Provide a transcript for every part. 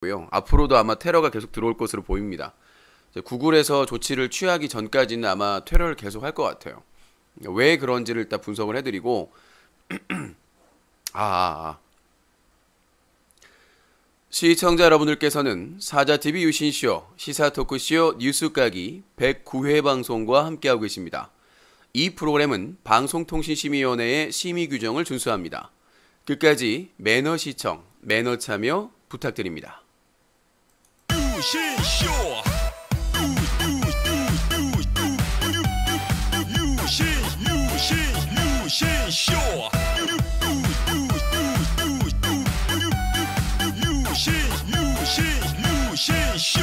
고요. 앞으로도 아마 테러가 계속 들어올 것으로 보입니다. 구글에서 조치를 취하기 전까지는 아마 테러를 계속 할 것 같아요. 왜 그런지를 일단 분석을 해드리고 시청자 여러분들께서는 사자TV 유신쇼, 시사토크쇼 뉴스까기 109회 방송과 함께하고 계십니다. 이 프로그램은 방송통신심의위원회의 심의 규정을 준수합니다. 끝까지 매너 시청, 매너 참여 부탁드립니다. 유신쇼 유신쇼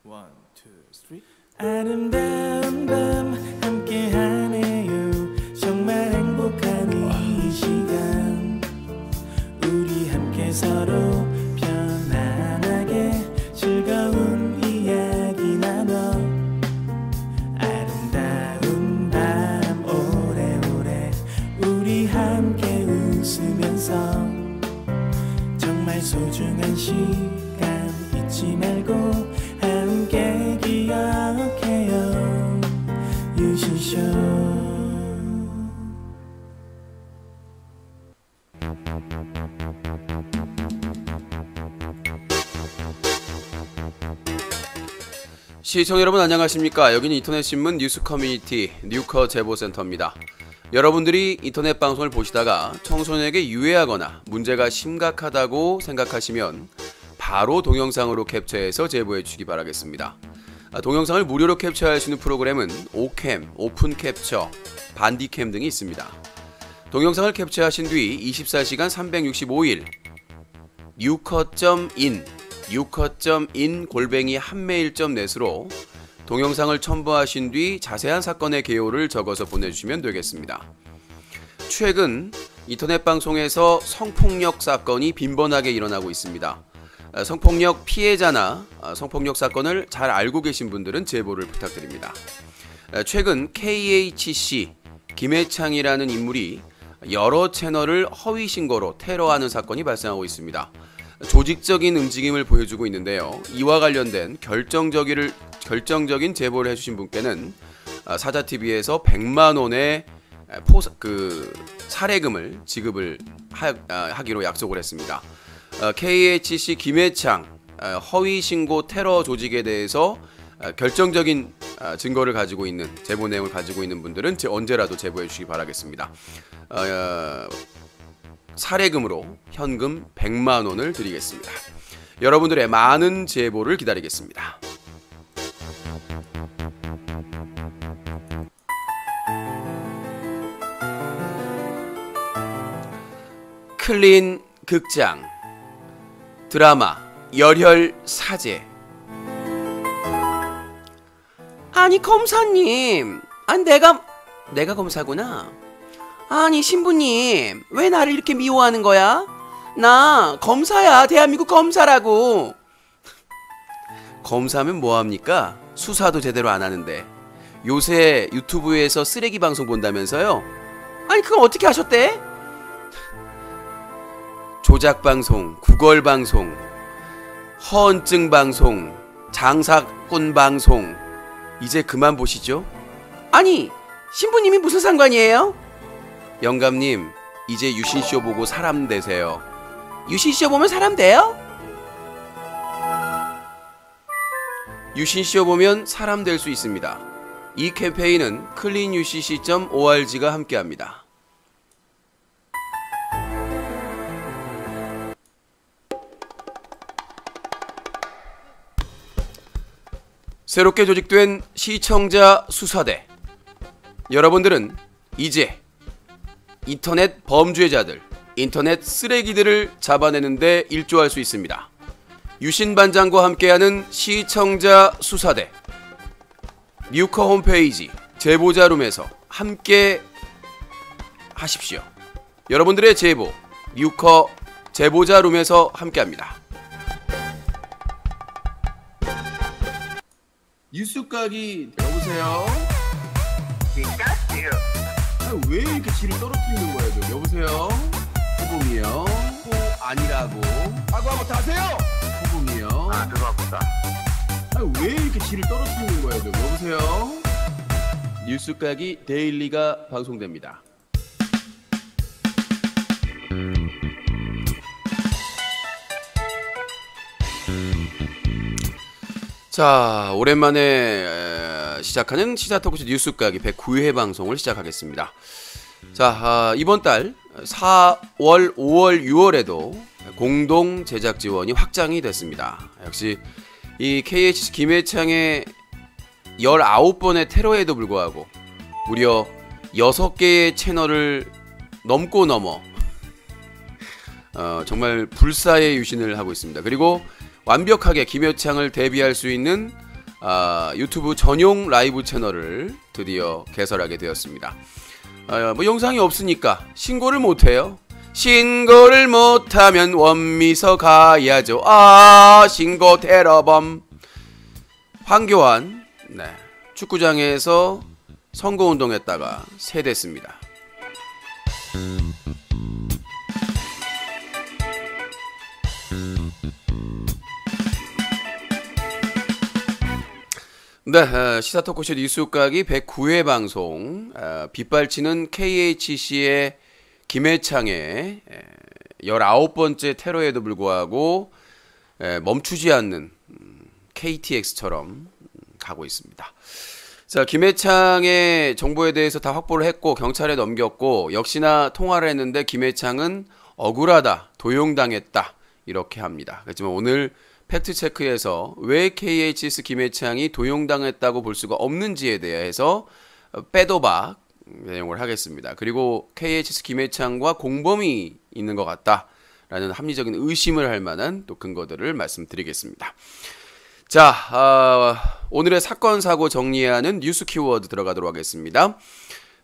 One, two, three. 아름다운 밤 함께하네요. 정말 행복한 이 시간 우리 함께 서로 편안하게 즐거운 이야기 나눠 아름다운 밤 오래오래 우리 함께 웃으면서 정말 소중한 시간 잊지 말고 함께 기억해요 유신쇼. 시청자 여러분 안녕하십니까. 여기는 인터넷신문 뉴스 커뮤니티 뉴커 제보센터입니다. 여러분들이 인터넷 방송을 보시다가 청소년에게 유해하거나 문제가 심각하다고 생각하시면 바로 동영상으로 캡처해서 제보해 주시기 바라겠습니다. 동영상을 무료로 캡처할 수 있는 프로그램은 오캠, 오픈 캡처, 반디캠 등이 있습니다. 동영상을 캡처하신 뒤 24시간 365일 뉴커.in 동영상을 첨부하신 뒤 자세한 사건의 개요를 적어서 보내주시면 되겠습니다. 최근 인터넷 방송에서 성폭력 사건이 빈번하게 일어나고 있습니다. 성폭력 피해자나 성폭력 사건을 잘 알고 계신 분들은 제보를 부탁드립니다. 최근 KHC 김해창이라는 인물이 여러 채널을 허위 신고로 테러하는 사건이 발생하고 있습니다. 조직적인 움직임을 보여주고 있는데요. 이와 관련된 결정적인 제보를 해주신 분께는 사자TV에서 100만원의 사례금을 지급을 하기로 약속을 했습니다. KHC 김해창 허위 신고 테러 조직에 대해서 결정적인 증거를 가지고 있는 제보 내용을 가지고 있는 분들은 언제라도 제보해 주시기 바라겠습니다. 사례금으로 현금 100만원을 드리겠습니다. 여러분들의 많은 제보를 기다리겠습니다. 클린 극장 드라마 열혈사제. 아니 검사님, 내가 검사구나. 아니 신부님, 왜 나를 이렇게 미워하는 거야? 나 검사야. 대한민국 검사라고. 검사면 뭐합니까? 수사도 제대로 안 하는데. 요새 유튜브에서 쓰레기 방송 본다면서요? 아니 그건 어떻게 하셨대? 조작방송, 구걸방송, 허언증방송, 장사꾼방송 이제 그만 보시죠. 아니 신부님이 무슨 상관이에요? 영감님, 이제 유신쇼 보고 사람 되세요. 유신쇼 보면 사람 돼요? 유신쇼 보면 사람 될 수 있습니다. 이 캠페인은 cleanucc.org가 함께합니다. 새롭게 조직된 시청자 수사대. 여러분들은 이제 인터넷 범죄자들, 인터넷 쓰레기들을 잡아내는데 일조할 수 있습니다. 유신반장과 함께하는 시청자 수사대. 뉴커 홈페이지 제보자룸에서 함께 하십시오. 여러분들의 제보, 뉴커 제보자룸에서 함께합니다. 뉴스각이 여보세요? 피카츄. 왜 이렇게 지를 떨어뜨리는 거예요? 좀 여보세요? 호범이요? 아니라고. 한번 다세요. 호범이요? 죄송합니다. 왜 이렇게 지를 떨어뜨리는 거예요? 좀 여보세요? 뉴스까기 데일리가 방송됩니다. 자, 오랜만에 시작하는 시사 토크쇼 뉴스까기 109회 방송을 시작하겠습니다. 자, 이번 달 4월, 5월, 6월에도 공동 제작 지원이 확장이 됐습니다. 역시 이 KHC 김해창의 19번의 테러에도 불구하고 무려 6개의 채널을 넘고 넘어 정말 불사의 유신을 하고 있습니다. 그리고 완벽하게 김해창을 대비할 수 있는 유튜브 전용 라이브 채널을 드디어 개설하게 되었습니다. 뭐 영상이 없으니까 신고를 못해요. 신고를 못하면 원미서 가야죠. 신고 테러범. 황교안 축구장에서 선거운동했다가 세대했습니다. 네, 시사 토크쇼 뉴스까기 109회 방송, 빗발치는 KHC의 김해창의 19번째 테러에도 불구하고 멈추지 않는 KTX처럼 가고 있습니다. 자, 김해창의 정보에 대해서 다 확보를 했고 경찰에 넘겼고 역시나 통화를 했는데 김해창은 억울하다, 도용당했다 이렇게 합니다. 그렇지만 오늘 팩트체크에서 왜 KHS 김해창이 도용당했다고 볼 수가 없는지에 대해서 빼도박 내용을 하겠습니다. 그리고 KHS 김해창과 공범이 있는 것 같다라는 합리적인 의심을 할 만한 또 근거들을 말씀드리겠습니다. 자, 오늘의 사건 사고 정리하는 뉴스 키워드 들어가도록 하겠습니다.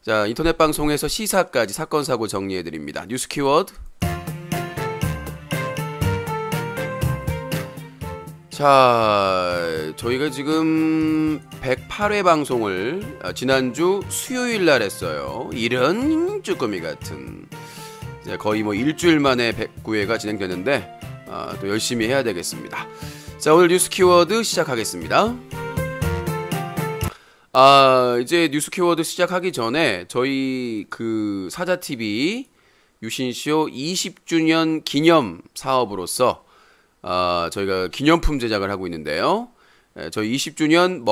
자, 인터넷 방송에서 시사까지 사건 사고 정리해 드립니다. 뉴스 키워드. 자, 저희가 지금 108회 방송을 지난주 수요일 날 했어요. 이런 쭈꾸미 같은. 이제 거의 뭐 일주일 만에 109회가 진행되는데 또 열심히 해야 되겠습니다. 자, 오늘 뉴스 키워드 시작하겠습니다. 이제 뉴스 키워드 시작하기 전에 저희 그 사자TV 유신쇼 20주년 기념 사업으로서 저희가 기념품 제작을 하고 있는데요. 저희 20주년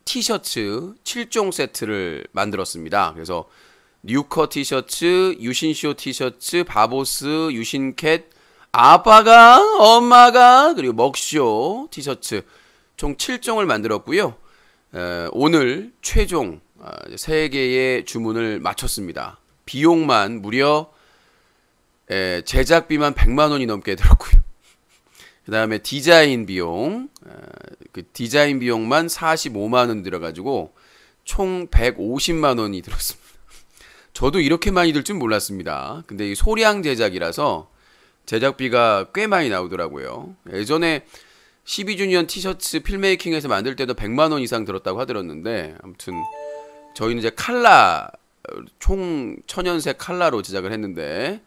티셔츠 7종 세트를 만들었습니다. 그래서 뉴커 티셔츠, 유신쇼 티셔츠, 바보스, 유신캣, 아빠가, 엄마가, 그리고 먹쇼 티셔츠 총 7종을 만들었고요. 오늘 최종 3개의 주문을 마쳤습니다. 비용만 무려 제작비만 100만 원이 넘게 들었고요. 그 다음에 디자인 비용, 그 디자인 비용만 45만 원 들어가지고 총 150만 원이 들었습니다. 저도 이렇게 많이 들 줄 몰랐습니다. 근데 이 소량 제작이라서 제작비가 꽤 많이 나오더라고요. 예전에 12주년 티셔츠 필메이킹에서 만들 때도 100만 원 이상 들었다고 하더랬는데 아무튼 저희는 이제 칼라, 총 천연색 칼라로 제작을 했는데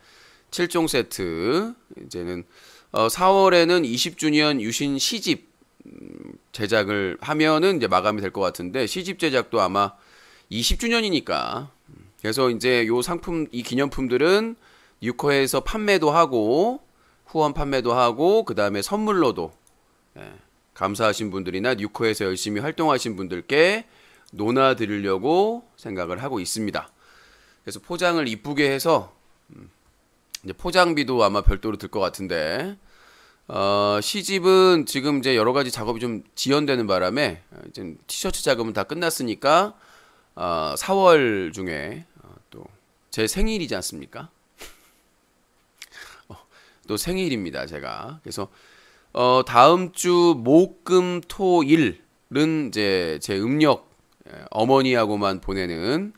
7종 세트. 이제는 4월에는 20주년 유신 시집 제작을 하면은 이제 마감이 될 것 같은데 시집 제작도 아마 20주년이니까 그래서 이제 요 상품, 이 기념품들은 뉴커에서 판매도 하고 후원 판매도 하고 그 다음에 선물로도 감사하신 분들이나 뉴커에서 열심히 활동하신 분들께 논아드리려고 생각을 하고 있습니다. 그래서 포장을 이쁘게 해서 이제 포장비도 아마 별도로 들 것 같은데 시집은 지금 이제 여러 가지 작업이 좀 지연되는 바람에 이제 티셔츠 작업은 다 끝났으니까 4월 중에 또 제 생일이지 않습니까? 또 생일입니다, 제가. 그래서 다음 주 목, 금, 토, 일은 이제 제 음력 어머니하고만 보내는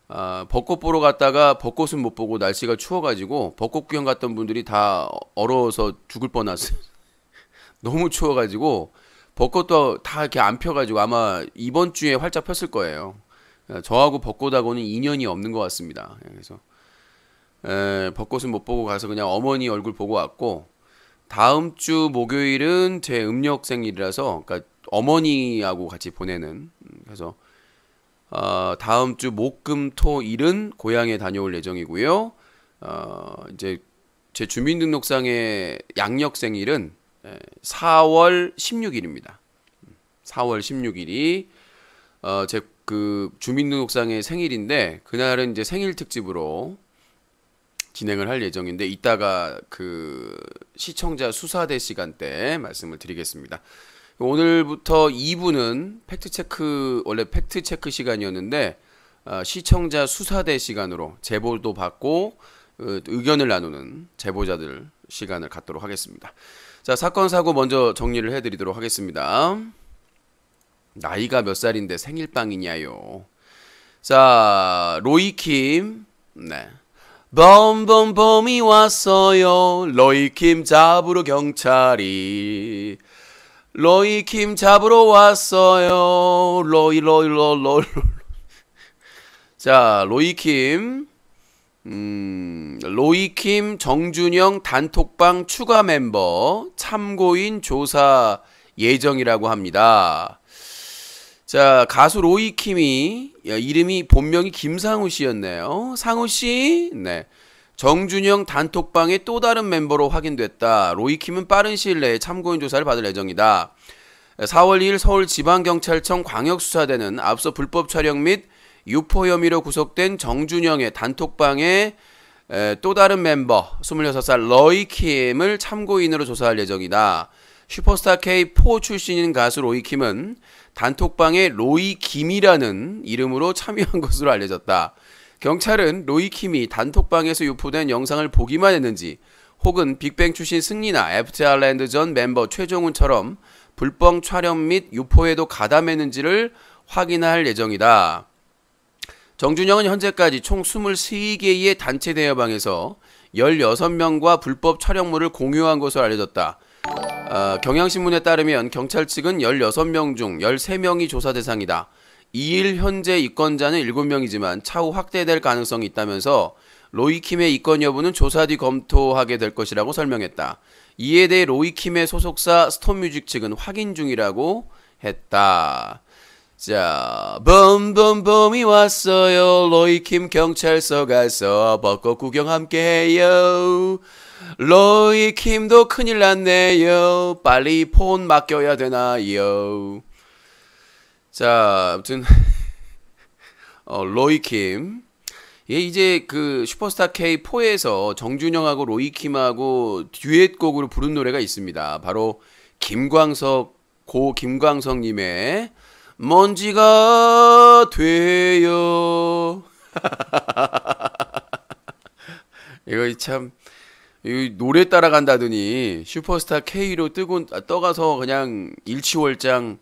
벚꽃 보러 갔다가 벚꽃은 못 보고 날씨가 추워가지고 벚꽃 구경 갔던 분들이 다 얼어서 죽을 뻔했어요. 너무 추워가지고 벚꽃도 다 이렇게 안 펴가지고 아마 이번 주에 활짝 폈을 거예요. 저하고 벚꽃하고는 인연이 없는 것 같습니다. 그래서 벚꽃은 못 보고 가서 그냥 어머니 얼굴 보고 왔고, 다음 주 목요일은 제 음력 생일이라서, 그러니까 어머니하고 같이 보내는, 그래서 다음 주 목, 금, 토, 일은 고향에 다녀올 예정이고요. 이제 제 주민등록상의 양력 생일은 4월 16일입니다. 4월 16일이 제 그 주민등록상의 생일인데, 그날은 이제 생일 특집으로 진행을 할 예정인데, 이따가 그 시청자 수사대 시간대 말씀을 드리겠습니다. 오늘부터 2부는 팩트체크, 원래 팩트체크 시간이었는데 시청자 수사대 시간으로 제보도 받고 의견을 나누는 제보자들 시간을 갖도록 하겠습니다. 자, 사건 사고 먼저 정리를 해드리도록 하겠습니다. 나이가 몇 살인데 생일빵이냐요. 자, 로이킴. 네. 범범범이 왔어요. 로이킴 잡으러 경찰이. 로이킴 잡으러 왔어요. 로이. 자, 로이킴. 로이킴 정준영 단톡방 추가 멤버 참고인 조사 예정이라고 합니다. 자, 가수 로이킴이 이름이 본명이 김상우 씨였네요. 상우 씨, 네. 정준영 단톡방의 또 다른 멤버로 확인됐다. 로이킴은 빠른 시일 내에 참고인 조사를 받을 예정이다. 4월 2일 서울지방경찰청 광역수사대는 앞서 불법 촬영 및 유포 혐의로 구속된 정준영의 단톡방의 또 다른 멤버 26살 로이킴을 참고인으로 조사할 예정이다. 슈퍼스타 K4 출신인 가수 로이킴은 단톡방에 로이킴이라는 이름으로 참여한 것으로 알려졌다. 경찰은 로이킴이 단톡방에서 유포된 영상을 보기만 했는지, 혹은 빅뱅 출신 승리나 애프터 아일랜드 전 멤버 최종훈처럼 불법 촬영 및 유포에도 가담했는지를 확인할 예정이다. 정준영은 현재까지 총 23개의 단체 대여방에서 16명과 불법 촬영물을 공유한 것으로 알려졌다. 경향신문에 따르면 경찰 측은 16명 중 13명이 조사 대상이다. 2일 현재 입건자는 7명이지만 차후 확대될 가능성이 있다면서 로이킴의 입건 여부는 조사 뒤 검토하게 될 것이라고 설명했다. 이에 대해 로이킴의 소속사 스톤뮤직 측은 확인 중이라고 했다. 자, 범범범이 왔어요. 로이킴 경찰서 가서 벚꽃 구경 함께해요. 로이킴도 큰일 났네요. 빨리 폰 맡겨야 되나요? 자, 아무튼 로이킴, 예, 이제 그 슈퍼스타 K4에서 정준영하고 로이킴하고 듀엣곡으로 부른 노래가 있습니다. 바로 고 김광석님의 먼지가 돼요. 이거 참, 이 노래 따라간다더니 슈퍼스타 K로 떠가서 그냥 일취월장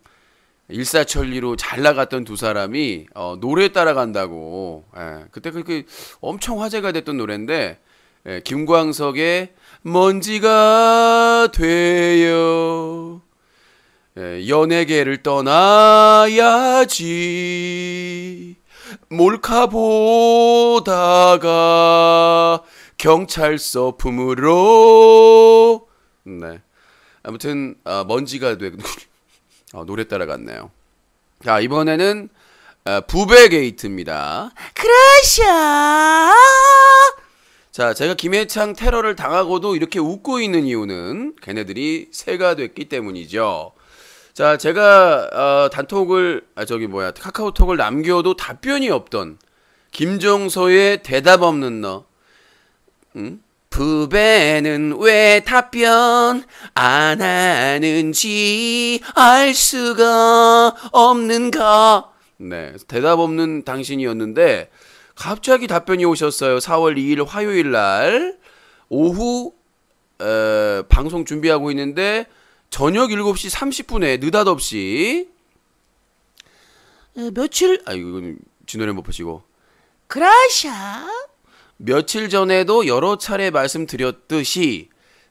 일사천리로 잘 나갔던 두 사람이 노래 따라간다고. 예, 그때 그 엄청 화제가 됐던 노래인데, 예, 김광석의 먼지가 돼요. 예, 연예계를 떠나야지. 몰카 보다가 경찰서 품으로. 네. 아무튼 먼지가 되고 노래 따라갔네요. 자, 이번에는 부배 게이트입니다. 크러셔. 자, 제가 김해창 테러를 당하고도 이렇게 웃고 있는 이유는 걔네들이 새가 됐기 때문이죠. 자, 제가 카카오톡을 남겨도 답변이 없던 김종서의 대답 없는 너. 응? 부배는 왜 답변 안 하는지 알 수가 없는가. 네, 대답 없는 당신이었는데 갑자기 답변이 오셨어요. 4월 2일 화요일 날 오후 방송 준비하고 있는데 저녁 7시 30분에 느닷없이 이건 진호래 못 보시고 그라샤. 며칠 전에도 여러 차례 말씀드렸듯이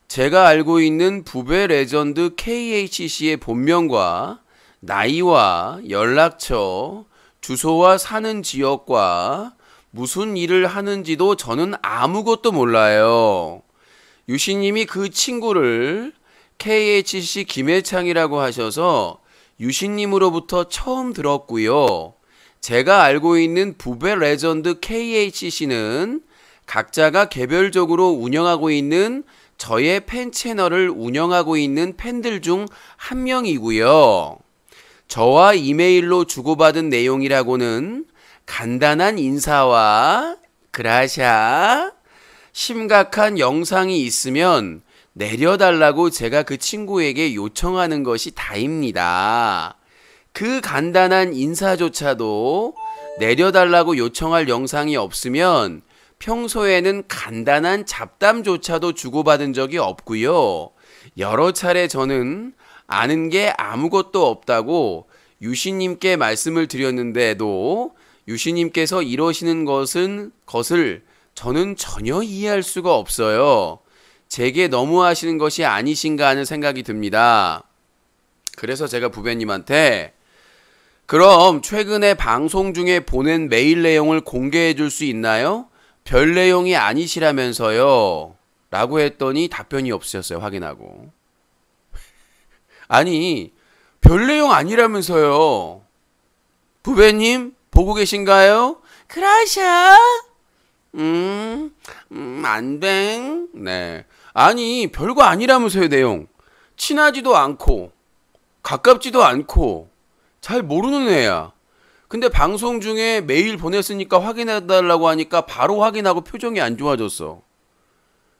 제가 알고 있는 부배 레전드 KHC의 본명과 나이와 연락처, 주소와 사는 지역과 무슨 일을 하는지도 저는 아무것도 몰라요. 유씨님이 그 친구를 KHC 김해창이라고 하셔서 유씨님으로부터 처음 들었고요. 제가 알고 있는 부배 레전드 KHC는 각자가 개별적으로 운영하고 있는 저의 팬 채널을 운영하고 있는 팬들 중 한 명이고요. 저와 이메일로 주고받은 내용이라고는 간단한 인사와 그라샤, 심각한 영상이 있으면 내려달라고 제가 그 친구에게 요청하는 것이 다입니다. 그 간단한 인사조차도 내려달라고 요청할 영상이 없으면 평소에는 간단한 잡담조차도 주고받은 적이 없고요. 여러 차례 저는 아는 게 아무것도 없다고 유씨님께 말씀을 드렸는데도 유씨님께서 이러시는 것을 저는 전혀 이해할 수가 없어요. 제게 너무하시는 것이 아니신가 하는 생각이 듭니다. 그래서 제가 부배님한테 그럼 최근에 방송 중에 보낸 메일 내용을 공개해 줄 수 있나요? 별 내용이 아니시라면서요. 라고 했더니 답변이 없으셨어요. 확인하고. 아니 별 내용 아니라면서요. 부배님 보고 계신가요? 그라샤. 안댕. 네. 아니 별거 아니라면서요. 내용. 친하지도 않고 가깝지도 않고 잘 모르는 애야. 근데 방송 중에 메일 보냈으니까 확인해달라고 하니까 바로 확인하고 표정이 안 좋아졌어.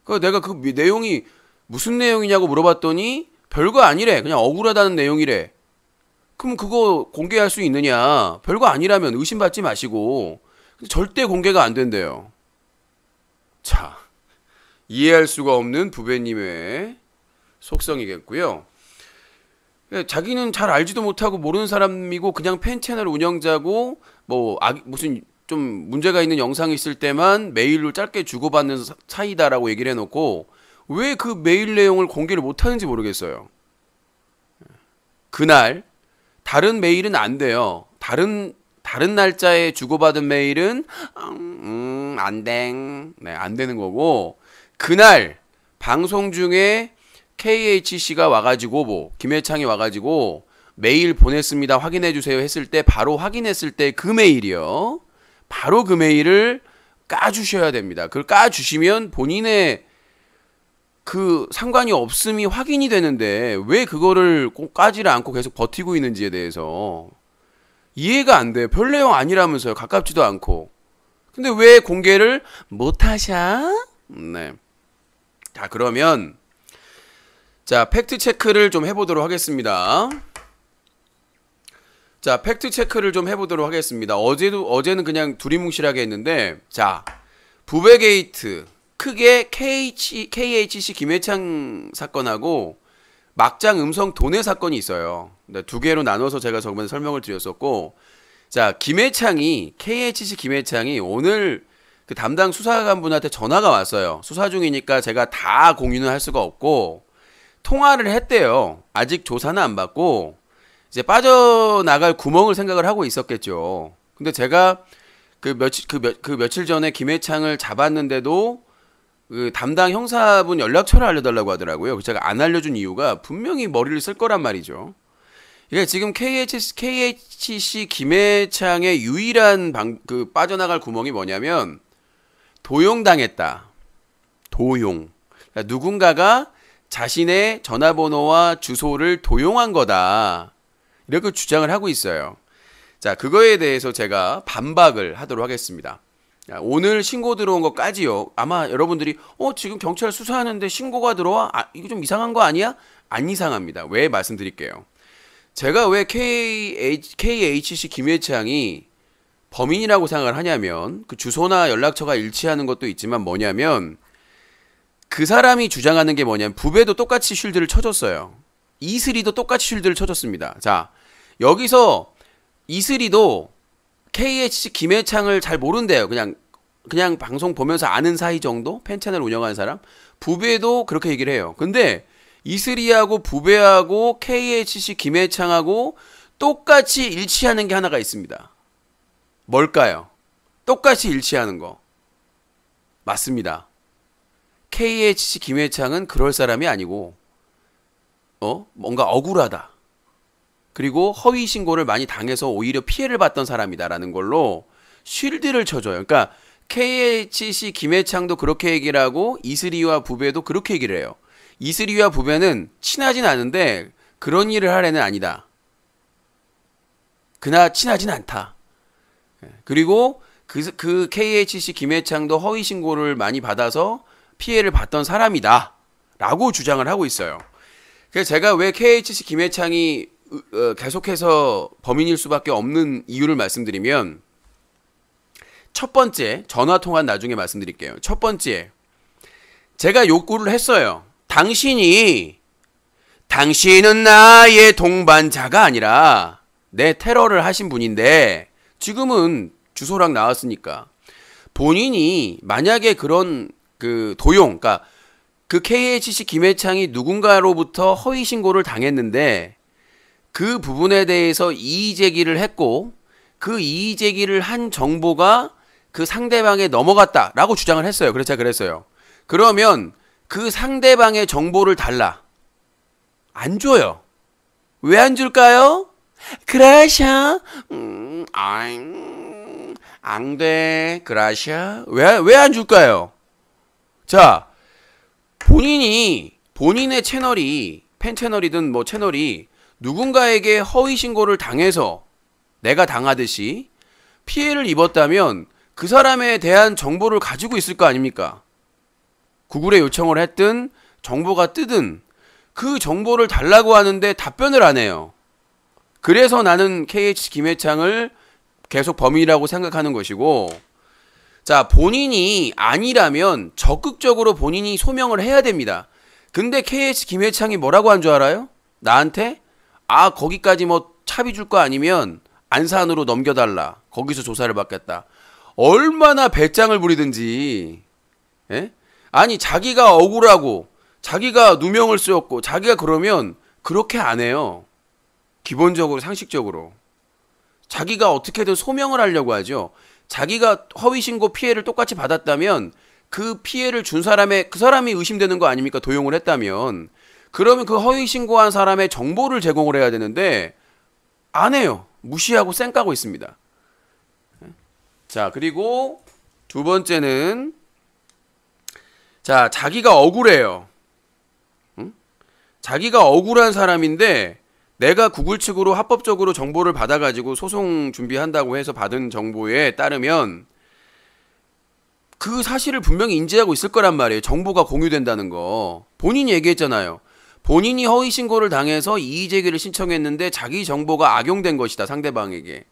그래서 내가 그 내용이 무슨 내용이냐고 물어봤더니 별거 아니래. 그냥 억울하다는 내용이래. 그럼 그거 공개할 수 있느냐? 별거 아니라면 의심받지 마시고. 절대 공개가 안 된대요. 자, 이해할 수가 없는 부배님의 속성이겠고요. 자기는 잘 알지도 못하고 모르는 사람이고 그냥 팬 채널 운영자고 뭐 무슨 좀 문제가 있는 영상이 있을 때만 메일로 짧게 주고받는 사이다라고 얘기를 해놓고 왜 그 메일 내용을 공개를 못하는지 모르겠어요. 그날 다른 메일은 안 돼요. 다른 날짜에 주고받은 메일은 안댕. 네, 안 되는 거고 그날 방송 중에 KHC가 와가지고 뭐 김해창이 와가지고 메일 보냈습니다. 확인해주세요 했을 때 바로 확인했을 때 그 메일이요. 바로 그 메일을 까주셔야 됩니다. 그걸 까주시면 본인의 그 상관이 없음이 확인이 되는데 왜 그거를 꼭 까지를 않고 계속 버티고 있는지에 대해서 이해가 안 돼요. 별 내용 아니라면서요. 가깝지도 않고. 근데 왜 공개를 못하셔? 네. 자, 그러면 자, 팩트 체크를 좀 해보도록 하겠습니다. 자, 팩트 체크를 좀 해보도록 하겠습니다. 어제는 그냥 두리뭉실하게 했는데, 자, 부배 게이트 크게 KHC 김해창 사건하고 막장 음성 도내 사건이 있어요. 두 개로 나눠서 제가 저번에 설명을 드렸었고, 자, KHC 김해창이 오늘 그 담당 수사관분한테 전화가 왔어요. 수사 중이니까 제가 다 공유는 할 수가 없고 통화를 했대요. 아직 조사는 안 받고 이제 빠져나갈 구멍을 생각을 하고 있었겠죠. 근데 제가 그 며칠 전에 김해창을 잡았는데도 그 담당 형사분 연락처를 알려달라고 하더라고요. 제가 안 알려준 이유가 분명히 머리를 쓸 거란 말이죠. 이게 지금 KHC 김해창의 유일한 빠져나갈 구멍이 뭐냐면 도용당했다. 도용. 그러니까 누군가가 자신의 전화번호와 주소를 도용한 거다. 이렇게 주장을 하고 있어요. 자, 그거에 대해서 제가 반박을 하도록 하겠습니다. 자, 오늘 신고 들어온 것까지요. 아마 여러분들이 지금 경찰 수사하는데 신고가 들어와? 이거 좀 이상한 거 아니야? 안 이상합니다. 왜 말씀드릴게요. 제가 왜 KHC 김해창이 범인이라고 생각을 하냐면 그 주소나 연락처가 일치하는 것도 있지만 뭐냐면 그 사람이 주장하는 게 뭐냐면 부배도 똑같이 쉴드를 쳐줬어요. 이슬이도 똑같이 쉴드를 쳐줬습니다. 자, 여기서 이슬이도 KHC 김해창을 잘 모른대요. 그냥 방송 보면서 아는 사이 정도? 팬채널 운영하는 사람? 부배도 그렇게 얘기를 해요. 근데 이슬이하고 부배하고 KHC 김해창하고 똑같이 일치하는 게 하나가 있습니다. 뭘까요? 똑같이 일치하는 거. 맞습니다. KHC 김해창은 그럴 사람이 아니고 뭔가 억울하다. 그리고 허위 신고를 많이 당해서 오히려 피해를 봤던 사람이다라는 걸로 쉴드를 쳐줘요. 그러니까 KHC 김해창도 그렇게 얘기를 하고 이슬이와 부배도 그렇게 얘기를 해요. 이슬이와 부배는 친하진 않은데 그런 일을 할 애는 아니다. 그나 친하진 않다. 그리고 그 KHC 김해창도 허위 신고를 많이 받아서 피해를 봤던 사람이다 라고 주장을 하고 있어요. 그래서 제가 왜 KHC 김해창이 계속해서 범인일 수밖에 없는 이유를 말씀드리면, 첫 번째, 전화통화 나중에 말씀드릴게요. 첫 번째, 제가 요구를 했어요. 당신은 나의 동반자가 아니라 내 테러를 하신 분인데 지금은 주소랑 나왔으니까 본인이 만약에 그런 그 도용, 그러니까 그 KHC 김해창이 누군가로부터 허위 신고를 당했는데 그 부분에 대해서 이의 제기를 했고 그 이의 제기를 한 정보가 그 상대방에 넘어갔다라고 주장을 했어요. 그래서 제가 그랬어요. 그러면 그 상대방의 정보를 달라. 안 줘요. 왜 안 줄까요? 그라샤. 안 돼. 그라샤. 왜 안 줄까요? 자, 본인의 채널이, 팬 채널이든 뭐 채널이 누군가에게 허위 신고를 당해서 내가 당하듯이 피해를 입었다면 그 사람에 대한 정보를 가지고 있을 거 아닙니까? 구글에 요청을 했든 정보가 뜨든 그 정보를 달라고 하는데 답변을 안 해요. 그래서 나는 KH 김해창을 계속 범인이라고 생각하는 것이고, 자, 본인이 아니라면 적극적으로 본인이 소명을 해야 됩니다. 근데 KH 김해창이 뭐라고 한 줄 알아요? 나한테? 거기까지 뭐 차비 줄 거 아니면 안산으로 넘겨달라. 거기서 조사를 받겠다. 얼마나 배짱을 부리든지. 예? 아니, 자기가 억울하고 자기가 누명을 쓰였고 자기가 그러면 그렇게 안 해요. 기본적으로, 상식적으로. 자기가 어떻게든 소명을 하려고 하죠. 자기가 허위신고 피해를 똑같이 받았다면 그 피해를 준 그 사람이 의심되는 거 아닙니까? 도용을 했다면. 그러면 그 허위신고한 사람의 정보를 제공을 해야 되는데 안 해요. 무시하고 쌩까고 있습니다. 자, 그리고 두 번째는, 자, 자기가 억울해요. 응? 자기가 억울한 사람인데 내가 구글 측으로 합법적으로 정보를 받아가지고 소송 준비한다고 해서 받은 정보에 따르면 그 사실을 분명히 인지하고 있을 거란 말이에요. 정보가 공유된다는 거. 본인이 얘기했잖아요. 본인이 허위신고를 당해서 이의제기를 신청했는데 자기 정보가 악용된 것이다, 상대방에게.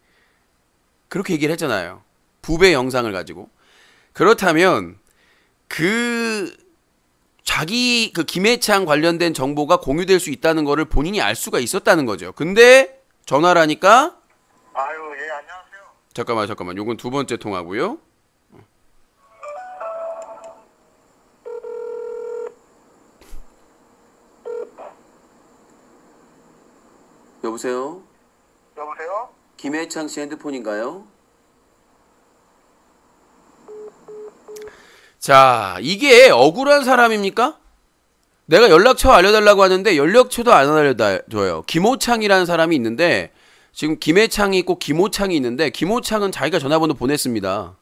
그렇게 얘기를 했잖아요. 부배 영상을 가지고. 그렇다면 자기 김해창 관련된 정보가 공유될 수 있다는 거를 본인이 알 수가 있었다는 거죠. 근데 전화를 하니까, 아유, 예, 안녕하세요. 잠깐만. 요건 두 번째 통화고요. 여보세요? 여보세요? 김해창 씨 핸드폰인가요? 자, 이게 억울한 사람입니까? 내가 연락처 알려달라고 하는데 연락처도 안 알려줘요. 김호창이라는 사람이 있는데, 지금 김해창이 있고 김호창이 있는데, 김호창은 자기가 전화번호 보냈습니다.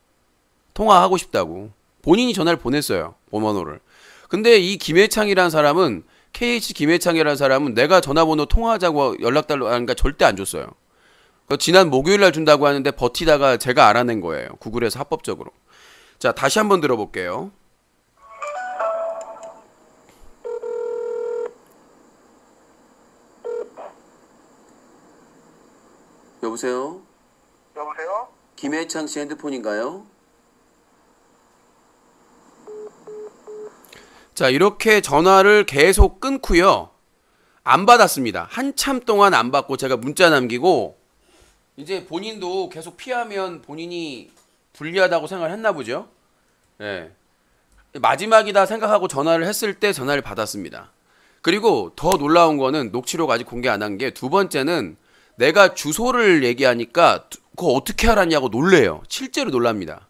통화하고 싶다고. 본인이 전화를 보냈어요. 번호를. 근데 이 김해창이라는 사람은, KH 김해창이라는 사람은 내가 전화번호 통화하자고 연락달라고 하니까 절대 안 줬어요. 지난 목요일날 준다고 하는데 버티다가 제가 알아낸 거예요. 구글에서 합법적으로. 자, 다시 한번 들어볼게요. 여보세요? 여보세요? 김해창 씨 핸드폰인가요? 자, 이렇게 전화를 계속 끊고요. 안 받았습니다. 한참 동안 안 받고 제가 문자 남기고, 이제 본인도 계속 피하면 본인이 불리하다고 생각을 했나 보죠. 예. 마지막이다 생각하고 전화를 했을 때 전화를 받았습니다. 그리고 더 놀라운 거는 녹취록 아직 공개 안 한 게, 두 번째는 내가 주소를 얘기하니까 그거 어떻게 알았냐고 놀래요. 실제로 놀랍니다.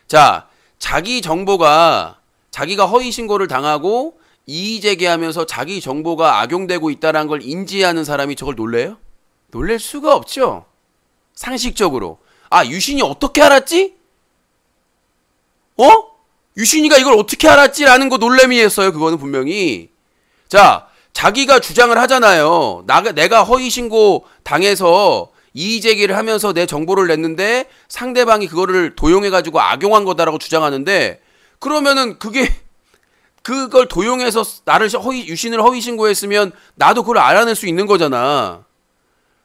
자, 자기 정보가 자기가 허위 신고를 당하고 이의 제기하면서 자기 정보가 악용되고 있다는 걸 인지하는 사람이 저걸 놀래요? 놀랄 수가 없죠. 상식적으로. 아, 유신이 어떻게 알았지? 유신이가 이걸 어떻게 알았지라는 거 놀래미였어요. 그거는 분명히. 자, 자기가 주장을 하잖아요. 내가 허위 신고 당해서 이의 제기를 하면서 내 정보를 냈는데 상대방이 그거를 도용해가지고 악용한 거다라고 주장하는데, 그러면은 그걸 도용해서 유신을 허위 신고했으면 나도 그걸 알아낼 수 있는 거잖아.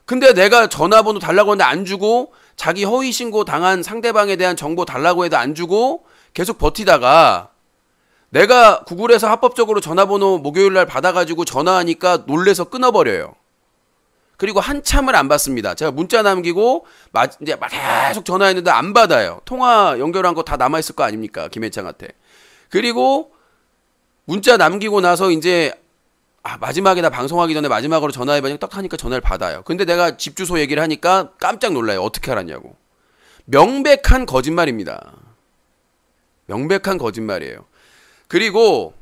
근데 내가 전화번호 달라고 했는데 안 주고, 자기 허위 신고 당한 상대방에 대한 정보 달라고 해도 안 주고 계속 버티다가 내가 구글에서 합법적으로 전화번호 목요일날 받아가지고 전화하니까 놀래서 끊어버려요. 그리고 한참을 안 받습니다. 제가 문자 남기고 이제 계속 전화했는데 안 받아요. 통화 연결한 거 다 남아있을 거 아닙니까? 김해창한테. 그리고 문자 남기고 나서 이제 마지막에 나 방송하기 전에 마지막으로 전화해보니까 딱 하니까 전화를 받아요. 근데 내가 집 주소 얘기를 하니까 깜짝 놀라요. 어떻게 알았냐고. 명백한 거짓말입니다. 명백한 거짓말이에요. 그리고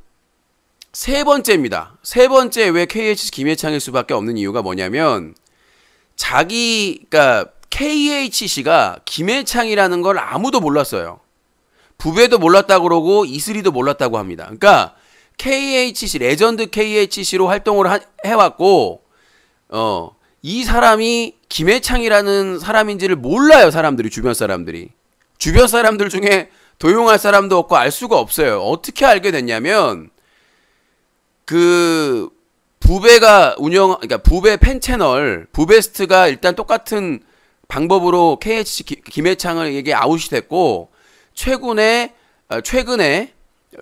세 번째입니다. 세 번째 왜 KHC 김해창일 수밖에 없는 이유가 뭐냐면, 그러니까 KHC가 김해창이라는 걸 아무도 몰랐어요. 부배도 몰랐다고 그러고 이슬이도 몰랐다고 합니다. 그러니까 KHC, 레전드 KHC로 활동을 해왔고, 이 사람이 김해창이라는 사람인지를 몰라요. 주변 사람들 중에 도용할 사람도 없고 알 수가 없어요. 어떻게 알게 됐냐면, 그러니까 부배 팬 채널, 부베스트가 일단 똑같은 방법으로 KHC 김해창에게 아웃이 됐고, 최근에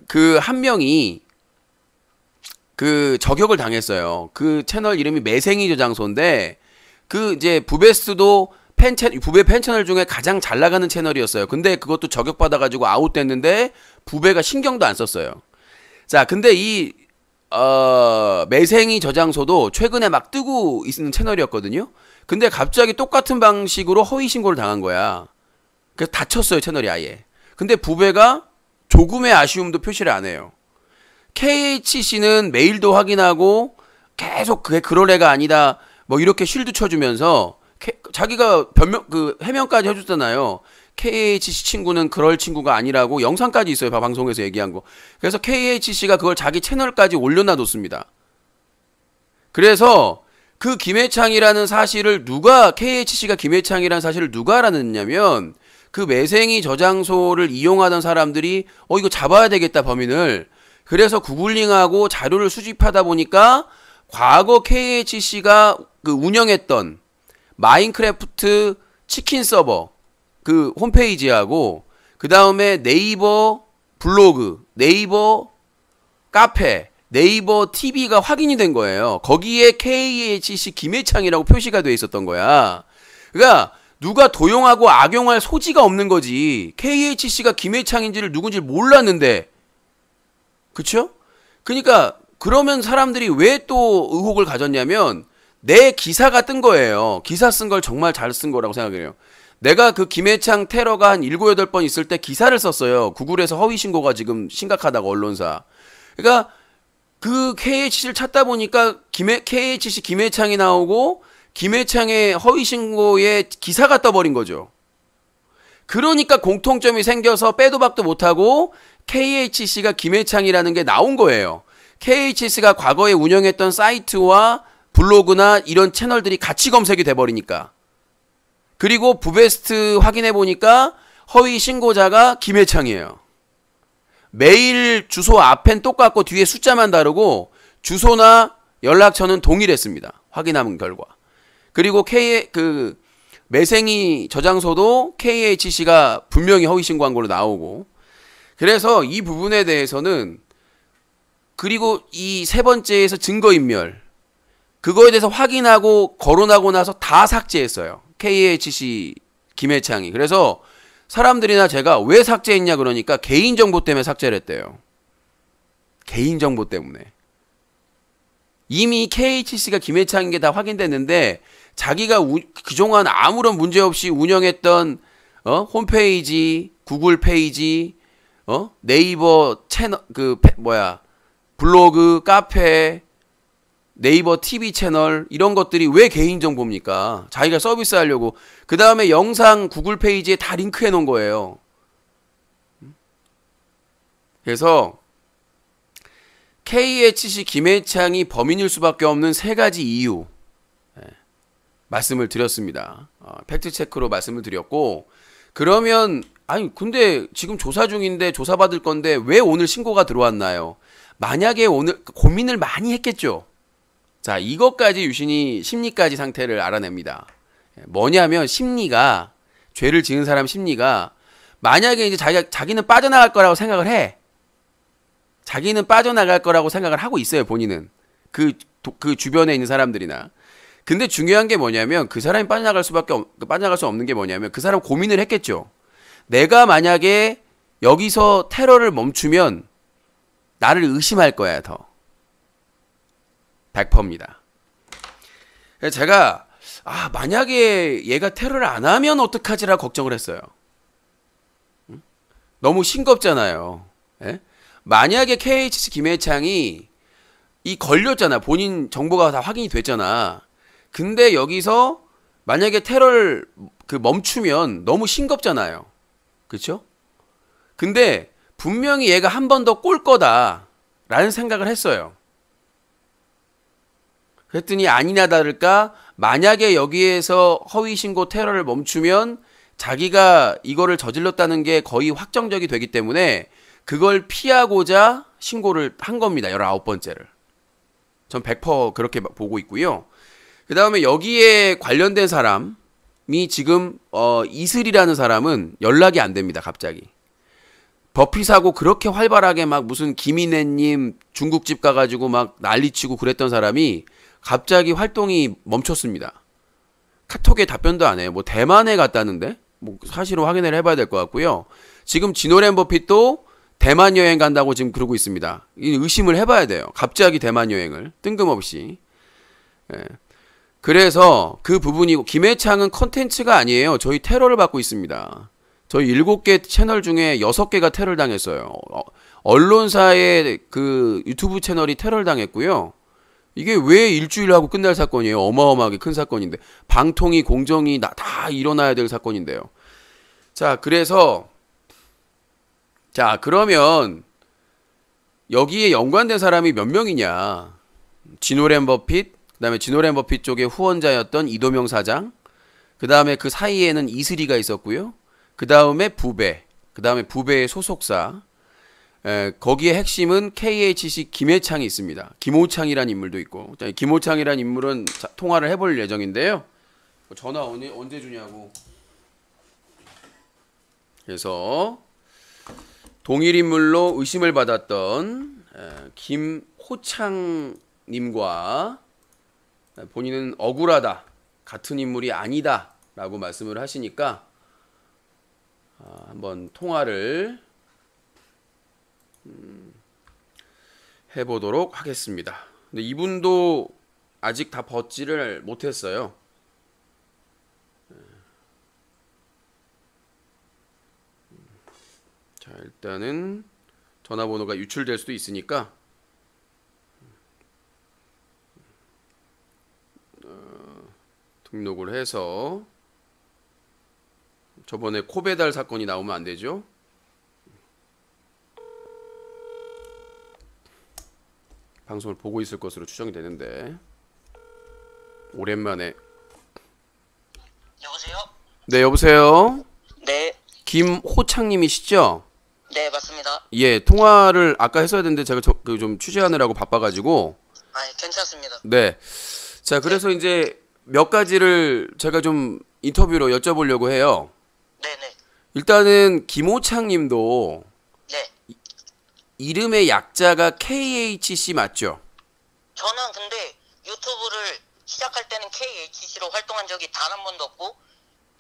그 한 명이 그 저격을 당했어요. 그 채널 이름이 매생이 저장소인데, 그 이제 부베스트도 부배 팬 채널 중에 가장 잘 나가는 채널이었어요. 근데 그것도 저격받아가지고 아웃됐는데 부배가 신경도 안 썼어요. 자, 근데 이 매생이 저장소도 최근에 막 뜨고 있는 채널이었거든요. 근데 갑자기 똑같은 방식으로 허위 신고를 당한 거야. 그래서 닫혔어요, 채널이 아예. 근데 부배가 조금의 아쉬움도 표시를 안 해요. KHC는 메일도 확인하고 계속 그게 그럴 애가 아니다 뭐 이렇게 쉴드 쳐주면서 자기가 해명까지 해줬잖아요. KHC 친구는 그럴 친구가 아니라고 영상까지 있어요. 방송에서 얘기한 거. 그래서 KHC가 그걸 자기 채널까지 올려놔뒀습니다. 그래서 그 김해창이라는 사실을 KHC가 김해창이라는 사실을 누가 알아냈냐면, 그 매생이 저장소를 이용하던 사람들이 이거 잡아야 되겠다, 범인을. 그래서 구글링하고 자료를 수집하다 보니까 과거 KHC가 운영했던 마인크래프트 치킨 서버 그 홈페이지하고, 그 다음에 네이버 블로그, 네이버 카페, 네이버 TV가 확인이 된 거예요. 거기에 KHC 김해창이라고 표시가 돼 있었던 거야. 그러니까 누가 도용하고 악용할 소지가 없는 거지. KHC가 김해창인지를 누군지 몰랐는데. 그쵸? 그러니까 그러면 사람들이 왜 또 의혹을 가졌냐면, 내 기사가 뜬 거예요. 기사 쓴 걸 정말 잘 쓴 거라고 생각해요. 내가 그 김해창 테러가 한 7, 8번 있을 때 기사를 썼어요. 구글에서 허위 신고가 지금 심각하다고, 언론사. 그러니까 그 KHC를 찾다 보니까 KHC 김해창이 나오고 김해창의 허위 신고에 기사가 떠버린 거죠. 그러니까 공통점이 생겨서 빼도 박도 못하고 KHC가 김해창이라는 게 나온 거예요. KHC가 과거에 운영했던 사이트와 블로그나 이런 채널들이 같이 검색이 돼버리니까. 그리고 부베스트 확인해보니까 허위 신고자가 김해창이에요. 메일 주소 앞엔 똑같고 뒤에 숫자만 다르고 주소나 연락처는 동일했습니다. 확인한 결과. 그리고 매생이 저장소도 KHC가 분명히 허위 신고한 걸로 나오고. 그래서 이 부분에 대해서는, 그리고 이 세 번째에서 증거인멸, 그거에 대해서 확인하고 거론하고 나서 다 삭제했어요. KHC 김해창이. 그래서 사람들이나 제가 왜 삭제했냐 그러니까 개인정보 때문에 삭제를 했대요. 개인정보 때문에. 이미 KHC가 김해창인 게 다 확인됐는데 자기가 그동안 아무런 문제 없이 운영했던 홈페이지, 구글 페이지, 네이버 채널 블로그, 카페, 네이버 TV 채널 이런 것들이 왜 개인정보입니까? 자기가 서비스하려고. 그 다음에 영상 구글 페이지에 다 링크해 놓은 거예요. 그래서 KHC 김해창이 범인일 수밖에 없는 세 가지 이유 말씀을 드렸습니다. 팩트체크로 말씀을 드렸고, 그러면 아니 근데 지금 조사 중인데 조사받을 건데 왜 오늘 신고가 들어왔나요? 만약에 오늘 고민을 많이 했겠죠. 자, 이것까지 유신이 심리까지 상태를 알아냅니다. 뭐냐면 심리가, 죄를 지은 사람 심리가, 만약에 이제 자기는 빠져나갈 거라고 생각을 해. 자기는 빠져나갈 거라고 생각을 하고 있어요, 본인은. 그 주변에 있는 사람들이나. 근데 중요한 게 뭐냐면 그 사람이 빠져나갈 수 없는 게 뭐냐면 그 사람 고민을 했겠죠. 내가 만약에 여기서 테러를 멈추면 나를 의심할 거야, 더. 100%입니다. 그래서 제가 만약에 얘가 테러를 안 하면 어떡하지라고 걱정을 했어요. 너무 싱겁잖아요. 예? 만약에 KHC 김해창이 걸렸잖아. 본인 정보가 다 확인이 됐잖아. 근데 여기서 만약에 테러를 멈추면 너무 싱겁잖아요. 그쵸? 근데 분명히 얘가 한 번 더 꼴 거다 라는 생각을 했어요. 그랬더니 아니나 다를까 만약에 여기에서 허위신고 테러를 멈추면 자기가 이거를 저질렀다는 게 거의 확정적이 되기 때문에 그걸 피하고자 신고를 한 겁니다. 19번째를. 전 100% 그렇게 보고 있고요. 그 다음에 여기에 관련된 사람이 지금 이슬이라는 사람은 연락이 안 됩니다. 갑자기. 버피 사고 그렇게 활발하게 막 무슨 김인혜님 중국집 가가지고 막 난리치고 그랬던 사람이 갑자기 활동이 멈췄습니다. 카톡에 답변도 안 해요. 뭐 대만에 갔다는데? 뭐 사실은 확인을 해봐야 될 것 같고요. 지금 지노렌 버핏도 대만 여행 간다고 지금 그러고 있습니다. 의심을 해봐야 돼요. 갑자기 대만 여행을 뜬금없이. 예. 그래서 그 부분이고, 김해창은 컨텐츠가 아니에요. 저희 테러를 받고 있습니다. 저희 7개 채널 중에 6개가 테러를 당했어요. 언론사의 그 유튜브 채널이 테러를 당했고요. 이게 왜 일주일 하고 끝날 사건이에요? 어마어마하게 큰 사건인데. 방통위, 공정이 다 일어나야 될 사건인데요. 자, 그래서 그러면 여기에 연관된 사람이 몇 명이냐? 지노렌 버핏, 그 다음에 지노렌 버핏 쪽의 후원자였던 이도명 사장, 그 다음에 그 사이에는 이슬이가 있었고요. 그 다음에 부배, 그 다음에 부배의 소속사, 거기에 핵심은 KHC 김해창이 있습니다. 김호창이라는 인물도 있고. 자, 김호창이라는 인물은 통화를 해볼 예정인데요. 전화 언제 주냐고. 그래서 동일 인물로 의심을 받았던 김호창님과 본인은 억울하다, 같은 인물이 아니다 라고 말씀을 하시니까 한번 통화를 해보도록 하겠습니다. 근데 이분도 아직 다 벗지를 못했어요. 자, 일단은 전화번호가 유출될 수도 있으니까 등록을 해서, 저번에 코배달 사건이 나오면 안 되죠. 방송을 보고 있을 것으로 추정이 되는데. 오랜만에. 여보세요? 네, 여보세요. 네, 김호창님이시죠? 네 맞습니다. 예, 통화를 아까 했어야 되는데 제가 좀 취재하느라고 바빠가지고. 괜찮습니다. 네. 자, 그래서 이제 몇 가지를 제가 좀 인터뷰로 여쭤보려고 해요. 네네. 일단은 김호창님도 네. 이름의 약자가 KHC 맞죠? 저는 근데 유튜브를 시작할 때는 KHC로 활동한 적이 단 한 번도 없고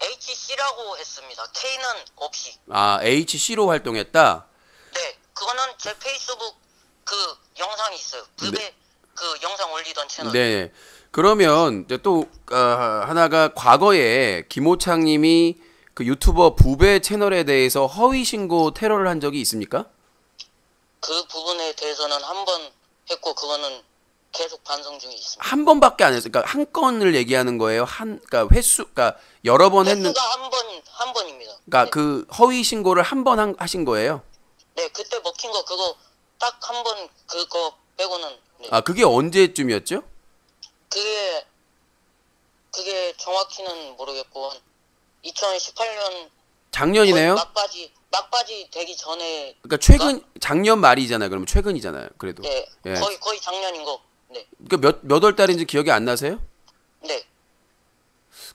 HC라고 했습니다. K는 없이. HC로 활동했다? 네, 그거는 제 페이스북 그 영상이 있어요. 네. 그 영상 올리던 채널. 네. 그러면 이제 또 하나가 과거에 김호창님이 그 유튜버 부배 채널에 대해서 허위 신고 테러를 한 적이 있습니까? 그 부분에 대해서는 한 번 했고 그거는 계속 반성 중에 있습니다. 한 번밖에 안 했어요. 그러니까 한 건을 얘기하는 거예요. 그러니까 횟수, 그러니까 여러 번 했는. 횟수가 한 번입니다. 그러니까 네. 그 허위 신고를 한 번 하신 거예요. 네, 그때 먹힌 거 그거 딱 한 번 그거 빼고는. 네. 아, 그게 언제쯤이었죠? 그게 정확히는 모르겠고 2018년 작년이네요. 막바지 되기 전에. 그러니까 최근 작년 말이잖아요. 그러면 최근이잖아요. 그래도. 네, 예. 거의 작년인 거. 네, 그러니까 몇 월 달인지 기억이 안 나세요? 네.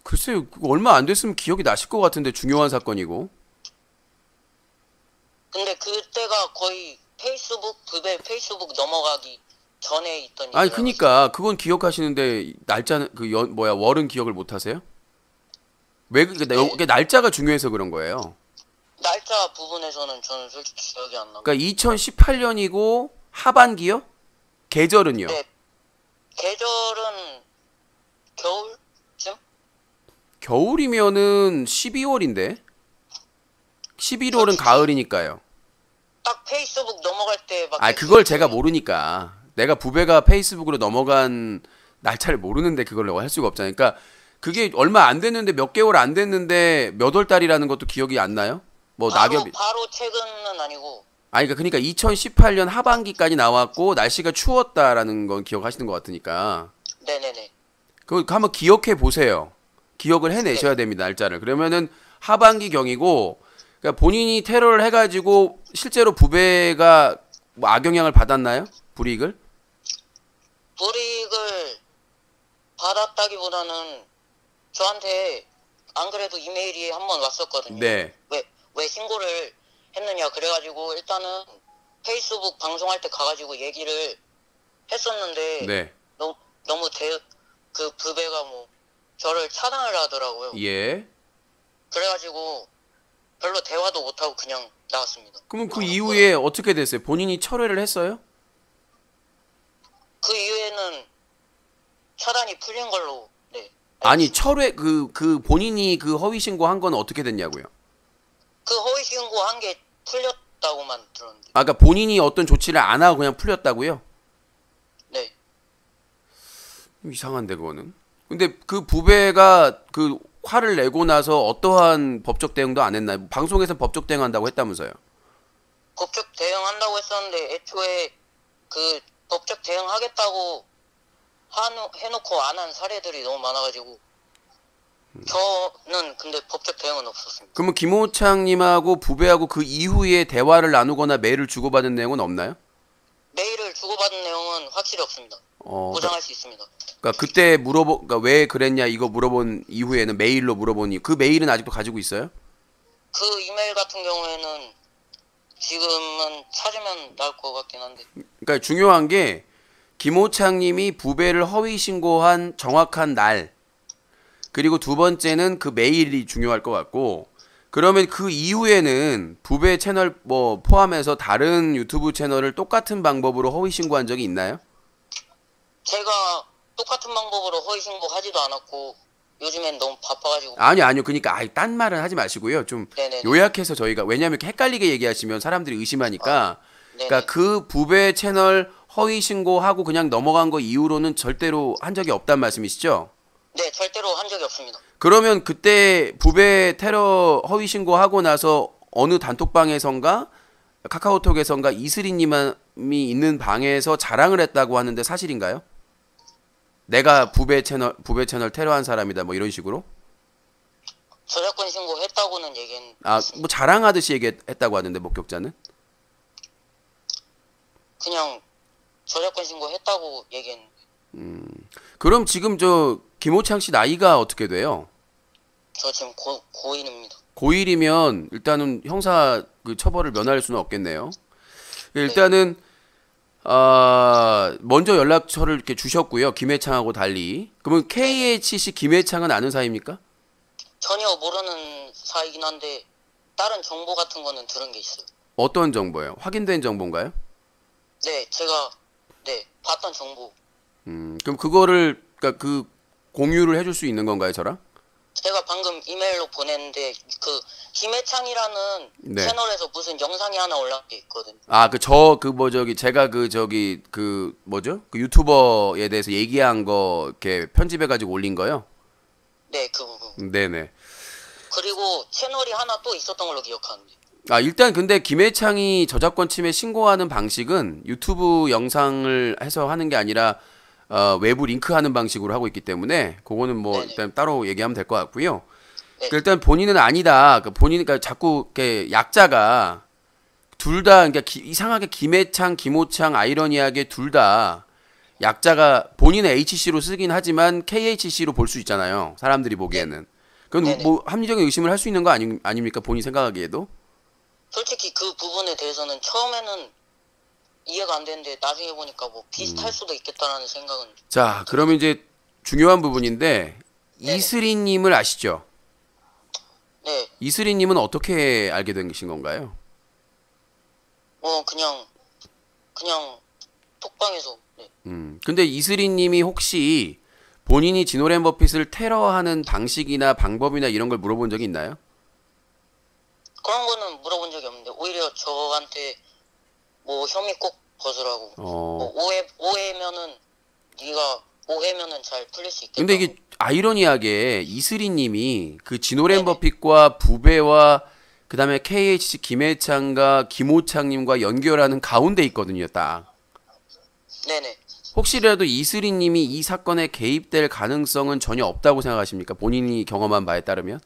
글쎄요. 그거 얼마 안 됐으면 기억이 나실 것 같은데 중요한 사건이고. 근데 그때가 거의 부배 페이스북 넘어가기 전에 있던 아니 일이라 그니까 그건 기억하시는데 날짜는 월은 기억을 못 하세요? 왜 그러니까 네. 이게 날짜가 중요해서 그런 거예요. 날짜 부분에서는 저는 솔직히 기억이 안 나고. 그러니까 2018년이고 하반기요? 계절은요? 네. 계절은 겨울쯤? 겨울이면은 12월인데 11월은 가을이니까요. 딱 페이스북 넘어갈 때밖에. 아 그걸 제가 모르니까 내가 부배가 페이스북으로 넘어간 날짜를 모르는데 그걸 할 수가 없잖아요. 그러니까 그게 얼마 안 됐는데 몇 개월 안 됐는데 몇 월 달이라는 것도 기억이 안 나요? 뭐 낙엽이 바로 최근은 아니고. 아니 그러니까 2018년 하반기까지 나왔고 날씨가 추웠다라는 건 기억하시는 것 같으니까 네네네. 그거 한번 기억해 보세요. 기억을 해내셔야 됩니다. 날짜를. 그러면은 하반기경이고 그러니까 본인이 테러를 해가지고 실제로 부배가 뭐 악영향을 받았나요? 불이익을? 불이익을 받았다기보다는 저한테 안 그래도 이메일이 한 번 왔었거든요. 네. 왜 신고를 했느냐 그래가지고 일단은 페이스북 방송할 때 가가지고 얘기를 했었는데 네. 너무 그 부배가 뭐 저를 차단을 하더라고요. 예. 그래가지고 별로 대화도 못하고 그냥 나왔습니다. 그러면 그 이후에 어떻게 됐어요? 본인이 철회를 했어요? 그 이후에는 차단이 풀린 걸로. 네. 아니 철회 그 본인이 그 허위 신고한 건 어떻게 됐냐고요? 그 허위 신고한 게 풀렸다고만 들었는데. 아까 그러니까 본인이 어떤 조치를 안 하고 그냥 풀렸다고요? 네. 이상한데 그거는. 근데 그 부배가 그 화를 내고 나서 어떠한 법적 대응도 안 했나요? 방송에서 법적 대응한다고 했다면서요? 법적 대응한다고 했었는데 애초에 그 법적 대응하겠다고 해놓고 안 한 사례들이 너무 많아가지고 저는 근데 법적 대응은 없었습니다. 그러면 김호창님하고 부배하고 그 이후에 대화를 나누거나 메일을 주고받은 내용은 없나요? 메일을 주고받은 내용은 확실히 없습니다. 보장할 수 있습니다. 그러니까 그때 그러니까 왜 그랬냐 이거 물어본 이후에는 메일로 물어보니 그 메일은 아직도 가지고 있어요? 그 이메일 같은 경우에는 지금은 찾으면 나올 것 같긴 한데. 그러니까 중요한 게 김호창님이 부배를 허위 신고한 정확한 날 그리고 두 번째는 그 메일이 중요할 것 같고 그러면 그 이후에는 부배 채널 뭐 포함해서 다른 유튜브 채널을 똑같은 방법으로 허위 신고한 적이 있나요? 제가 똑같은 방법으로 허위 신고하지도 않았고 요즘엔 너무 바빠가지고. 아니요. 그러니까 딴 말은 하지 마시고요. 좀 네네네. 요약해서 저희가 왜냐하면 이렇게 헷갈리게 얘기하시면 사람들이 의심하니까 네네. 그러니까 그 부배 채널 허위 신고하고 그냥 넘어간 거 이후로는 절대로 한 적이 없단 말씀이시죠? 네, 절대로 한 적이 없습니다. 그러면 그때 부배 테러 허위 신고하고 나서 어느 단톡방에선가 카카오톡에선가 이슬이님이 있는 방에서 자랑을 했다고 하는데 사실인가요? 내가 부배 채널 테러한 사람이다 뭐 이런 식으로? 저작권 신고했다고는 얘기는. 뭐 자랑하듯이 얘기했다고 하는데 목격자는? 그냥 저작권 신고했다고 얘기했는데. 그럼 지금 저 김호창 씨 나이가 어떻게 돼요? 저 지금 고1입니다. 고1이면 일단은 형사 그 처벌을 면할 수는 없겠네요. 일단은 먼저 연락처를 이렇게 주셨고요. 김해창하고 달리. 그러면 KHC 김해창은 아는 사이입니까? 전혀 모르는 사이긴 한데 다른 정보 같은 거는 들은 게 있어요. 어떤 정보예요? 확인된 정보인가요? 네, 제가 봤던 정보. 그럼 그거를 그러니까 그 공유를 해줄 수 있는 건가요, 저랑? 제가 방금 이메일로 보냈는데 그 김해창이라는 네. 채널에서 무슨 영상이 하나 올라온 게 있거든요. 아, 제가 그 뭐죠? 그 유튜버에 대해서 얘기한 거 이렇게 편집해가지고 올린 거요? 네, 그 부분. 네네. 그리고 채널이 하나 또 있었던 걸로 기억하는데. 아, 일단 근데 김해창이 저작권 침해 신고하는 방식은 유튜브 영상을 해서 하는 게 아니라 외부 링크하는 방식으로 하고 있기 때문에 그거는 뭐 네네. 일단 따로 얘기하면 될 것 같고요. 네. 일단 본인은 아니다. 그러니까 자꾸 이렇게 약자가 둘 다 그러니까 이상하게 김해창, 김호창 아이러니하게 둘 다 약자가 본인은 HC로 쓰긴 하지만 KHC로 볼 수 있잖아요. 사람들이 보기에는. 그건 네네. 뭐 합리적인 의심을 할 수 있는 거 아닙니까? 본인 생각하기에도. 솔직히 그 부분에 대해서는 처음에는 이해가 안 되는데 나중에 보니까 뭐 음. 비슷할 수도 있겠다라는 생각은. 자, 그러면 이제 중요한 부분인데 네네. 이슬이님을 아시죠? 네. 이슬이님은 어떻게 알게 되신 건가요? 그냥 톡방에서. 네. 근데 이슬이님이 혹시 본인이 지노랜 버핏을 테러하는 방식이나 방법이나 이런 걸 물어본 적이 있나요? 그런 거는 물어본 적이 없는데 오히려 저한테 뭐 혐의 꼭 벗으라고. 뭐 오해면은 잘 풀릴 수 있겠다. 근데 이게 아이러니하게 이슬이님이 그 지노랜 네네. 버핏과 부배와 그 다음에 KHC 김해창과 김호창님과 연결하는 가운데 있거든요, 딱. 네네. 혹시라도 이슬이님이 이 사건에 개입될 가능성은 전혀 없다고 생각하십니까? 본인이 경험한 바에 따르면?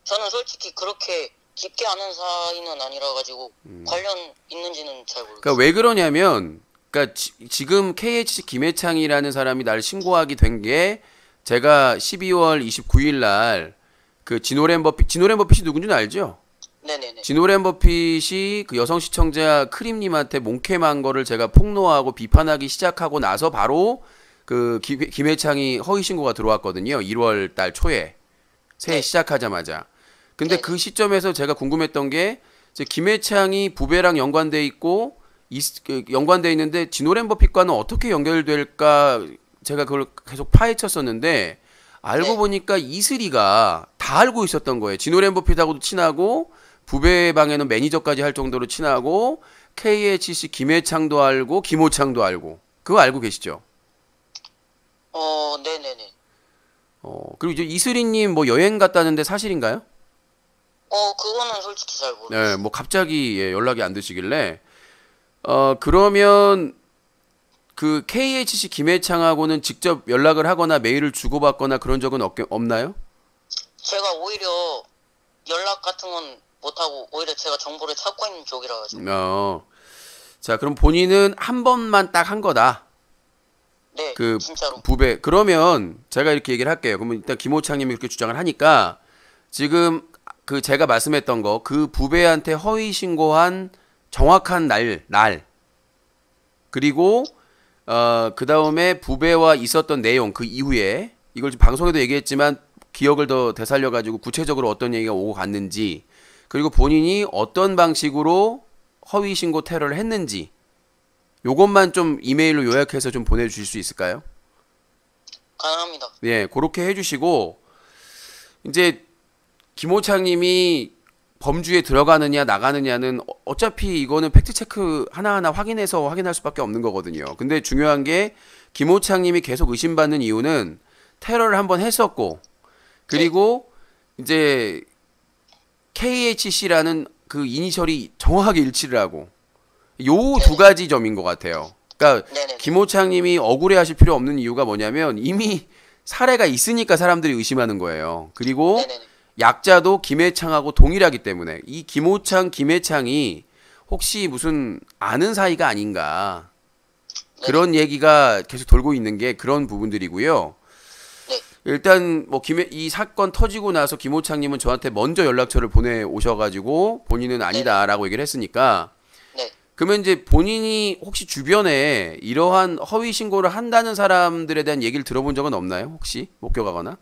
저는 솔직히 그렇게 깊게 아는 사이는 아니라 가지고 관련 있는지는 잘 모르겠어요. 그러니까 왜 그러냐면, 그러니까 지금 KHC 김해창이라는 사람이 날 신고하게 된 게 제가 12월 29일 날 그 지노랜 버핏이 누군지는 알죠? 네네네. 지노랜 버핏이 그 여성 시청자 크림님한테 몽캠한 거를 제가 폭로하고 비판하기 시작하고 나서 바로 그 김해창이 허위 신고가 들어왔거든요. 1월 달 초에 새해 네. 시작하자마자. 근데 네. 그 시점에서 제가 궁금했던 게 이제 김해창이 부배랑 연관돼 있고 연관돼 있는데 지노랜 버핏과는 어떻게 연결될까 제가 그걸 계속 파헤쳤었는데 알고 네. 보니까 이슬이가 다 알고 있었던 거예요. 지노랜 버핏하고도 친하고 부배 방에는 매니저까지 할 정도로 친하고 KHC 김해창도 알고 김호창도 알고 그거 알고 계시죠? 네네네. 그리고 이제 이슬이님 뭐 여행 갔다는데 사실인가요? 그거는 솔직히 잘 모르겠어요. 네, 뭐 갑자기 연락이 안 되시길래 그러면 그 KHC 김해창하고는 직접 연락을 하거나 메일을 주고받거나 그런 적은 없나요? 제가 오히려 연락 같은 건 못하고 오히려 제가 정보를 찾고 있는 쪽이라 가지고. 자, 그럼 본인은 한 번만 딱 한 거다. 네, 그 진짜로. 부배. 그러면 제가 이렇게 얘기를 할게요. 그러면 일단 김호창님이 그렇게 주장을 하니까 지금 그 제가 말씀했던 거 그 부배한테 허위 신고한 정확한 날 그리고 그 다음에 부배와 있었던 내용 그 이후에 이걸 지금 방송에도 얘기했지만 기억을 더 되살려 가지고 구체적으로 어떤 얘기가 오고 갔는지 그리고 본인이 어떤 방식으로 허위 신고 테러를 했는지 요것만 좀 이메일로 요약해서 좀 보내주실 수 있을까요? 가능합니다. 예, 그렇게 해주시고 이제 김호창님이 범주에 들어가느냐 나가느냐는 어차피 이거는 팩트체크 하나하나 확인할 수밖에 없는 거거든요. 근데 중요한 게 김호창님이 계속 의심받는 이유는 테러를 한번 했었고 그리고 이제 KHC라는 그 이니셜이 정확하게 일치를 하고 요 두 가지 점인 것 같아요. 그러니까 네네. 김호창님이 억울해하실 필요 없는 이유가 뭐냐면 이미 사례가 있으니까 사람들이 의심하는 거예요. 그리고 네네네. 약자도 김해창하고 동일하기 때문에 이 김호창, 김해창이 혹시 무슨 아는 사이가 아닌가 그런 얘기가 계속 돌고 있는 게 그런 부분들이고요. 네. 일단 뭐 이 사건 터지고 나서 김호창님은 저한테 먼저 연락처를 보내 오셔가지고 본인은 아니다라고 얘기를 했으니까 네. 그러면 이제 본인이 혹시 주변에 이러한 허위 신고를 한다는 사람들에 대한 얘기를 들어본 적은 없나요? 혹시 목격하거나?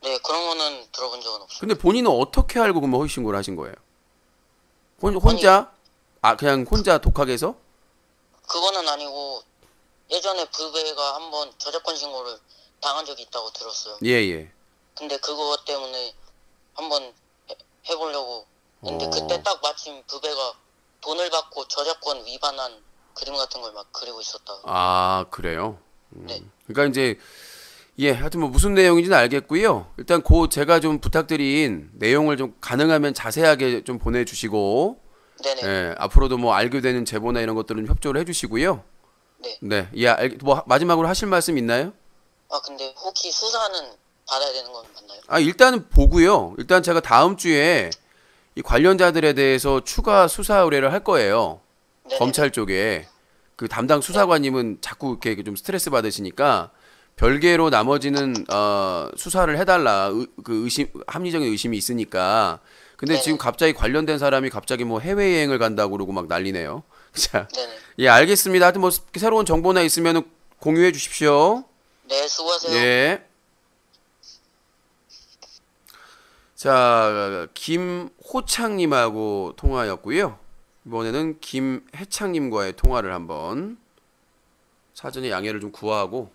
네, 그런 거는 들어본 적은 없어요. 근데 본인은 어떻게 알고 그러면 허위 신고를 하신 거예요? 혼자? 그냥 혼자 독학해서? 그거는 아니고 예전에 부배가 한번 저작권 신고를 당한 적이 있다고 들었어요. 예, 예. 근데 그거 때문에 한번 해보려고 했는데 그때 딱 마침 부배가 돈을 받고 저작권 위반한 그림 같은 걸 막 그리고 있었다. 아, 그래요? 네. 그러니까 이제 예, 하여튼 뭐 무슨 내용인지는 알겠고요. 일단 제가 좀 부탁드린 내용을 좀 가능하면 자세하게 좀 보내주시고, 네네. 예, 앞으로도 뭐 알게 되는 제보나 이런 것들은 협조를 해주시고요. 네. 네, 예, 뭐 마지막으로 하실 말씀 있나요? 아 근데 혹시 수사는 받아야 되는 건 맞나요? 아, 일단은 보고요. 일단 제가 다음 주에 이 관련자들에 대해서 추가 수사 의뢰를 할 거예요. 네네. 검찰 쪽에 그 담당 수사관님은 자꾸 이렇게 좀 스트레스 받으시니까 별개로 나머지는 수사를 해달라 그 합리적인 의심이 있으니까. 근데 네네. 지금 갑자기 관련된 사람이 갑자기 뭐 해외 여행을 간다고 그러고 막 난리네요. 자, 네네. 예, 알겠습니다. 하여튼 뭐 새로운 정보나 있으면 공유해 주십시오. 네, 수고하세요. 네. 자, 김호창님하고 통화였고요. 이번에는 김해창님과의 통화를 한번 사전에 양해를 좀 구하고.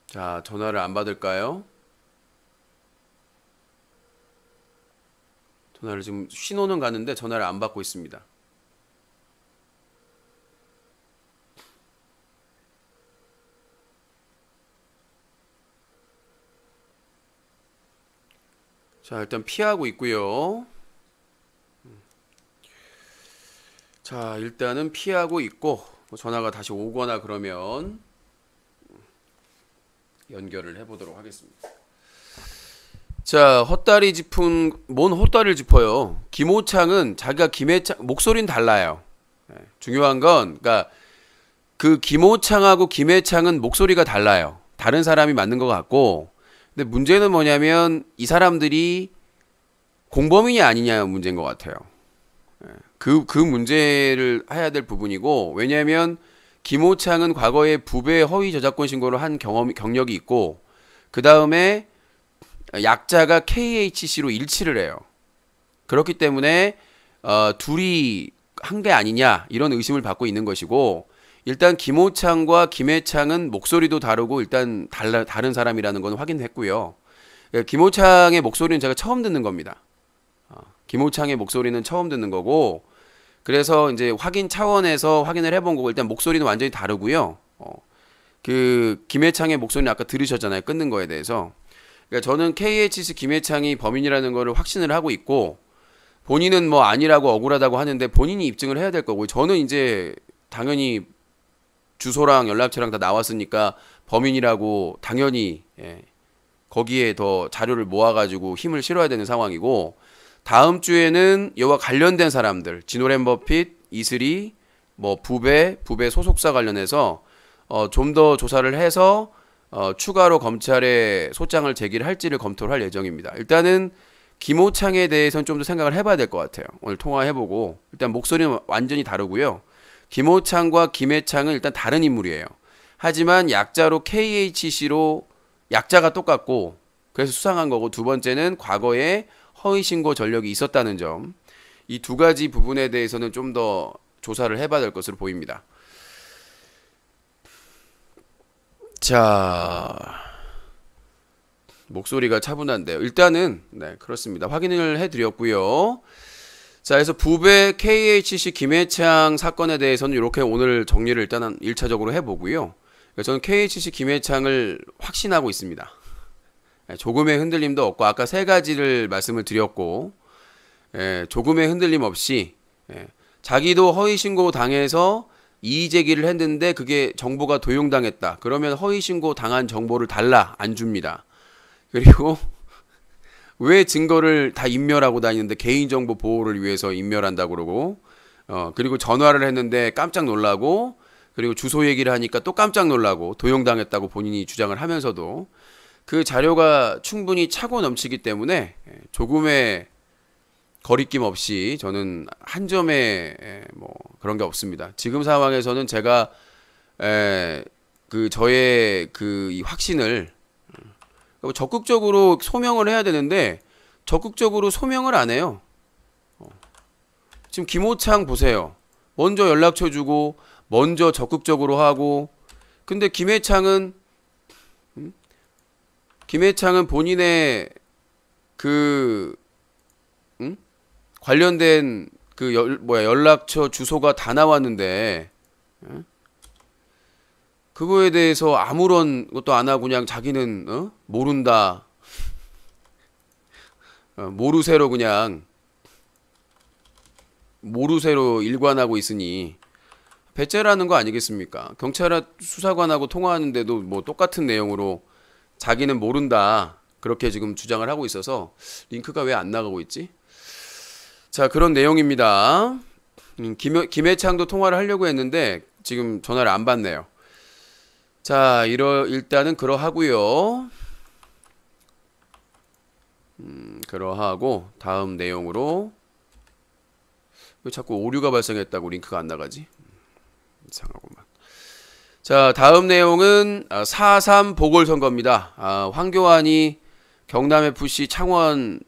자, 전화를 안 받을까요? 전화를 지금 신호는 가는데 전화를 안 받고 있습니다. 자, 일단 피하고 있고요. 자, 일단은 피하고 있고 뭐 전화가 다시 오거나 그러면 연결을 해보도록 하겠습니다. 자, 헛다리 짚은 뭔 헛다리를 짚어요. 김호창은 자기가 김해창 목소리는 달라요. 중요한 건 그러니까 그 김호창하고 김해창은 목소리가 달라요. 다른 사람이 맞는 것 같고, 근데 문제는 뭐냐면 이 사람들이 공범인이 아니냐 문제인 것 같아요. 그 문제를 해야 될 부분이고, 왜냐하면 김호창은 과거에 부배 허위 저작권 신고를 한 경력이 있고, 그 다음에 약자가 KHC로 일치를 해요. 그렇기 때문에 둘이 한 게 아니냐 이런 의심을 받고 있는 것이고, 일단 김호창과 김해창은 목소리도 다르고 일단 다른 사람이라는 건 확인했고요. 김호창의 목소리는 제가 처음 듣는 겁니다. 김호창의 목소리는 처음 듣는 거고, 그래서 이제 확인 차원에서 확인을 해본 거고, 일단 목소리는 완전히 다르고요. 그 김해창의 목소리는 아까 들으셨잖아요. 끊는 거에 대해서. 그러니까 저는 KHC 김해창이 범인이라는 거를 확신을 하고 있고, 본인은 뭐 아니라고 억울하다고 하는데 본인이 입증을 해야 될 거고, 저는 이제 당연히 주소랑 연락처랑 다 나왔으니까 범인이라고 당연히 거기에 더 자료를 모아가지고 힘을 실어야 되는 상황이고, 다음 주에는 이와 관련된 사람들, 지노랜 버핏, 이슬이, 뭐 부배 소속사 관련해서 좀 더 조사를 해서 추가로 검찰에 소장을 제기를 할지를 검토를 할 예정입니다. 일단은 김호창에 대해서는 좀 더 생각을 해봐야 될 것 같아요. 오늘 통화해보고. 일단 목소리는 완전히 다르고요. 김호창과 김해창은 일단 다른 인물이에요. 하지만 약자로 KHC로 약자가 똑같고, 그래서 수상한 거고, 두 번째는 과거에 허위신고 전력이 있었다는 점, 이 두 가지 부분에 대해서는 좀 더 조사를 해봐야 될 것으로 보입니다. 자, 목소리가 차분한데요. 일단은 네, 그렇습니다. 확인을 해드렸고요. 자, 그래서 부배 KHC 김해창 사건에 대해서는 이렇게 오늘 정리를 일단은 1차적으로 해보고요. 저는 KHC 김해창을 확신하고 있습니다. 조금의 흔들림도 없고, 아까 세 가지를 말씀을 드렸고, 조금의 흔들림 없이 자기도 허위신고 당해서 이의제기를 했는데 그게 정보가 도용당했다. 그러면 허위신고 당한 정보를 달라 안 줍니다. 그리고 왜 증거를 다 인멸하고 다니는데 개인정보 보호를 위해서 인멸한다고 그러고, 그리고 전화를 했는데 깜짝 놀라고, 그리고 주소 얘기를 하니까 또 깜짝 놀라고 도용당했다고 본인이 주장을 하면서도 그 자료가 충분히 차고 넘치기 때문에 조금의 거리낌 없이 저는 한 점에 뭐 그런 게 없습니다. 지금 상황에서는 제가 그 저의 그 이 확신을 적극적으로 소명을 해야 되는데 적극적으로 소명을 안 해요. 지금 김호창 보세요. 먼저 연락처 주고 먼저 적극적으로 하고, 근데 김해창은 본인의 그 관련된 그 연락처 주소가 다 나왔는데 그거에 대해서 아무런 것도 안 하고 그냥 자기는 모른다, 모르쇠로 그냥 모르쇠로 일관하고 있으니 배째라는 거 아니겠습니까? 경찰 수사관하고 통화하는데도 뭐 똑같은 내용으로 자기는 모른다, 그렇게 지금 주장을 하고 있어서 링크가 왜 안 나가고 있지? 자, 그런 내용입니다. 김해창도 통화를 하려고 했는데 지금 전화를 안 받네요. 자, 일단은 그러하고요. 그러하고 다음 내용으로. 왜 자꾸 오류가 발생했다고 링크가 안 나가지? 이상하구만. 자, 다음 내용은 4.3 보궐선거입니다. 황교안이 경남FC 창원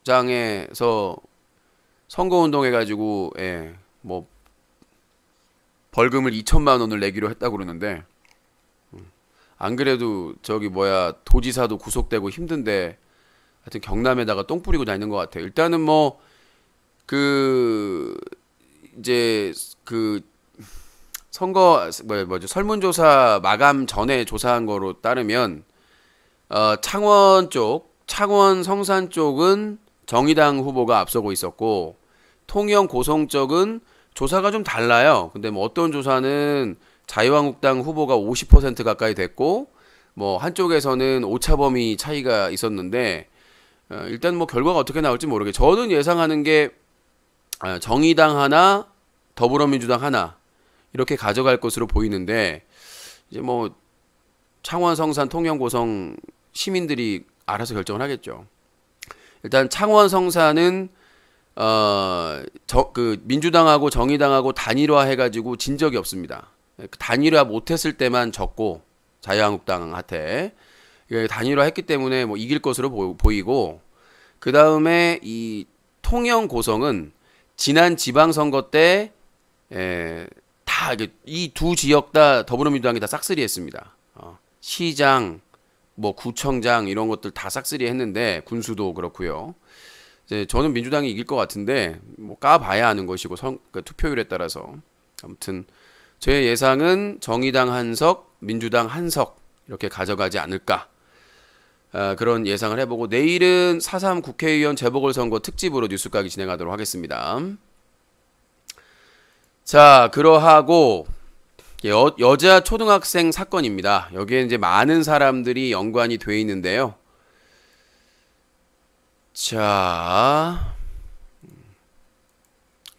축구장에서 선거운동 해가지고 뭐 벌금을 2천만 원을 내기로 했다고 그러는데, 안 그래도 저기 도지사도 구속되고 힘든데 하여튼 경남에다가 똥 뿌리고 다니는 것 같아요. 일단은 뭐 이제 선거 설문조사 마감 전에 조사한 거로 따르면 창원 성산 쪽은 정의당 후보가 앞서고 있었고, 통영 고성 쪽은 조사가 좀 달라요. 근데 뭐 어떤 조사는 자유한국당 후보가 50% 가까이 됐고, 뭐 한쪽에서는 오차범위 차이가 있었는데, 일단 뭐 결과가 어떻게 나올지 모르게 저는 예상하는 게 정의당 하나, 더불어민주당 하나 이렇게 가져갈 것으로 보이는데, 이제 뭐 창원, 성산, 통영, 고성 시민들이 알아서 결정을 하겠죠. 일단 창원, 성산은 민주당하고 정의당하고 단일화 해가지고 진 적이 없습니다. 단일화 못했을 때만 졌고, 자유한국당한테 단일화 했기 때문에 뭐 이길 것으로 보이고, 그 다음에 이 통영, 고성은 지난 지방선거 때 다 이 두 지역 다 더불어민주당이 다 싹쓸이 했습니다. 시장, 뭐 구청장 이런 것들 다 싹쓸이 했는데, 군수도 그렇고요. 이제 저는 민주당이 이길 것 같은데 뭐 까봐야 하는 것이고 투표율에 따라서. 아무튼 제 예상은 정의당 한석, 민주당 한석 이렇게 가져가지 않을까, 그런 예상을 해보고, 내일은 4.3 국회의원 재보궐선거 특집으로 뉴스까지 진행하도록 하겠습니다. 자, 그러하고 여자 초등학생 사건입니다. 여기에 이제 많은 사람들이 연관이 돼 있는데요. 자,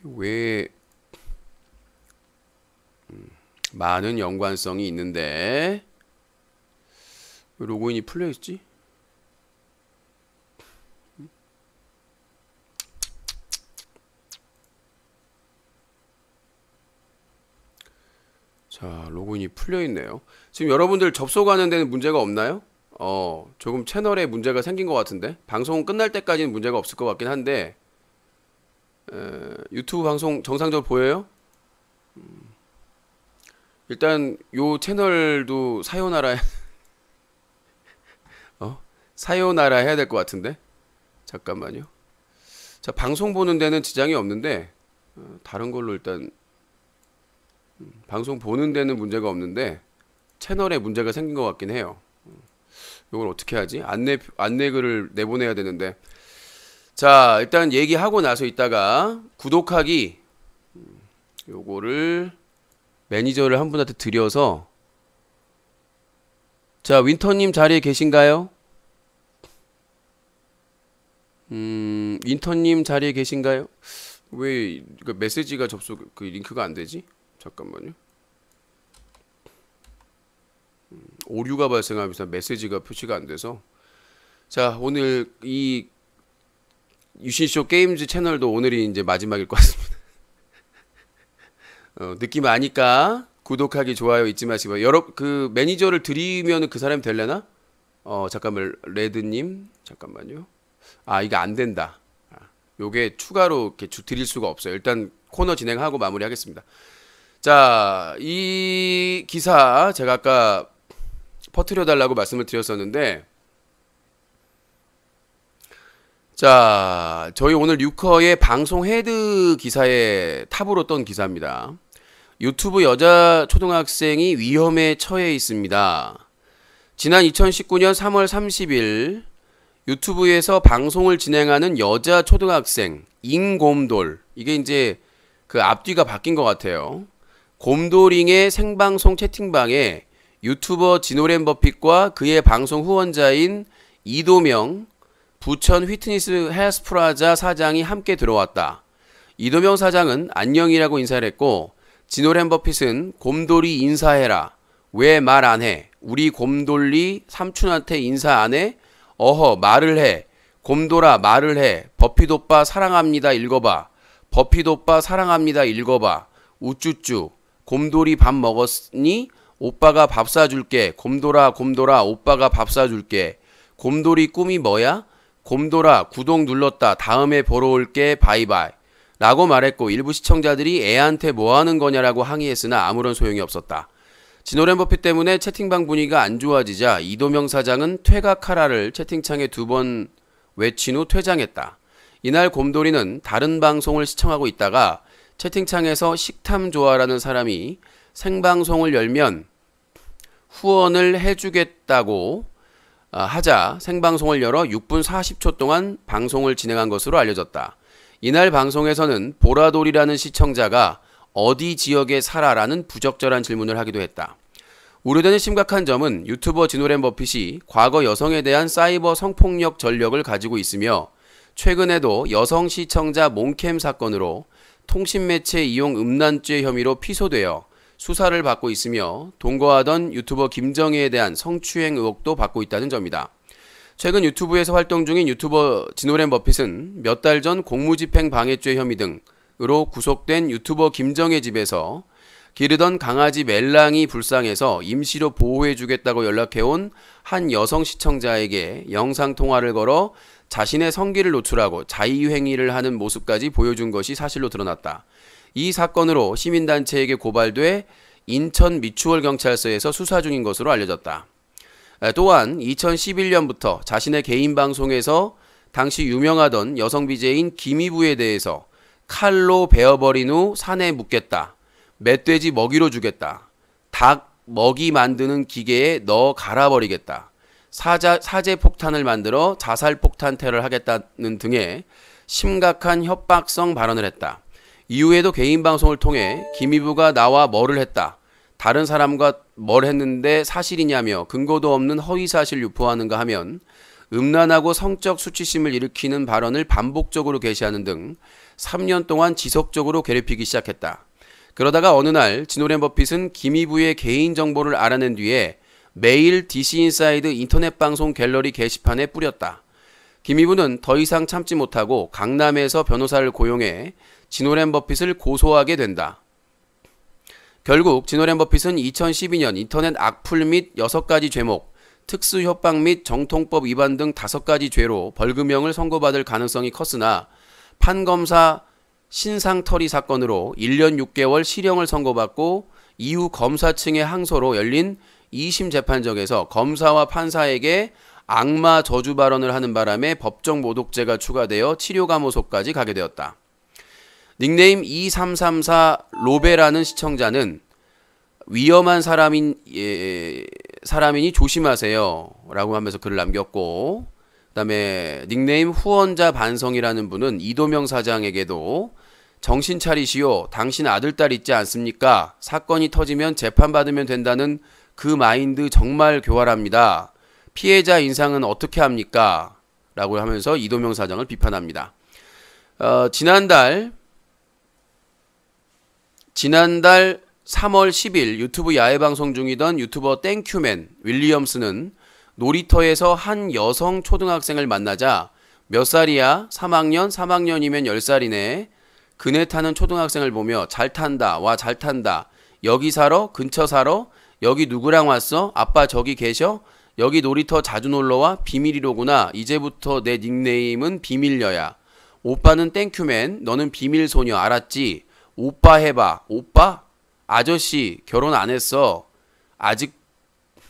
왜 많은 연관성이 있는데 왜 로그인이 풀려 있지? 자, 로그인이 풀려 있네요. 지금 여러분들 접속하는 데는 문제가 없나요? 조금 채널에 문제가 생긴 것 같은데, 방송 끝날 때까지는 문제가 없을 것 같긴 한데, 유튜브 방송 정상적으로 보여요? 일단 요 채널도 사요나라 사요나라 해야 될 것 같은데, 잠깐만요. 자, 방송 보는 데는 지장이 없는데, 다른 걸로 일단 방송 보는 데는 문제가 없는데 채널에 문제가 생긴 것 같긴 해요. 이걸 어떻게 하지? 안내글을 내보내야 되는데. 자, 일단 얘기하고 나서 이따가 구독하기, 요거를 매니저를 한 분한테 드려서. 자, 윈터님 자리에 계신가요? 윈터님 자리에 계신가요? 왜 메시지가 링크가 안 되지? 잠깐만요. 오류가 발생하면서 메시지가 표시가 안 돼서. 자, 오늘 이 유신쇼 게임즈 채널도 오늘이 이제 마지막일 것 같습니다. 느낌 아니까 구독하기 좋아요 잊지 마시고요. 여러분 그 매니저를 드리면 그 사람이 될래나? 잠깐만 레드님 잠깐만요. 아 이게 안 된다. 요게 추가로 이렇게 드릴 수가 없어요. 일단 코너 진행하고 마무리하겠습니다. 자, 이 기사 제가 아까 퍼뜨려 달라고 말씀을 드렸었는데, 자, 저희 오늘 뉴커의 방송 헤드 기사에 탑으로 떤 기사입니다. 유튜브 여자 초등학생이 위험에 처해 있습니다. 지난 2019년 3월 30일 유튜브에서 방송을 진행하는 여자 초등학생 잉곰돌, 이게 이제 그 앞뒤가 바뀐 것 같아요. 곰돌잉의 생방송 채팅방에 유튜버 진오랜 버핏과 그의 방송 후원자인 이도명 부천 휘트니스 헬스프라자 사장이 함께 들어왔다. 이도명 사장은 안녕이라고 인사를 했고, 진오랜 버핏은 곰돌이 인사해라. 왜 말 안 해? 우리 곰돌리 삼촌한테 인사 안 해? 어허 말을 해. 곰돌아 말을 해. 버핏 오빠 사랑합니다 읽어봐. 버핏 오빠 사랑합니다 읽어봐. 우쭈쭈. 곰돌이 밥 먹었니? 오빠가 밥 사줄게. 곰돌아 곰돌아 오빠가 밥 사줄게. 곰돌이 꿈이 뭐야? 곰돌아 구독 눌렀다. 다음에 보러 올게. 바이바이. 라고 말했고, 일부 시청자들이 애한테 뭐하는 거냐라고 항의했으나 아무런 소용이 없었다. 진오랜 버핏 때문에 채팅방 분위기가 안 좋아지자 이도명 사장은 퇴각하라를 채팅창에 2번 외친 후 퇴장했다. 이날 곰돌이는 다른 방송을 시청하고 있다가 채팅창에서 식탐 좋아라는 사람이 생방송을 열면 후원을 해주겠다고 하자 생방송을 열어 6분 40초 동안 방송을 진행한 것으로 알려졌다. 이날 방송에서는 보라돌이라는 시청자가 어디 지역에 살아라는 부적절한 질문을 하기도 했다. 우려되는 심각한 점은 유튜버 진오랜 버핏이 과거 여성에 대한 사이버 성폭력 전력을 가지고 있으며, 최근에도 여성 시청자 몽캠 사건으로 통신매체 이용 음란죄 혐의로 피소되어 수사를 받고 있으며, 동거하던 유튜버 김정희에 대한 성추행 의혹도 받고 있다는 점이다. 최근 유튜브에서 활동 중인 유튜버 진오랜 버핏은 몇 달 전 공무집행 방해죄 혐의 등으로 구속된 유튜버 김정희 집에서 기르던 강아지 멜랑이 불쌍해서 임시로 보호해주겠다고 연락해온 한 여성 시청자에게 영상통화를 걸어 자신의 성기를 노출하고 자의행위를 하는 모습까지 보여준 것이 사실로 드러났다. 이 사건으로 시민단체에게 고발돼 인천 미추홀경찰서에서 수사 중인 것으로 알려졌다. 또한 2011년부터 자신의 개인 방송에서 당시 유명하던 여성 BJ인 김희부에 대해서 칼로 베어버린 후 산에 묻겠다. 멧돼지 먹이로 주겠다. 닭 먹이 만드는 기계에 넣어 갈아버리겠다. 사제 폭탄을 만들어 자살 폭탄 테러를 하겠다는 등의 심각한 협박성 발언을 했다. 이후에도 개인 방송을 통해 김희부가 나와 뭐를 했다. 다른 사람과 뭘 했는데 사실이냐며 근거도 없는 허위사실 유포하는가 하면 음란하고 성적 수치심을 일으키는 발언을 반복적으로 게시하는 등 3년 동안 지속적으로 괴롭히기 시작했다. 그러다가 어느 날 진오랜 버핏은 김희부의 개인정보를 알아낸 뒤에 매일 DC인사이드 인터넷 방송 갤러리 게시판에 뿌렸다. 김희부는 더 이상 참지 못하고 강남에서 변호사를 고용해 진오랜 버핏을 고소하게 된다. 결국 진오랜 버핏은 2012년 인터넷 악플 및 6가지 죄목, 특수협박 및 정통법 위반 등 5가지 죄로 벌금형을 선고받을 가능성이 컸으나 판검사 신상털이 사건으로 1년 6개월 실형을 선고받고 이후 검사 측의 항소로 열린 2심 재판정에서 검사와 판사에게 악마 저주 발언을 하는 바람에 법정 모독죄가 추가되어 치료감호소까지 가게 되었다. 닉네임 2334 로베라는 시청자는 위험한 사람이니 조심하세요 라고 하면서 글을 남겼고, 그 다음에 닉네임 후원자 반성이라는 분은 이도명 사장에게도 정신 차리시오. 당신 아들딸 있지 않습니까? 사건이 터지면 재판받으면 된다는 그 마인드 정말 교활합니다. 피해자 인상은 어떻게 합니까? 라고 하면서 이도명 사장을 비판합니다. 지난달 3월 10일 유튜브 야외방송 중이던 유튜버 땡큐맨 윌리엄스는 놀이터에서 한 여성 초등학생을 만나자 몇 살이야? 3학년? 3학년이면 10살이네. 그네 타는 초등학생을 보며 잘 탄다. 와, 잘 탄다. 여기 살아? 근처 살아? 여기 누구랑 왔어? 아빠 저기 계셔? 여기 놀이터 자주 놀러와? 비밀이로구나. 이제부터 내 닉네임은 비밀녀야. 오빠는 땡큐맨. 너는 비밀소녀. 알았지? 오빠 해봐. 오빠? 아저씨 결혼 안 했어. 아직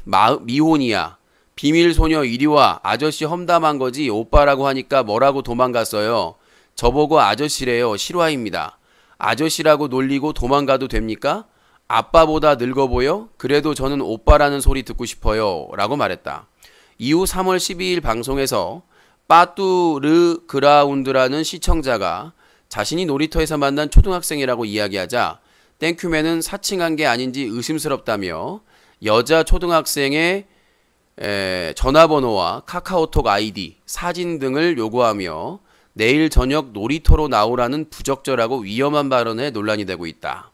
미혼이야. 비밀소녀 이리와. 아저씨 험담한 거지. 오빠라고 하니까 뭐라고 도망갔어요. 저보고 아저씨래요. 실화입니다. 아저씨라고 놀리고 도망가도 됩니까? 아빠보다 늙어 보여? 그래도 저는 오빠라는 소리 듣고 싶어요. 라고 말했다. 이후 3월 12일 방송에서 빠뚜르 그라운드라는 시청자가 자신이 놀이터에서 만난 초등학생이라고 이야기하자 땡큐맨은 사칭한 게 아닌지 의심스럽다며 여자 초등학생의 전화번호와 카카오톡 아이디, 사진 등을 요구하며 내일 저녁 놀이터로 나오라는 부적절하고 위험한 발언에 논란이 되고 있다.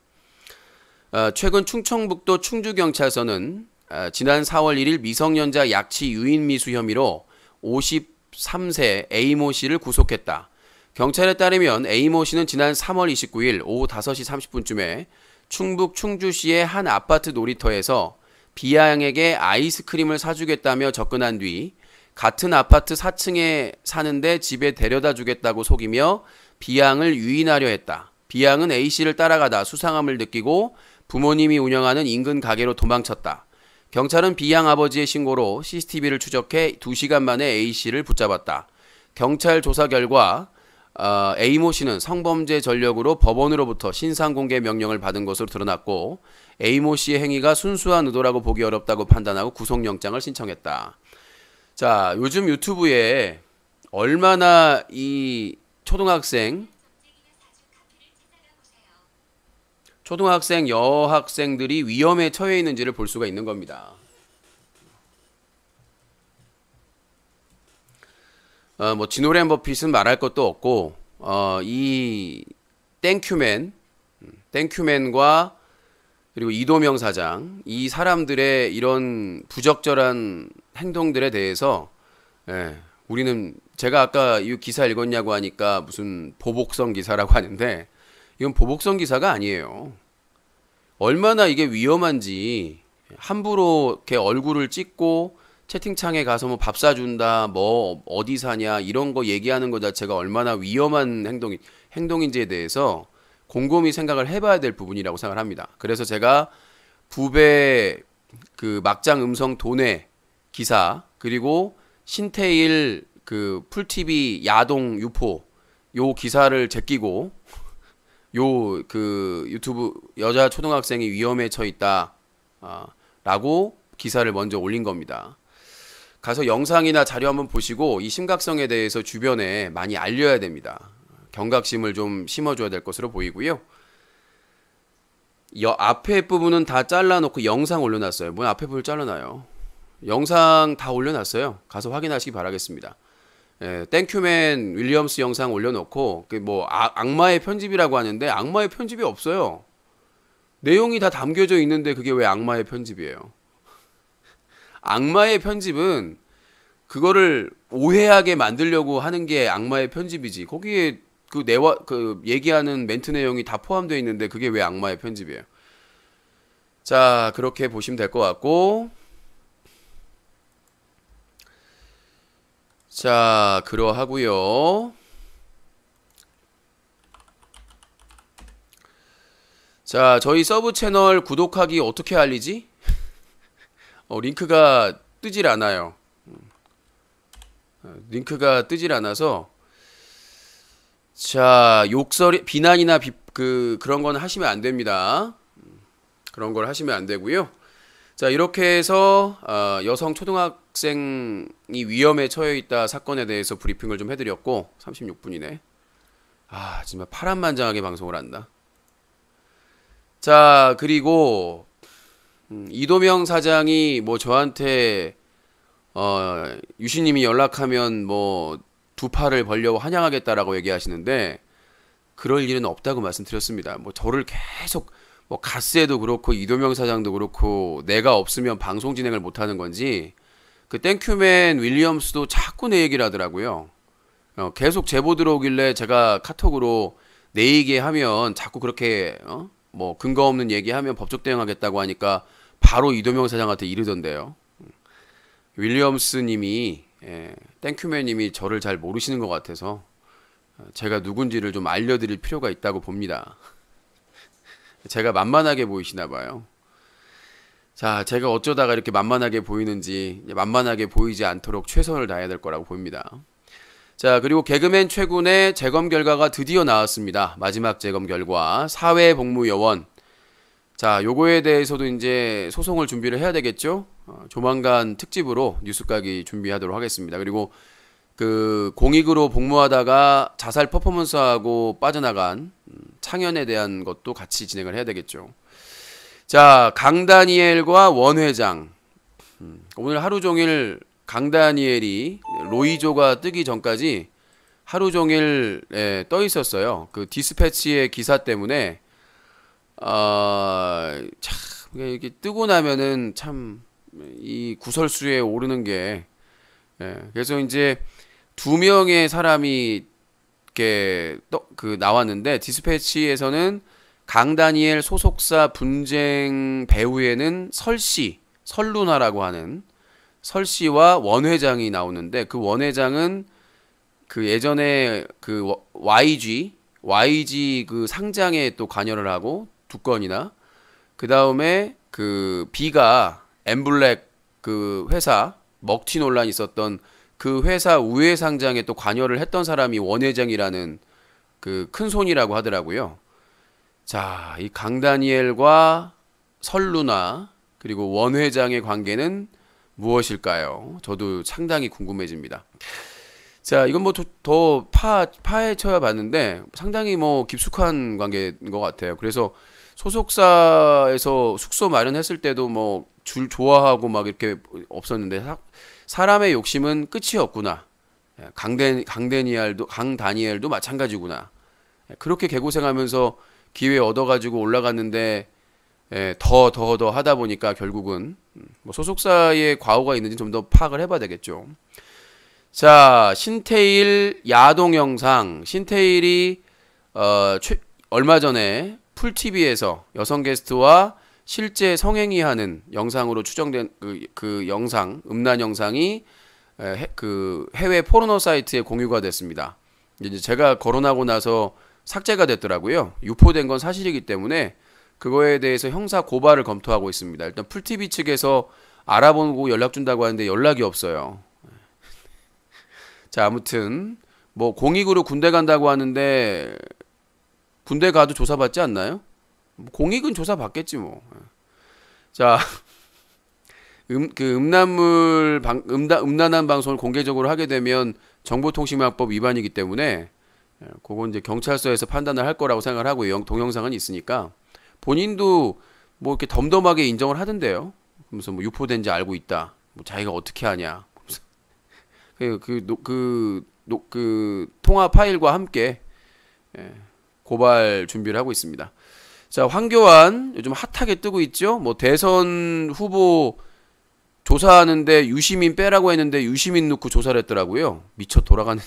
최근 충청북도 충주경찰서는 지난 4월 1일 미성년자 약취 유인미수 혐의로 53세 A모 씨를 구속했다. 경찰에 따르면 A모 씨는 지난 3월 29일 오후 5시 30분쯤에 충북 충주시의 한 아파트 놀이터에서 B양에게 아이스크림을 사주겠다며 접근한 뒤 같은 아파트 4층에 사는데 집에 데려다 주겠다고 속이며 B양을 유인하려 했다. B양은 A씨를 따라가다 수상함을 느끼고 부모님이 운영하는 인근 가게로 도망쳤다. 경찰은 B양 아버지의 신고로 CCTV를 추적해 2시간 만에 A씨를 붙잡았다. 경찰 조사 결과 A모 씨는 성범죄 전력으로 법원으로부터 신상공개 명령을 받은 것으로 드러났고 A모 씨의 행위가 순수한 의도라고 보기 어렵다고 판단하고 구속영장을 신청했다. 자, 요즘 유튜브에 얼마나 이 초등학생 여학생들이 위험에 처해 있는지를 볼 수가 있는 겁니다. 뭐 지노랜 버핏은 말할 것도 없고 이 땡큐맨과 그리고 이도명 사장 이 사람들의 이런 부적절한 행동들에 대해서 우리는 제가 아까 이 기사 읽었냐고 하니까 무슨 보복성 기사라고 하는데 이건 보복성 기사가 아니에요. 얼마나 이게 위험한지 함부로 이렇게 얼굴을 찍고 채팅창에 가서 뭐 밥 사준다, 뭐 어디 사냐 이런 거 얘기하는 것 자체가 얼마나 위험한 행동인지에 대해서 곰곰이 생각을 해봐야 될 부분이라고 생각을 합니다. 그래서 제가 부배 그 막장 음성 도내 기사 그리고 신태일 그 풀TV 야동 유포 요 기사를 제끼고 요 그 유튜브 여자 초등학생이 위험에 처해 있다 라고 기사를 먼저 올린 겁니다. 가서 영상이나 자료 한번 보시고 이 심각성에 대해서 주변에 많이 알려야 됩니다. 경각심을 좀 심어줘야 될 것으로 보이고요. 앞에 부분은 다 잘라놓고 영상 올려놨어요. 뭐 앞에 부분을 잘라놔요. 영상 다 올려놨어요. 가서 확인하시기 바라겠습니다. 땡큐맨 윌리엄스 영상 올려놓고 뭐 악마의 편집이라고 하는데 악마의 편집이 없어요. 내용이 다 담겨져 있는데 그게 왜 악마의 편집이에요? 악마의 편집은 그거를 오해하게 만들려고 하는 게 악마의 편집이지. 거기에 그 얘기하는 멘트 내용이 다 포함되어 있는데 그게 왜 악마의 편집이에요? 자, 그렇게 보시면 될 것 같고. 자, 그러하고요. 자, 저희 서브 채널 구독하기 어떻게 알리지? 링크가 뜨질 않아요. 링크가 뜨질 않아서 자, 욕설, 비난이나 그런 건 하시면 안 됩니다. 그런 걸 하시면 안 되고요. 자, 이렇게 해서 여성 초등학생이 위험에 처해 있다 사건에 대해서 브리핑을 좀 해드렸고 36분이네. 아, 정말 파란만장하게 방송을 한다. 자, 그리고 이도명 사장이 뭐 저한테 유시님이 연락하면 뭐 두 팔을 벌려고 환영하겠다라고 얘기하시는데 그럴 일은 없다고 말씀드렸습니다. 뭐 저를 계속 뭐 가스에도 그렇고 이도명 사장도 그렇고 내가 없으면 방송 진행을 못하는 건지 그 땡큐맨 윌리엄스도 자꾸 내 얘기를 하더라고요. 계속 제보 들어오길래 제가 카톡으로 내 얘기하면 자꾸 그렇게 뭐 근거 없는 얘기하면 법적 대응하겠다고 하니까 바로 이도명 사장한테 이르던데요. 윌리엄스님이 땡큐맨님이 저를 잘 모르시는 것 같아서 제가 누군지를 좀 알려드릴 필요가 있다고 봅니다. 제가 만만하게 보이시나 봐요. 자, 제가 어쩌다가 이렇게 만만하게 보이는지 만만하게 보이지 않도록 최선을 다해야 될 거라고 봅니다. 자, 그리고 개그맨 최군의 재검 결과가 드디어 나왔습니다. 마지막 재검 결과 사회복무요원. 자, 요거에 대해서도 이제 소송을 준비를 해야 되겠죠. 조만간 특집으로 뉴스까지 준비하도록 하겠습니다. 그리고 그 공익으로 복무하다가 자살 퍼포먼스하고 빠져나간 창현에 대한 것도 같이 진행을 해야 되겠죠. 자, 강다니엘과 원 회장. 오늘 하루 종일 강다니엘이 로이조가 뜨기 전까지 하루 종일 떠 있었어요. 그 디스패치의 기사 때문에 참 이게 뜨고 나면은 참 이 구설수에 오르는 게 그래서 이제 두 명의 사람이 이렇게 나왔는데 디스패치에서는 강다니엘 소속사 분쟁 배후에는 설루나라고 하는 설씨와 원 회장이 나오는데 그 원 회장은 그 예전에 그 YG 그 상장에 또 관여를 하고 두 건이나 그 다음에 그 B가 엠블랙 그 회사 먹튀 논란이 있었던 그 회사 우회 상장에 또 관여를 했던 사람이 원 회장이라는 그 큰 손이라고 하더라고요. 자, 이 강다니엘과 설루나 그리고 원 회장의 관계는 무엇일까요? 저도 상당히 궁금해집니다. 자, 이건 뭐 더 파헤쳐야 봤는데 상당히 뭐 깊숙한 관계인 것 같아요. 그래서 소속사에서 숙소 마련했을 때도 뭐 줄 좋아하고 막 이렇게 없었는데 사람의 욕심은 끝이 없구나. 강다니엘도 마찬가지구나. 그렇게 개고생하면서 기회 얻어가지고 올라갔는데 더 하다 보니까 결국은 뭐 소속사에 과오가 있는지 좀 더 파악을 해봐야 되겠죠. 자, 신태일 야동 영상. 신태일이 얼마 전에 풀TV에서 여성 게스트와 실제 성행위하는 영상으로 추정된 그 영상, 음란 영상이 그 해외 포르노 사이트에 공유가 됐습니다. 이제 제가 거론하고 나서 삭제가 됐더라고요. 유포된 건 사실이기 때문에 그거에 대해서 형사 고발을 검토하고 있습니다. 일단 풀TV 측에서 알아보고 연락 준다고 하는데 연락이 없어요. 자, 아무튼 뭐 공익으로 군대 간다고 하는데 군대 가도 조사받지 않나요? 공익은 조사받겠지 뭐. 자, 음란한 방송을 공개적으로 하게 되면 정보통신망법 위반이기 때문에 그건 이제 경찰서에서 판단을 할 거라고 생각을 하고 동영상은 있으니까 본인도 뭐 이렇게 덤덤하게 인정을 하던데요. 그러면서 뭐 유포된지 알고 있다. 뭐 자기가 어떻게 하냐. 그 통화 파일과 함께 고발 준비를 하고 있습니다. 자, 황교안 요즘 핫하게 뜨고 있죠. 뭐 대선 후보 조사하는데 유시민 빼라고 했는데 유시민 넣고 조사를 했더라고요. 미쳐 돌아가는.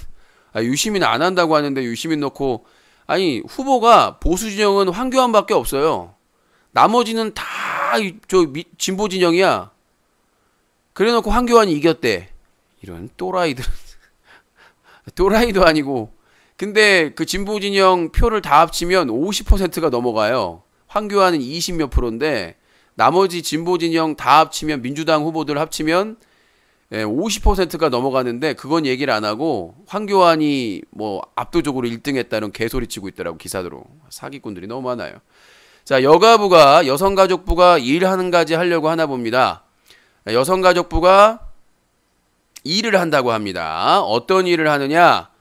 유시민 안 한다고 하는데 유시민 넣고 아니 후보가 보수 진영은 황교안밖에 없어요. 나머지는 다 진보 진영이야. 그래놓고 황교안이 이겼대. 이런 또라이들. 또라이도 아니고. 근데 그 진보 진영 표를 다 합치면 50%가 넘어가요. 황교안은 20몇 프로인데 나머지 진보 진영 다 합치면 민주당 후보들 합치면 50%가 넘어가는데 그건 얘기를 안 하고 황교안이 뭐 압도적으로 1등 했다는 개소리 치고 있더라고 기사대로. 사기꾼들이 너무 많아요. 자, 여성가족부가 일하는 가지 하려고 하나 봅니다. 여성가족부가 일을 한다고 합니다. 어떤 일을 하느냐?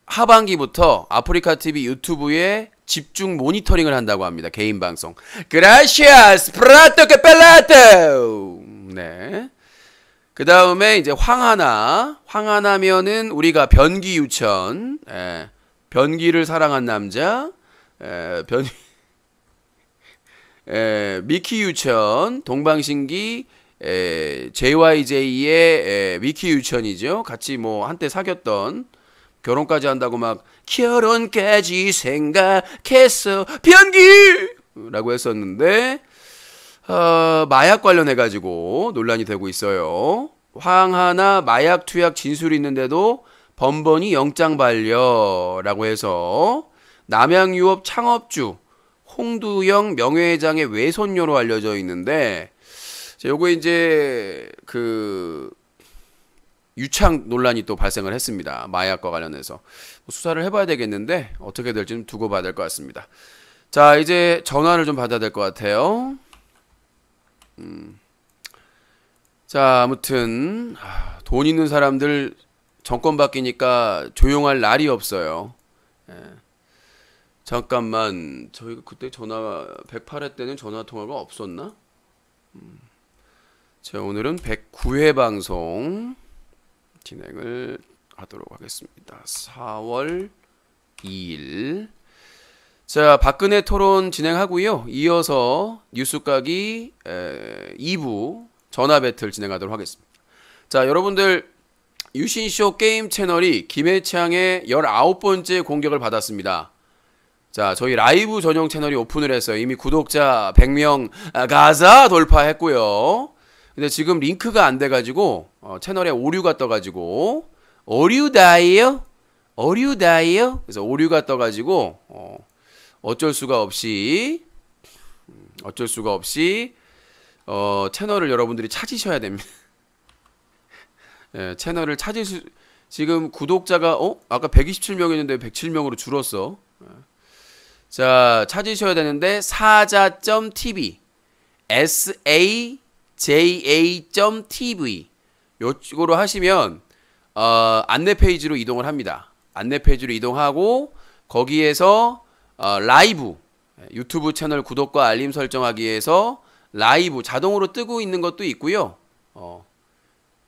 하반기부터 아프리카TV 유튜브에 집중 모니터링을 한다고 합니다. 개인 방송. Gracias, prato que pelato. 네. 그 다음에 이제 황하나면은 우리가 변기유천, 변기를 사랑한 남자, 미키유천, 동방신기, JYJ의 미키 유치원이죠. 같이 뭐 한때 사귀었던, 결혼까지 한다고 막 결혼까지 생각했어 변기라고 했었는데 마약 관련해가지고 논란이 되고 있어요. 황하나 마약 투약 진술이 있는데도 번번이 영장 반려라고 해서 남양유업 창업주 홍두영 명예회장의 외손녀로 알려져 있는데, 요거 이제 그 유착 논란이 또 발생을 했습니다. 마약과 관련해서 수사를 해봐야 되겠는데 어떻게 될지 좀 두고 봐야 될 것 같습니다. 자, 이제 전화를 좀 받아야 될 것 같아요. 자, 아무튼 돈 있는 사람들 정권 바뀌니까 조용할 날이 없어요. 예. 잠깐만, 저희가 그때 전화 108회 때는 전화 통화가 없었나? 자, 오늘은 109회 방송 진행을 하도록 하겠습니다. 4월 2일. 자, 박근혜 토론 진행하고요. 이어서 뉴스각이 2부 전화 배틀 진행하도록 하겠습니다. 자, 여러분들 유신쇼 게임 채널이 김해창의 19번째 공격을 받았습니다. 자, 저희 라이브 전용 채널이 오픈을 했어요. 이미 구독자 100명 가자 돌파했고요. 근데 지금 링크가 안 돼가지고 채널에 오류가 떠가지고 오류다이요? 그래서 오류가 떠가지고 어쩔 수가 없이 채널을 여러분들이 찾으셔야 됩니다. 예, 채널을 지금 구독자가 아까 127명이었는데 107명으로 줄었어. 자, 찾으셔야 되는데 사자.tv saja.tv 요쪽으로 하시면 안내 페이지로 이동을 합니다. 안내 페이지로 이동하고 거기에서 라이브 유튜브 채널 구독과 알림 설정하기 위해서 라이브 자동으로 뜨고 있는 것도 있고요.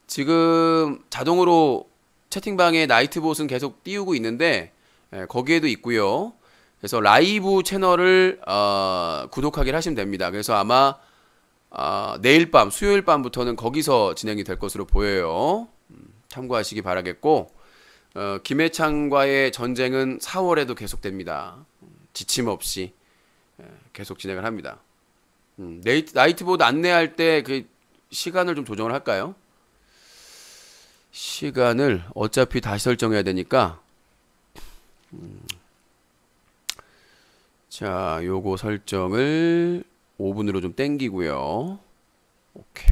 지금 자동으로 채팅방에 나이트봇은 계속 띄우고 있는데 거기에도 있고요. 그래서 라이브 채널을 구독하기를 하시면 됩니다. 그래서 아마 내일 밤, 수요일 밤부터는 거기서 진행이 될 것으로 보여요. 참고하시기 바라겠고, 김해창과의 전쟁은 4월에도 계속됩니다. 지침 없이 계속 진행을 합니다. 나이트보드 안내할 때 그 시간을 좀 조정을 할까요? 시간을 어차피 다시 설정해야 되니까 자, 요거 설정을 5분으로 좀 땡기고요. 오케이.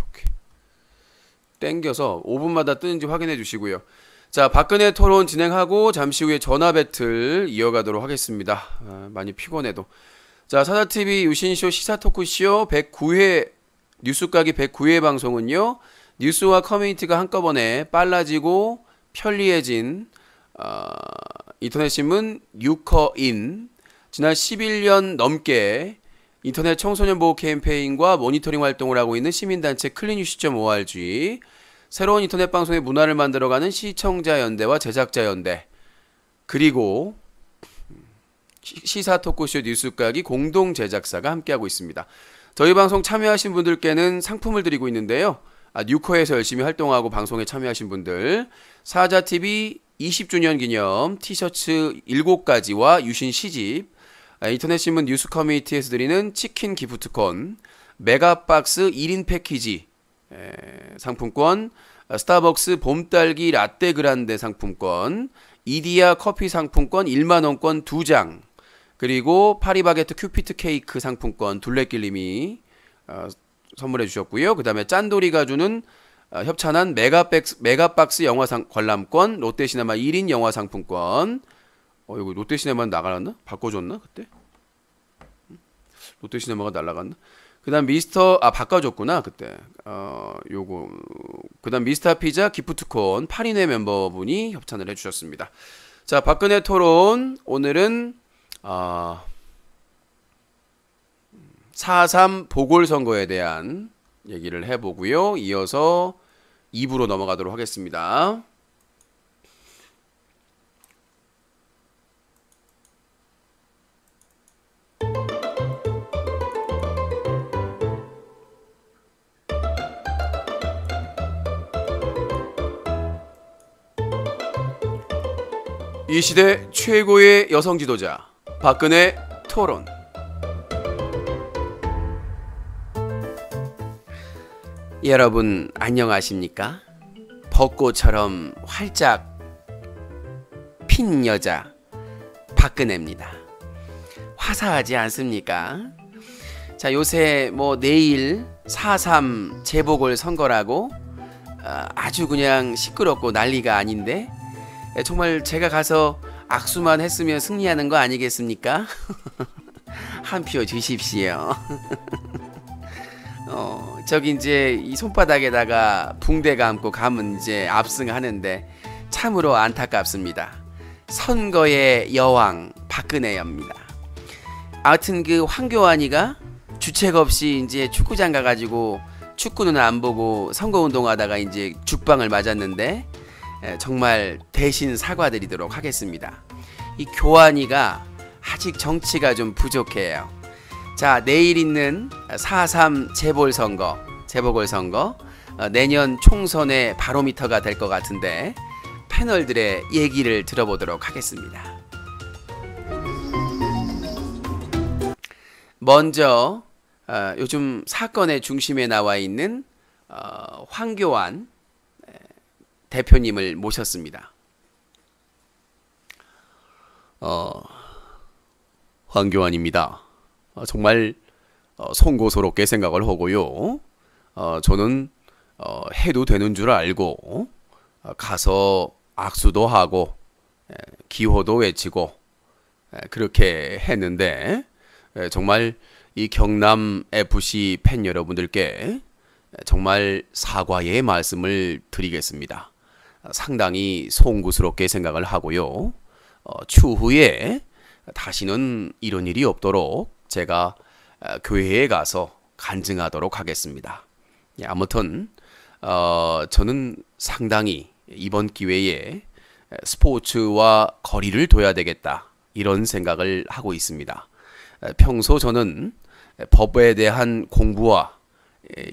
땡겨서 5분마다 뜨는지 확인해 주시고요. 자, 박근혜 토론 진행하고 잠시 후에 전화 배틀 이어가도록 하겠습니다. 많이 피곤해도. 자, 사자TV 유신쇼 시사 토크쇼 109회 뉴스각이 109회 방송은요. 뉴스와 커뮤니티가 한꺼번에 빨라지고 편리해진 인터넷 신문 뉴커인, 지난 11년 넘게 인터넷 청소년 보호 캠페인과 모니터링 활동을 하고 있는 시민단체 클린뉴스.org, 새로운 인터넷 방송의 문화를 만들어가는 시청자연대와 제작자연대, 그리고 시사 토크쇼 뉴스각이 공동 제작사가 함께하고 있습니다. 저희 방송 참여하신 분들께는 상품을 드리고 있는데요. 뉴커에서 열심히 활동하고 방송에 참여하신 분들 사자TV 20주년 기념 티셔츠 7가지와 유신 시집, 인터넷 신문 뉴스 커뮤니티에서 드리는 치킨 기프트콘, 메가박스 1인 패키지 상품권, 스타벅스 봄딸기 라떼 그란데 상품권, 이디야 커피 상품권 1만원권 2장, 그리고 파리바게트 큐피트 케이크 상품권 둘레길님이 선물해 주셨고요. 그 다음에 짠돌이가 주는 협찬한 메가박스 영화상 관람권, 롯데시네마 1인 영화 상품권. 이거 롯데시네마는 나가놨나? 바꿔줬나 그때? 롯데시네마가 날라갔나? 그 다음 바꿔줬구나 그때. 요거 그 다음 미스터피자 기프트콘 8인회 멤버분이 협찬을 해주셨습니다. 자, 박근혜 토론 오늘은 4.3 보궐선거에 대한 얘기를 해보고요. 이어서 2부로 넘어가도록 하겠습니다. 이 시대 최고의 여성 지도자 박근혜 토론. 여러분 안녕하십니까? 벚꽃처럼 활짝 핀 여자 박근혜입니다. 화사하지 않습니까? 자, 요새 뭐 내일 4.3 재보궐선거라고 아주 그냥 시끄럽고 난리가 아닌데 정말 제가 가서 악수만 했으면 승리하는 거 아니겠습니까? 한 표 주십시오. 저기 이제 이 손바닥에다가 붕대 감고 가면 이제 압승하는데 참으로 안타깝습니다. 선거의 여왕 박근혜입니다. 아무튼 그 황교안이가 주책 없이 이제 축구장 가가지고 축구는 안 보고 선거운동하다가 이제 죽방을 맞았는데 정말 대신 사과드리도록 하겠습니다. 이 교환이가 아직 정치가 좀 부족해요. 자, 내일 있는 4.3 재보궐선거 내년 총선의 바로미터가 될 것 같은데 패널들의 얘기를 들어보도록 하겠습니다. 먼저 요즘 사건의 중심에 나와 있는 황교안 대표님을 모셨습니다. 황교안입니다. 정말 송구스럽게 생각을 하고요. 저는 해도 되는 줄 알고 가서 악수도 하고 기호도 외치고 그렇게 했는데 정말 이 경남 FC 팬 여러분들께 정말 사과의 말씀을 드리겠습니다. 상당히 송구스럽게 생각을 하고요. 추후에 다시는 이런 일이 없도록 제가 교회에 가서 간증하도록 하겠습니다. 아무튼 저는 상당히 이번 기회에 스포츠와 거리를 둬야 되겠다 이런 생각을 하고 있습니다. 평소 저는 법에 대한 공부와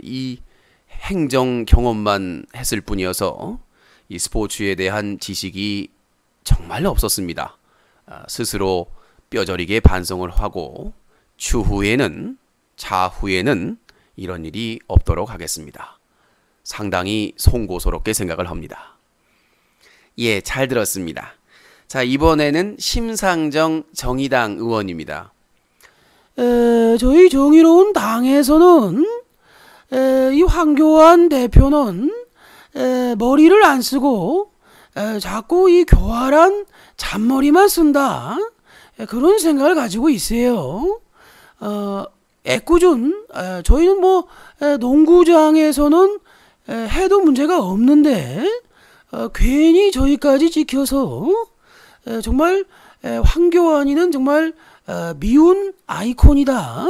이 행정 경험만 했을 뿐이어서 이 스포츠에 대한 지식이 정말 없었습니다. 스스로 뼈저리게 반성을 하고 차후에는 이런 일이 없도록 하겠습니다. 상당히 송구스럽게 생각을 합니다. 예, 잘 들었습니다. 자, 이번에는 심상정 정의당 의원입니다. 저희 정의로운 당에서는 이 황교안 대표는 머리를 안 쓰고 자꾸 이 교활한 잔머리만 쓴다. 그런 생각을 가지고 있어요. 애꿎은 저희는 뭐 농구장에서는 해도 문제가 없는데 괜히 저희까지 지켜서 정말 황교안이는 정말 미운 아이콘이다.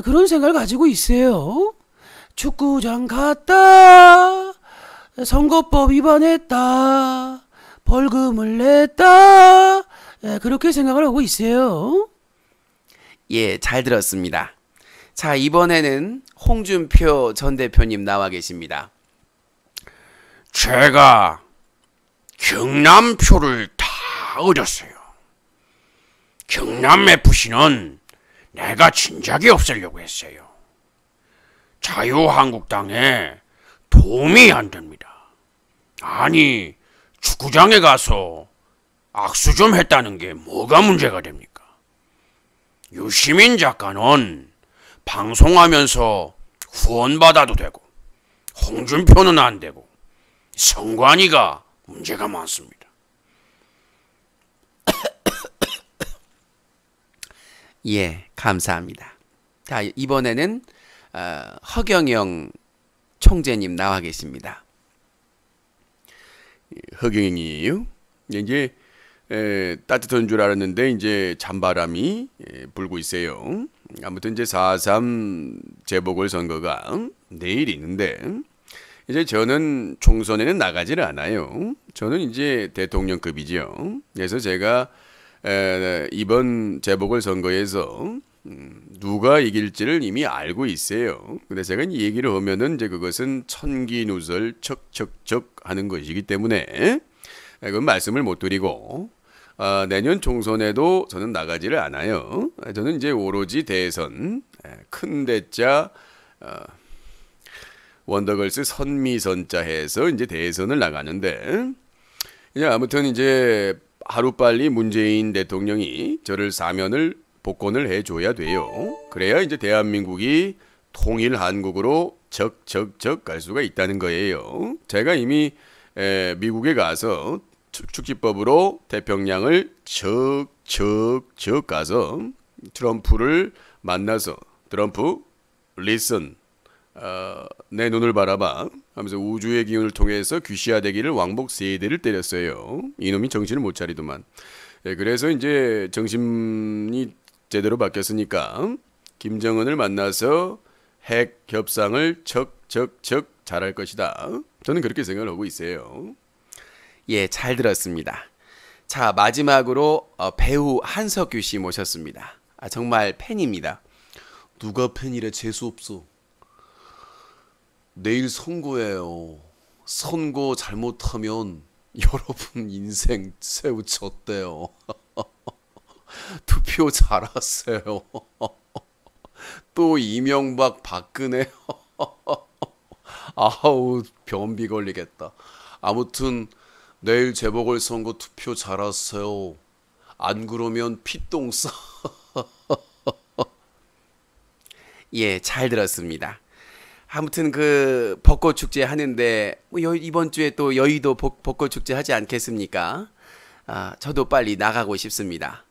그런 생각을 가지고 있어요. 축구장 갔다. 선거법 위반했다. 벌금을 냈다. 그렇게 생각을 하고 있어요. 예, 잘 들었습니다. 자, 이번에는 홍준표 전 대표님 나와 계십니다. 제가 경남표를 다 얻었어요. 경남FC는 내가 진작에 없애려고 했어요. 자유한국당에 도움이 안 됩니다. 아니, 축구장에 가서 악수 좀 했다는 게 뭐가 문제가 됩니까? 유시민 작가는 방송하면서 후원받아도 되고 홍준표는 안 되고 성관이가 문제가 많습니다. 예, 감사합니다. 자, 이번에는 허경영 총재님 나와 계십니다. 허경영이에요. 이제 따뜻한 줄 알았는데 이제 찬바람이 불고 있어요. 아무튼 이제 4.3 재보궐선거가 내일 있는데 이제 저는 총선에는 나가질 않아요. 저는 이제 대통령급이죠. 그래서 제가 이번 재보궐선거에서 누가 이길지를 이미 알고 있어요. 근데 제가 이 얘기를 하면은 이제 그것은 천기누설 척척척 하는 것이기 때문에 그건 말씀을 못 드리고 내년 총선에도 저는 나가지를 않아요. 저는 이제 오로지 대선, 큰 대자, 원더걸스 선미선자 해서 이제 대선을 나가는데, 그냥 아무튼 이제 하루빨리 문재인 대통령이 저를 사면을 복권을 해줘야 돼요. 그래야 이제 대한민국이 통일 한국으로 적적적 갈 수가 있다는 거예요. 제가 이미 미국에 가서 축지법으로 태평양을 적적적 가서 트럼프를 만나서 트럼프 listen, 내 눈을 바라봐 하면서 우주의 기운을 통해서 귀시화되기를 왕복 3대를 때렸어요. 이놈이 정신을 못 차리더만. 그래서 이제 정신이 제대로 바뀌었으니까 김정은을 만나서 핵 협상을 척척척 잘할 것이다. 저는 그렇게 생각을 하고 있어요. 예, 잘 들었습니다. 자, 마지막으로 배우 한석규 씨 모셨습니다. 정말 팬입니다. 누가 팬이래? 재수없어. 내일 선거예요. 선거 잘못하면 여러분 인생 새우 쳤대요. 투표 잘하세요. 또 이명박 박근혜. 아우, 변비 걸리겠다. 아무튼 내일 재보궐선거 투표 잘하세요. 안 그러면 피똥 싸. 예, 잘 들었습니다. 아무튼 그 벚꽃 축제 하는데 이번 주에 또 여의도 벚꽃 축제 하지 않겠습니까? 저도 빨리 나가고 싶습니다.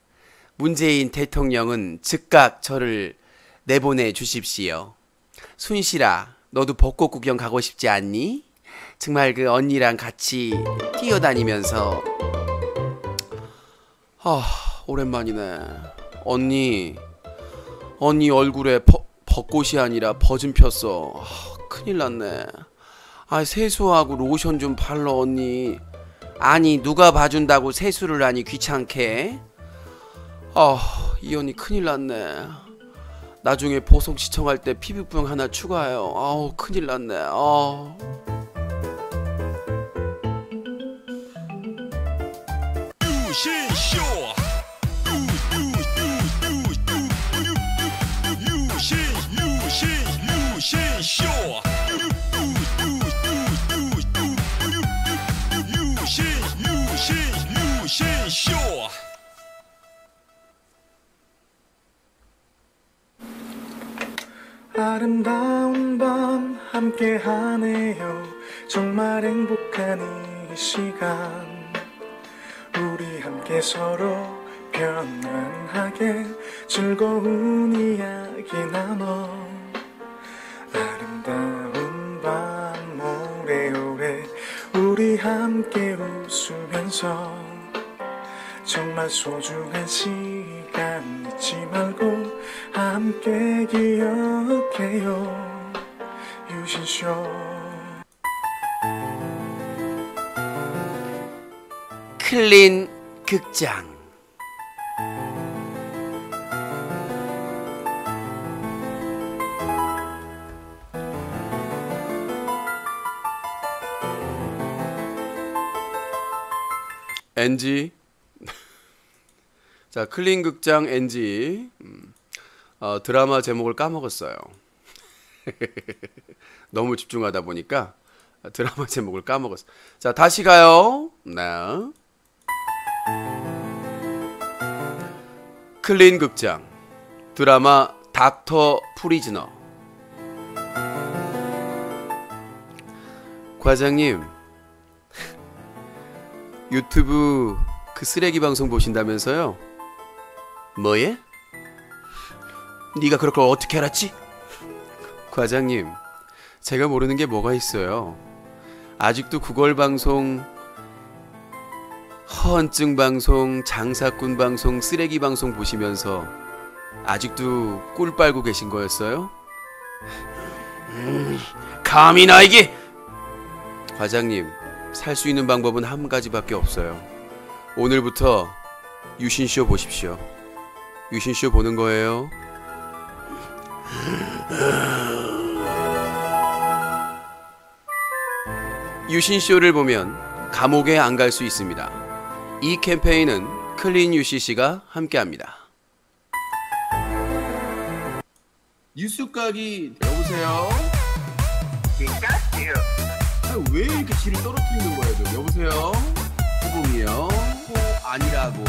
문재인 대통령은 즉각 저를 내보내 주십시오. 순실아, 너도 벚꽃 구경 가고 싶지 않니? 정말 그 언니랑 같이 뛰어다니면서 오랜만이네. 언니 얼굴에 벚꽃이 아니라 버즘 폈어. 큰일 났네. 세수하고 로션 좀 발라 언니. 아니 누가 봐준다고 세수를 하니 귀찮게. 이 언니 큰일 났네. 나중에 보석 시청할 때 피부병 하나 추가해요. 큰일 났네. 아름다운 밤 함께하네요. 정말 행복한 이 시간, 우리 함께 서로 편안하게 즐거운 이야기 나눠. 아름다운 밤 오래오래 우리 함께 웃으면서 정말 소중한 시간 잊지 말고 함께 기억해요. 유신쇼. 클린 극장. NG. 자, 클린 극장 NG. 드라마 제목을 까먹었어요. 너무 집중하다 보니까 드라마 제목을 까먹었어. 자, 다시 가요. 네. 클린 극장 드라마 닥터 프리즈너. 과장님, 유튜브 그 쓰레기 방송 보신다면서요? 뭐예? 네가 그럴 걸 어떻게 알았지? 과장님, 제가 모르는 게 뭐가 있어요. 아직도 구걸 방송, 허언증 방송, 장사꾼 방송, 쓰레기 방송 보시면서 아직도 꿀 빨고 계신 거였어요? 감히 나에게! 과장님, 살 수 있는 방법은 한 가지밖에 없어요. 오늘부터 유신쇼 보십시오. 유신쇼 보는 거예요. 유신쇼를 보면 감옥에 안 갈 수 있습니다. 이 캠페인은 클린 UCC가 함께합니다. 뉴스각이 여보세요? 왜 이렇게 지를 떨어뜨리는 거예요? 저? 여보세요? 호봉이요? 아니라고.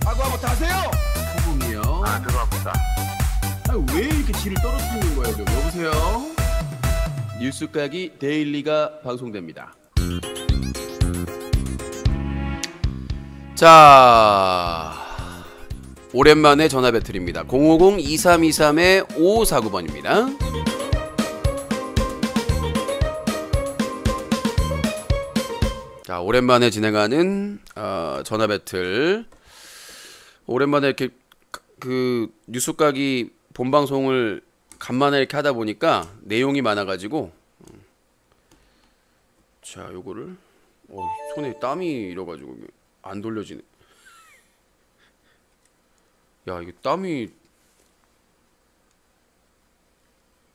한번 다세요. 호봉이요. 죄송합니다. 왜 이렇게 지를 떨어뜨리는 거예요? 저? 여보세요? 뉴스각이 데일리가 방송됩니다. 자, 오랜만에 전화 배틀입니다. 050-2323-5549번입니다. 자, 오랜만에 진행하는 전화 배틀. 오랜만에 이렇게 그 뉴스각이 본방송을 간만에 이렇게 하다 보니까 내용이 많아가지고, 자, 요거를 손에 땀이 일어가지고 안 돌려지네. 야, 이게 땀이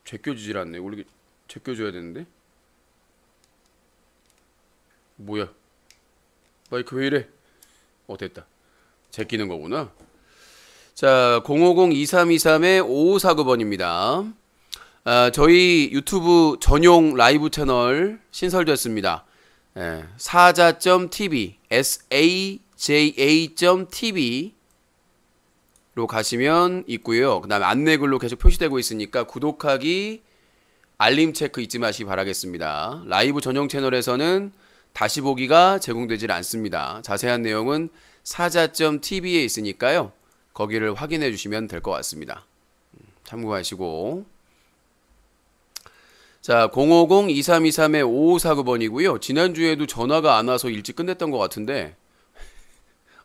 제껴지질 않네. 원래 이게 제껴줘야 되는데. 뭐야? 마이크 왜 이래? 됐다. 제끼는 거구나. 자, 050-2323-5549번입니다. 저희 유튜브 전용 라이브 채널 신설됐습니다. 사자.tv saja.tv 로 가시면 있고요. 그 다음에 안내글로 계속 표시되고 있으니까 구독하기, 알림 체크 잊지 마시기 바라겠습니다. 라이브 전용 채널에서는 다시 보기가 제공되질 않습니다. 자세한 내용은 사자.tv에 있으니까요. 거기를 확인해 주시면 될 것 같습니다. 참고하시고. 자, 050-2323-5549번이고요. 지난주에도 전화가 안 와서 일찍 끝냈던 것 같은데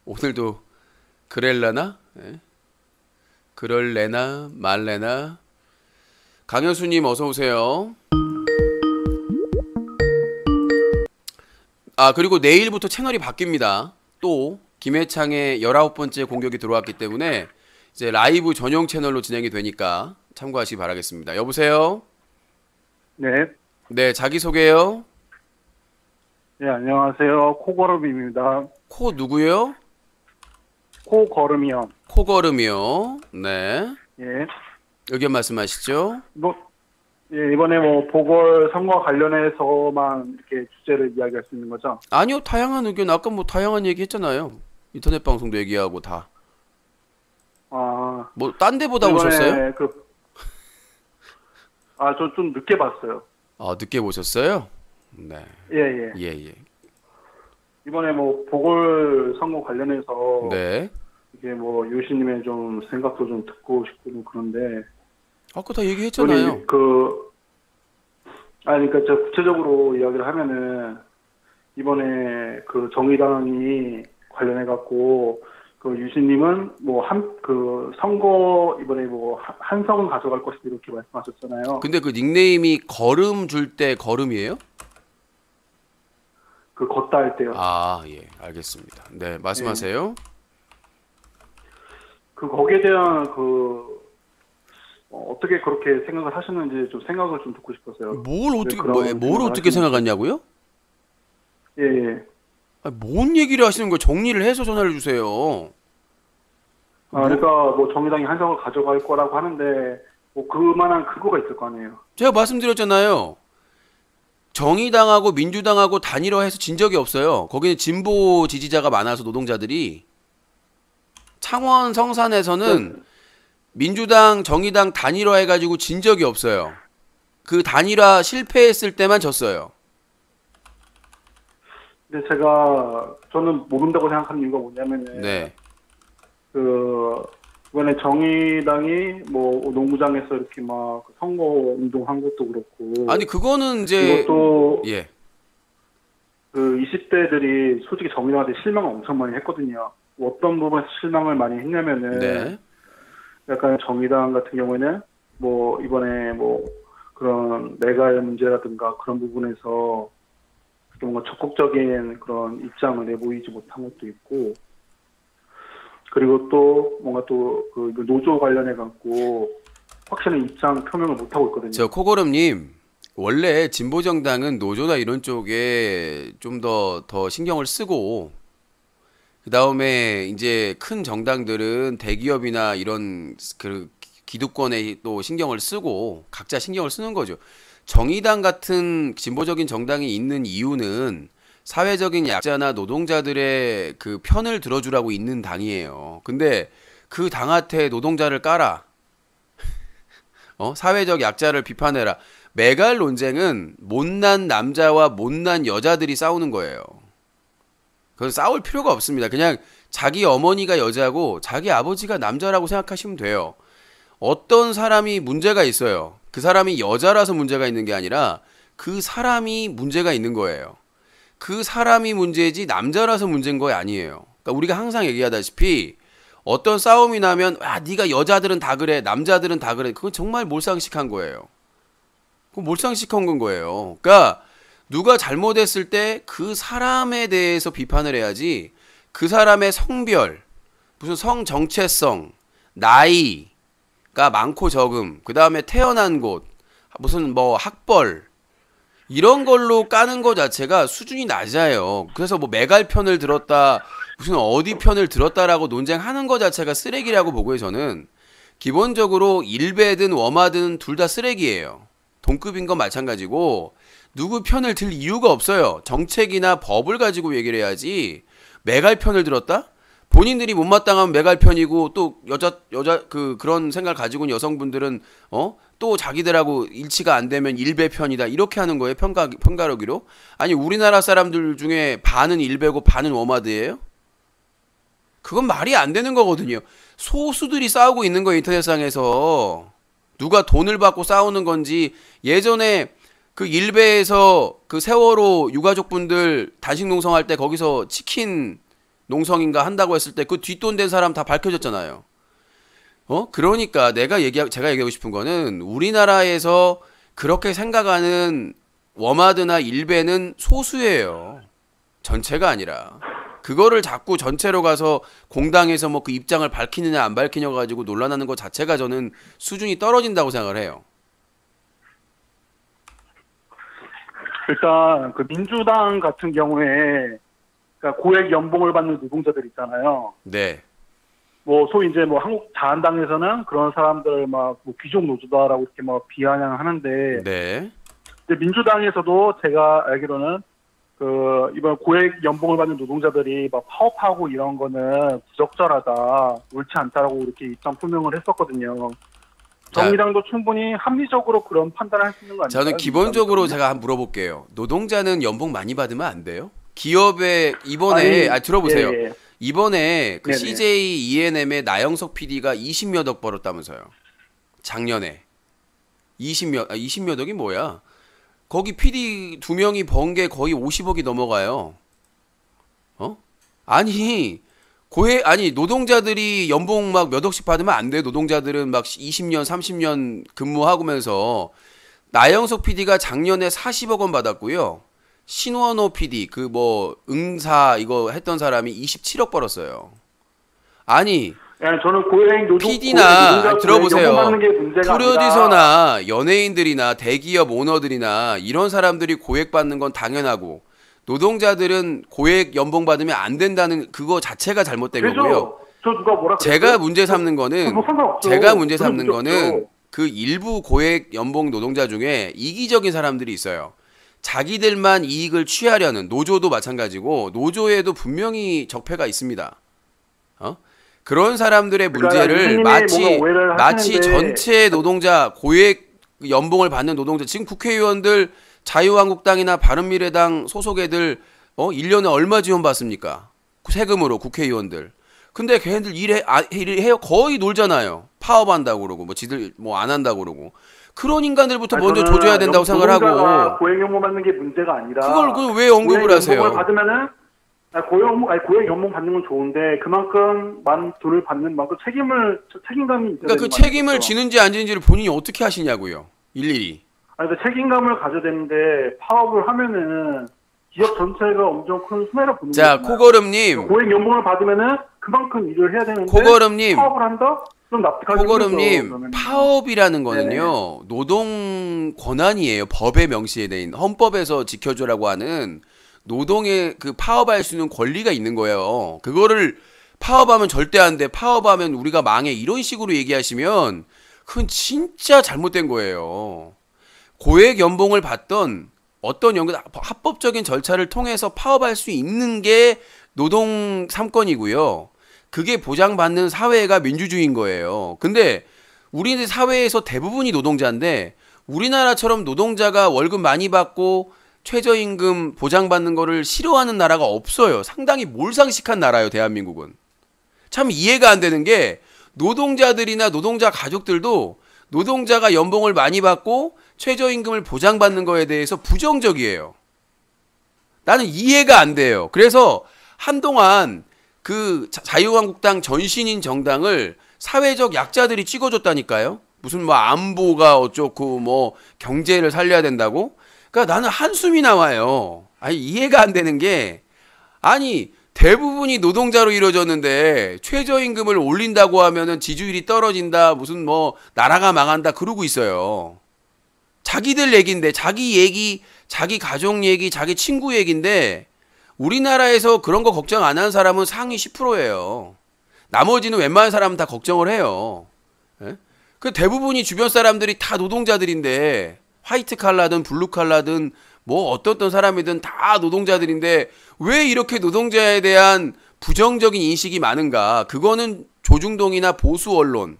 오늘도 그럴라나? 네. 그럴래나 말래나. 강현수님 어서오세요. 그리고 내일부터 채널이 바뀝니다. 또 김해창의 19번째 공격이 들어왔기 때문에 이제 라이브 전용 채널로 진행이 되니까 참고하시기 바라겠습니다. 여보세요? 네, 자기소개요. 네, 안녕하세요. 코걸음입니다. 코 누구요? 코걸음이요. 코걸음이요. 네. 예. 의견 말씀하시죠. 예, 이번에 보궐 선거 관련해서만 이렇게 주제를 이야기할 수 있는 거죠? 아니요, 다양한 의견. 아까 다양한 얘기 했잖아요. 인터넷 방송도 얘기하고 다. 딴 데보다 오셨어요? 저 좀 늦게 봤어요. 늦게 보셨어요? 네. 예. 이번에 보궐 선거 관련해서 네. 이게 유시님의 좀 생각도 좀 듣고 싶고 좀 그런데. 아까 다 얘기했잖아요. 그러니까 저 구체적으로 이야기를 하면은 이번에 그 정의당이 관련해 갖고 그 유시님은 선거 이번에 한석은 가져갈 것이다 이렇게 말씀하셨잖아요. 근데 그 닉네임이 걸음 줄 때 걸음이에요? 그 걷다 할 때요. 예, 알겠습니다. 네, 말씀하세요. 거기에 대한 어떻게 그렇게 생각을 하셨는지 좀 생각을 좀 듣고 싶었어요. 뭘 어떻게 생각하냐고요? 예. 뭔 얘기를 하시는 거예요? 정리를 해서 전화를 주세요. 그러니까 정의당이 한석을 가져갈 거라고 하는데 그만한 근거가 있을 거 아니에요. 제가 말씀드렸잖아요. 정의당하고 민주당하고 단일화해서 진 적이 없어요. 거기는 진보 지지자가 많아서 노동자들이. 창원 성산에서는 민주당, 정의당 단일화해가지고 진 적이 없어요. 그 단일화 실패했을 때만 졌어요. 근데 저는 모른다고 생각하는 이유가 뭐냐면은, 네. 이번에 정의당이 농구장에서 이렇게 선거 운동한 것도 그렇고. 아니, 그거는 이제. 이것도. 예. 20대들이 솔직히 정의당한테 실망을 엄청 많이 했거든요. 어떤 부분에서 실망을 많이 했냐면은. 네. 약간 정의당 같은 경우에는 이번에 그런 내갈 문제라든가 그런 부분에서 뭔가 적극적인 그런 입장을 내보이지 못한 것도 있고, 그리고 또 뭔가 그 노조 관련해 갖고 확실한 입장 표명을 못 하고 있거든요. 코고름님, 원래 진보정당은 노조나 이런 쪽에 좀 더 신경을 쓰고, 그 다음에 이제 큰 정당들은 대기업이나 이런 그 기득권에 또 신경을 쓰고 각자 신경을 쓰는 거죠. 정의당 같은 진보적인 정당이 있는 이유는 사회적인 약자나 노동자들의 그 편을 들어주라고 있는 당이에요. 근데 그 당한테 노동자를 깔아. 사회적 약자를 비판해라. 매갈 논쟁은 못난 남자와 못난 여자들이 싸우는 거예요. 그건 싸울 필요가 없습니다. 그냥 자기 어머니가 여자고 자기 아버지가 남자라고 생각하시면 돼요. 어떤 사람이 문제가 있어요. 그 사람이 여자라서 문제가 있는 게 아니라 그 사람이 문제가 있는 거예요. 그 사람이 문제지 남자라서 문제인 거 아니에요. 그러니까 우리가 항상 얘기하다시피 어떤 싸움이 나면 네가 여자들은 다 그래, 남자들은 다 그래. 그건 정말 몰상식한 거예요. 그건 몰상식한 거예요. 그러니까 누가 잘못했을 때 그 사람에 대해서 비판을 해야지 그 사람의 성별, 무슨 성 정체성, 나이가 많고 적음, 그 다음에 태어난 곳, 무슨 뭐 학벌 이런 걸로 까는 거 자체가 수준이 낮아요. 그래서 뭐 매갈 편을 들었다, 무슨 어디 편을 들었다라고 논쟁하는 거 자체가 쓰레기라고 보고요. 저는 기본적으로 일베든 워마든 둘 다 쓰레기예요. 동급인 건 마찬가지고 누구 편을 들 이유가 없어요. 정책이나 법을 가지고 얘기를 해야지 매갈 편을 들었다? 본인들이 못마땅하면 매갈 편이고 또 그런 생각을 가지고 있는 여성분들은 또 자기들하고 일치가 안 되면 일베 편이다 이렇게 하는 거예요. 편가르기로. 아니 우리나라 사람들 중에 반은 일베고 반은 워마드예요? 그건 말이 안 되는 거거든요. 소수들이 싸우고 있는 거예요. 인터넷상에서. 누가 돈을 받고 싸우는 건지. 예전에 그 일베에서 그 세월호 유가족분들 단식 농성할 때 거기서 치킨 농성인가 한다고 했을 때 그 뒷돈 된 사람 다 밝혀졌잖아요. 그러니까 제가 얘기하고 싶은 거는 우리나라에서 그렇게 생각하는 워마드나 일베는 소수예요. 전체가 아니라. 그거를 자꾸 전체로 가서 공당에서 뭐 그 입장을 밝히느냐 안 밝히냐 가지고 논란하는 것 자체가 저는 수준이 떨어진다고 생각을 해요. 일단 그 민주당 같은 경우에 그러니까 고액 연봉을 받는 노동자들 있잖아요. 네. 뭐 소위 이제 뭐 한국 자한당에서는 그런 사람들 막 뭐 귀족 노조다라고 이렇게 막 비아냥하는데, 네. 근데 민주당에서도 제가 알기로는 그 이번 고액 연봉을 받는 노동자들이 막 파업하고 이런 거는 부적절하다, 옳지 않다라고 이렇게 입장 표명을 했었거든요. 정의당도 충분히 합리적으로 그런 판단을 할 수 있는 거 아니에요? 저는 기본적으로 제가 한번 물어볼게요. 노동자는 연봉 많이 받으면 안 돼요? 기업에 이번에 들어보세요. 예. 이번에 그 네네. CJ ENM의 나영석 PD가 20몇 억 벌었다면서요. 작년에 20몇 억이 뭐야? 거기 PD 2명이 번 게 거의 50억이 넘어가요. 아니 노동자들이 연봉 막 몇 억씩 받으면 안 돼. 노동자들은 막 20년, 30년 근무하면서 나영석 PD가 작년에 40억 원 받았고요. 신원호 PD 그 뭐 응사 이거 했던 사람이 27억 벌었어요. 아니 저는 고액 노동 PD나 들어보세요. 받는 게 문제가 프로듀서나 연예인들이나 대기업 오너들이나 이런 사람들이 고액 받는 건 당연하고 노동자들은 고액 연봉 받으면 안 된다는 그거 자체가 잘못된 거고요. 저 누가 뭐라 제가 문제 삼는 거는 뭐 상관없죠. 제가 문제 삼는 문제 거는 없죠. 그 일부 고액 연봉 노동자 중에 이기적인 사람들이 있어요. 자기들만 이익을 취하려는 노조도 마찬가지고 노조에도 분명히 적폐가 있습니다. 그런 사람들의 문제를 마치 전체 노동자 고액 연봉을 받는 노동자 지금 국회의원들 자유한국당이나 바른미래당 소속 애들 1년에 얼마 지원받습니까? 세금으로 국회의원들. 근데 걔네들 일해요. 거의 놀잖아요. 파업한다고 그러고 뭐 지들 뭐 안 한다고 그러고. 그런 인간들부터 먼저 조져야 된다고 생각을 하고. 고액 연봉 받는 게 문제가 아니라 그걸 왜 언급을 하세요? 연봉을 받으면은 고액 연봉 받는 건 좋은데 그만큼 많은 돈을 받는 만큼 책임감이 있어야 그러니까 그 책임을 지는지 안 지는지를 본인이 어떻게 하시냐고요. 일일이. 근데 책임감을 가져야 되는데 파업을 하면은 기업 전체가 엄청 큰 손해를 보는 거예요. 자, 코거름님. 고액 연봉을 받으면은 그만큼 일을 해야 되는데 코거름님. 파업을 한다? 좀 납득하기 코거름님, 파업이라는 거는요, 노동 권한이에요. 법에 명시된 헌법에서 지켜주라고 하는 노동에 그 파업할 수 있는 권리가 있는 거예요. 그거를 파업하면 절대 안 돼. 파업하면 우리가 망해. 이런 식으로 얘기하시면 그건 진짜 잘못된 거예요. 고액 연봉을 받던 어떤 합법적인 절차를 통해서 파업할 수 있는 게 노동 3권이고요. 그게 보장받는 사회가 민주주의인 거예요. 근데 우리 사회에서 대부분이 노동자인데 우리나라처럼 노동자가 월급 많이 받고 최저임금 보장받는 거를 싫어하는 나라가 없어요. 상당히 몰상식한 나라예요, 대한민국은. 참 이해가 안 되는 게 노동자들이나 노동자 가족들도 노동자가 연봉을 많이 받고 최저임금을 보장받는 거에 대해서 부정적이에요. 나는 이해가 안 돼요. 그래서 한동안 그 자유한국당 전신인 정당을 사회적 약자들이 찍어줬다니까요. 무슨 뭐 안보가 어쩌고 뭐 경제를 살려야 된다고. 그러니까 나는 한숨이 나와요. 아니 이해가 안 되는 게 아니 대부분이 노동자로 이루어졌는데 최저임금을 올린다고 하면은 지지율이 떨어진다. 무슨 뭐 나라가 망한다 그러고 있어요. 자기들 얘기인데 자기 얘기, 자기 가족 얘기, 자기 친구 얘기인데 우리나라에서 그런 거 걱정 안 하는 사람은 상위 10%예요. 나머지는 웬만한 사람은 다 걱정을 해요. 예? 그 대부분이 주변 사람들이 다 노동자들인데 화이트 칼라든 블루 칼라든 뭐 어떤 사람이든 다 노동자들인데 왜 이렇게 노동자에 대한 부정적인 인식이 많은가? 그거는 조중동이나 보수 언론,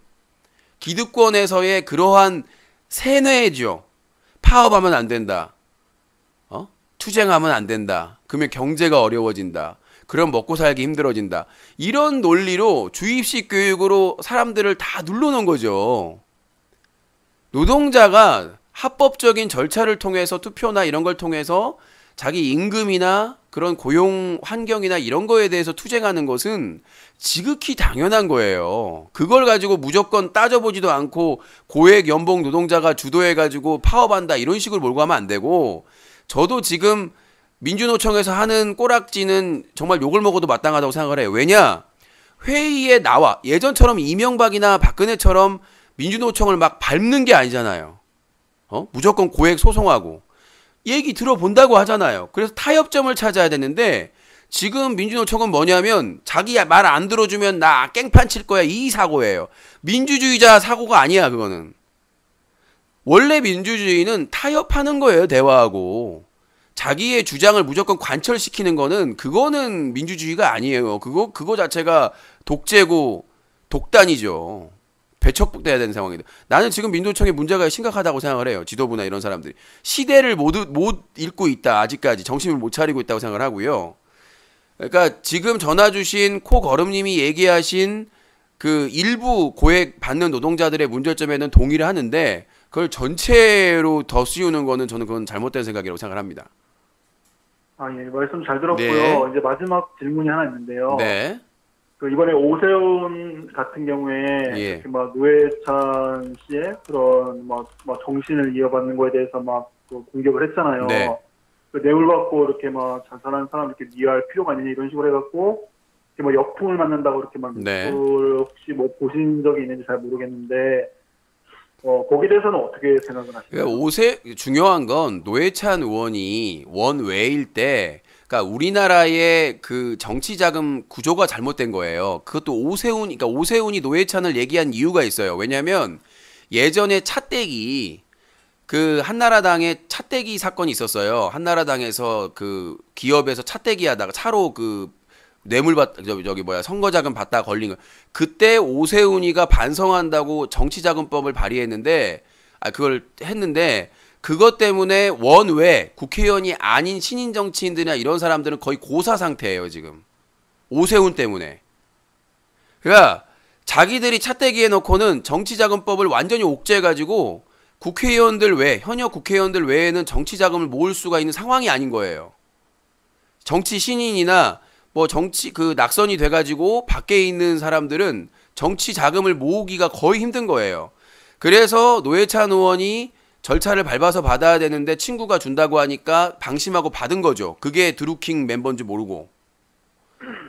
기득권에서의 그러한 세뇌죠. 파업하면 안 된다. 투쟁하면 안 된다. 그러면 경제가 어려워진다. 그럼 먹고 살기 힘들어진다. 이런 논리로 주입식 교육으로 사람들을 다 눌러놓은 거죠. 노동자가 합법적인 절차를 통해서 투표나 이런 걸 통해서 자기 임금이나 그런 고용 환경이나 이런 거에 대해서 투쟁하는 것은 지극히 당연한 거예요. 그걸 가지고 무조건 따져보지도 않고 고액 연봉 노동자가 주도해가지고 파업한다 이런 식으로 몰고 가면 안 되고 저도 지금 민주노총에서 하는 꼬락지는 정말 욕을 먹어도 마땅하다고 생각을 해요. 왜냐? 회의에 나와 예전처럼 이명박이나 박근혜처럼 민주노총을 막 밟는 게 아니잖아요. 무조건 고액 소송하고 얘기 들어본다고 하잖아요. 그래서 타협점을 찾아야 되는데 지금 민주노총은 뭐냐면 자기 말 안 들어주면 나 깽판 칠 거야 이 사고예요. 민주주의자 사고가 아니야 그거는. 원래 민주주의는 타협하는 거예요. 대화하고. 자기의 주장을 무조건 관철시키는 거는 그거는 민주주의가 아니에요. 그거 자체가 독재고 독단이죠. 배척돼야 되는 상황인데 나는 지금 민주노총의 문제가 심각하다고 생각을 해요. 지도부나 이런 사람들이 시대를 못 읽고 있다. 아직까지 정신을 못 차리고 있다고 생각을 하고요. 그러니까 지금 전화 주신 코거름님이 얘기하신 그 일부 고액 받는 노동자들의 문제점에는 동의를 하는데 그걸 전체로 더 씌우는 거는 저는 그건 잘못된 생각이라고 생각을 합니다. 아, 예, 말씀 잘 들었고요. 네. 이제 마지막 질문이 하나 있는데요. 네. 그 이번에 오세훈 같은 경우에 예. 이렇게 막 노회찬 씨의 그런 막 정신을 이어받는 거에 대해서 막그 공격을 했잖아요. 네. 그 뇌물 받고 이렇게 막 자살한 사람 이렇게 미워할 필요가 아니냐 이런 식으로 해갖고 이렇게 막 역풍을 맞는다고 이렇게 막 네. 혹시 뭐 보신 적이 있는지 잘 모르겠는데 거기에 대해서는 어떻게 생각을 하시나요? 그러니까 중요한 건 노회찬 의원이 원외일 때 그러니까 우리나라의 그 정치 자금 구조가 잘못된 거예요. 그것도 그러니까 오세훈이 노회찬을 얘기한 이유가 있어요. 왜냐하면 예전에 차떼기 그 한나라당에 차떼기 사건이 있었어요. 한나라당에서 그 기업에서 차떼기 하다가 차로 그 뇌물 선거자금 받다 걸린 거. 그때 오세훈이가 반성한다고 정치자금법을 발의했는데 그걸 했는데 그것 때문에 원외 국회의원이 아닌 신인 정치인들이나 이런 사람들은 거의 고사 상태예요 지금. 오세훈 때문에. 그러니까 자기들이 차떼기 해놓고는 정치자금법을 완전히 옥죄해가지고 국회의원들 현역 국회의원들 외에는 정치자금을 모을 수가 있는 상황이 아닌 거예요. 정치 신인이나 뭐 정치 그 낙선이 돼가지고 밖에 있는 사람들은 정치 자금을 모으기가 거의 힘든 거예요. 그래서 노회찬 의원이 절차를 밟아서 받아야 되는데 친구가 준다고 하니까 방심하고 받은 거죠. 그게 드루킹 멤버인지 모르고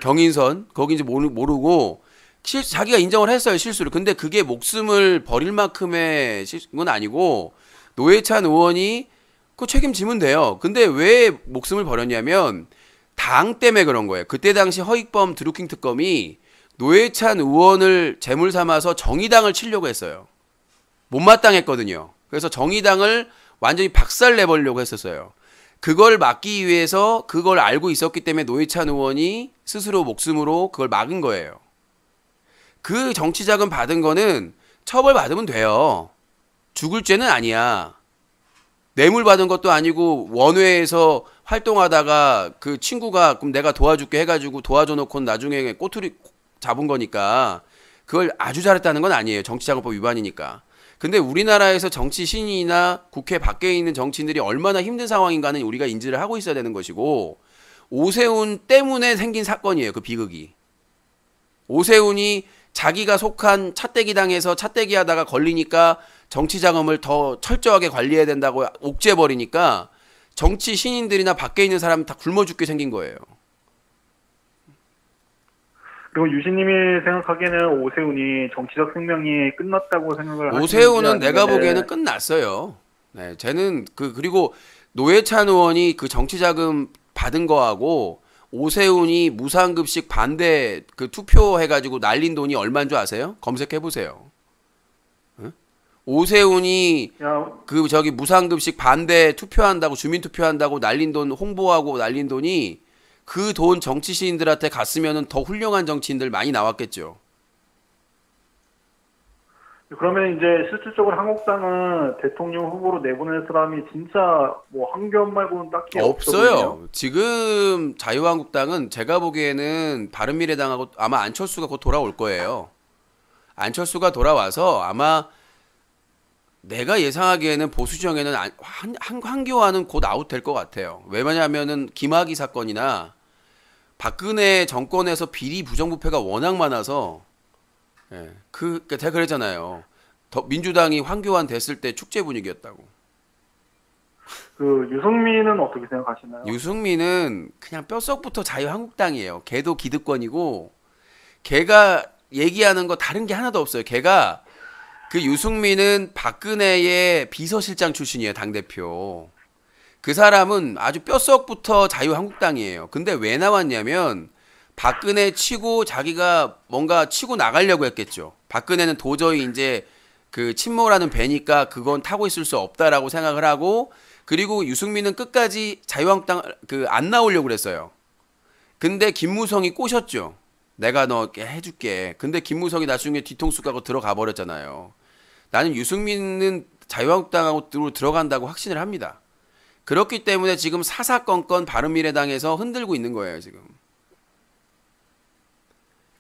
경인선 거기인지 모르고 자기가 인정을 했어요 실수를. 근데 그게 목숨을 버릴 만큼의 건 아니고 노회찬 의원이 그 책임지면 돼요. 근데 왜 목숨을 버렸냐면 당 때문에 그런 거예요. 그때 당시 허익범 드루킹 특검이 노회찬 의원을 제물 삼아서 정의당을 치려고 했어요. 못마땅했거든요. 그래서 정의당을 완전히 박살 내버리려고 했었어요. 그걸 막기 위해서 그걸 알고 있었기 때문에 노회찬 의원이 스스로 목숨으로 그걸 막은 거예요. 그 정치자금 받은 거는 처벌받으면 돼요. 죽을 죄는 아니야. 뇌물 받은 것도 아니고 원외에서 활동하다가 그 친구가 그럼 내가 도와줄게 해가지고 도와줘 놓고 나중에 꼬투리 잡은 거니까 그걸 아주 잘했다는 건 아니에요. 정치자금법 위반이니까. 근데 우리나라에서 정치 신인이나 국회 밖에 있는 정치인들이 얼마나 힘든 상황인가는 우리가 인지를 하고 있어야 되는 것이고 오세훈 때문에 생긴 사건이에요. 그 비극이. 오세훈이 자기가 속한 차떼기 당에서 차떼기 하다가 걸리니까 정치자금을 더 철저하게 관리해야 된다고 옥죄버리니까 정치 신인들이나 밖에 있는 사람 다 굶어 죽게 생긴 거예요. 그리고 유신님이 생각하기에는 오세훈이 정치적 생명이 끝났다고 생각을 하시는지 오세훈은 내가 아니면은 보기에는 끝났어요. 네, 쟤는 그리고 노회찬 의원이 그 정치자금 받은 거하고 오세훈이 무상급식 반대 그 투표해가지고 날린 돈이 얼마인 줄 아세요? 검색해보세요. 응? 오세훈이 그 저기 무상급식 반대 투표한다고 주민투표한다고 날린 돈 홍보하고 날린 돈이 그 돈 정치 시인들한테 갔으면은 더 훌륭한 정치인들 많이 나왔겠죠. 그러면 이제 실질적으로 한국당은 대통령 후보로 내보낼 사람이 진짜 뭐 한교안 말고는 딱히 없어요. 없거든요. 지금 자유한국당은 제가 보기에는 바른미래당하고 아마 안철수가 곧 돌아올 거예요. 안철수가 돌아와서 아마 내가 예상하기에는 보수정에는 한교안은 곧 아웃될 것 같아요. 왜냐하면은 김학의 사건이나 박근혜 정권에서 비리 부정부패가 워낙 많아서 제가 그랬잖아요. 민주당이 황교안 됐을 때 축제 분위기였다고. 그 유승민은 어떻게 생각하시나요? 유승민은 그냥 뼛속부터 자유한국당이에요. 걔도 기득권이고 걔가 얘기하는 거 다른 게 하나도 없어요. 걔가 그 유승민은 박근혜의 비서실장 출신이에요. 당대표. 그 사람은 아주 뼛속부터 자유한국당이에요. 근데 왜 나왔냐면 박근혜 치고 자기가 뭔가 치고 나가려고 했겠죠. 박근혜는 도저히 이제 그 침몰하는 배니까 그건 타고 있을 수 없다라고 생각을 하고 그리고 유승민은 끝까지 자유한국당 안 나오려고 그랬어요. 근데 김무성이 꼬셨죠. 내가 너 해줄게. 근데 김무성이 나중에 뒤통수 까고 들어가 버렸잖아요. 나는 유승민은 자유한국당하고 들어간다고 확신을 합니다. 그렇기 때문에 지금 사사건건 바른미래당에서 흔들고 있는 거예요, 지금.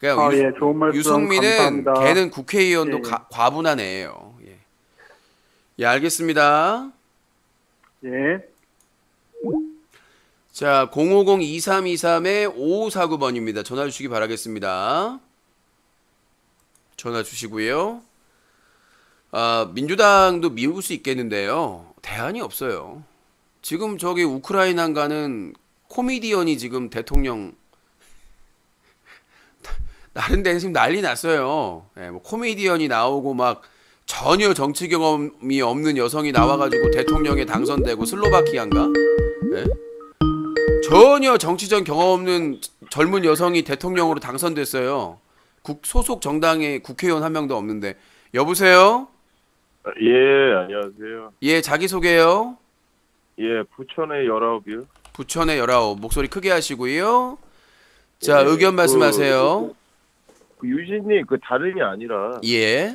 그러니까 예, 좋은 말씀 유승민은 감사합니다. 걔는 국회의원도 예. 과분한 애예요. 예. 예, 알겠습니다. 예. 자, 050-2323-5549번입니다. 전화 주시기 바라겠습니다. 전화 주시고요. 민주당도 미룰 수 있겠는데요. 대안이 없어요. 지금 저기 우크라이나 가는 코미디언이 지금 대통령 다른 데는 지금 난리 났어요. 예, 뭐 코미디언이 나오고 막 전혀 정치 경험이 없는 여성이 나와가지고 대통령에 당선되고 슬로바키아인가? 예? 전혀 정치적 경험 없는 젊은 여성이 대통령으로 당선됐어요. 소속 정당의 국회의원 한 명도 없는데. 여보세요? 예, 안녕하세요. 예, 자기소개요. 예, 부천의 19이요. 부천의 19. 목소리 크게 하시고요. 자, 예, 의견 말씀하세요. 그 유진님, 그 다름이 아니라 예.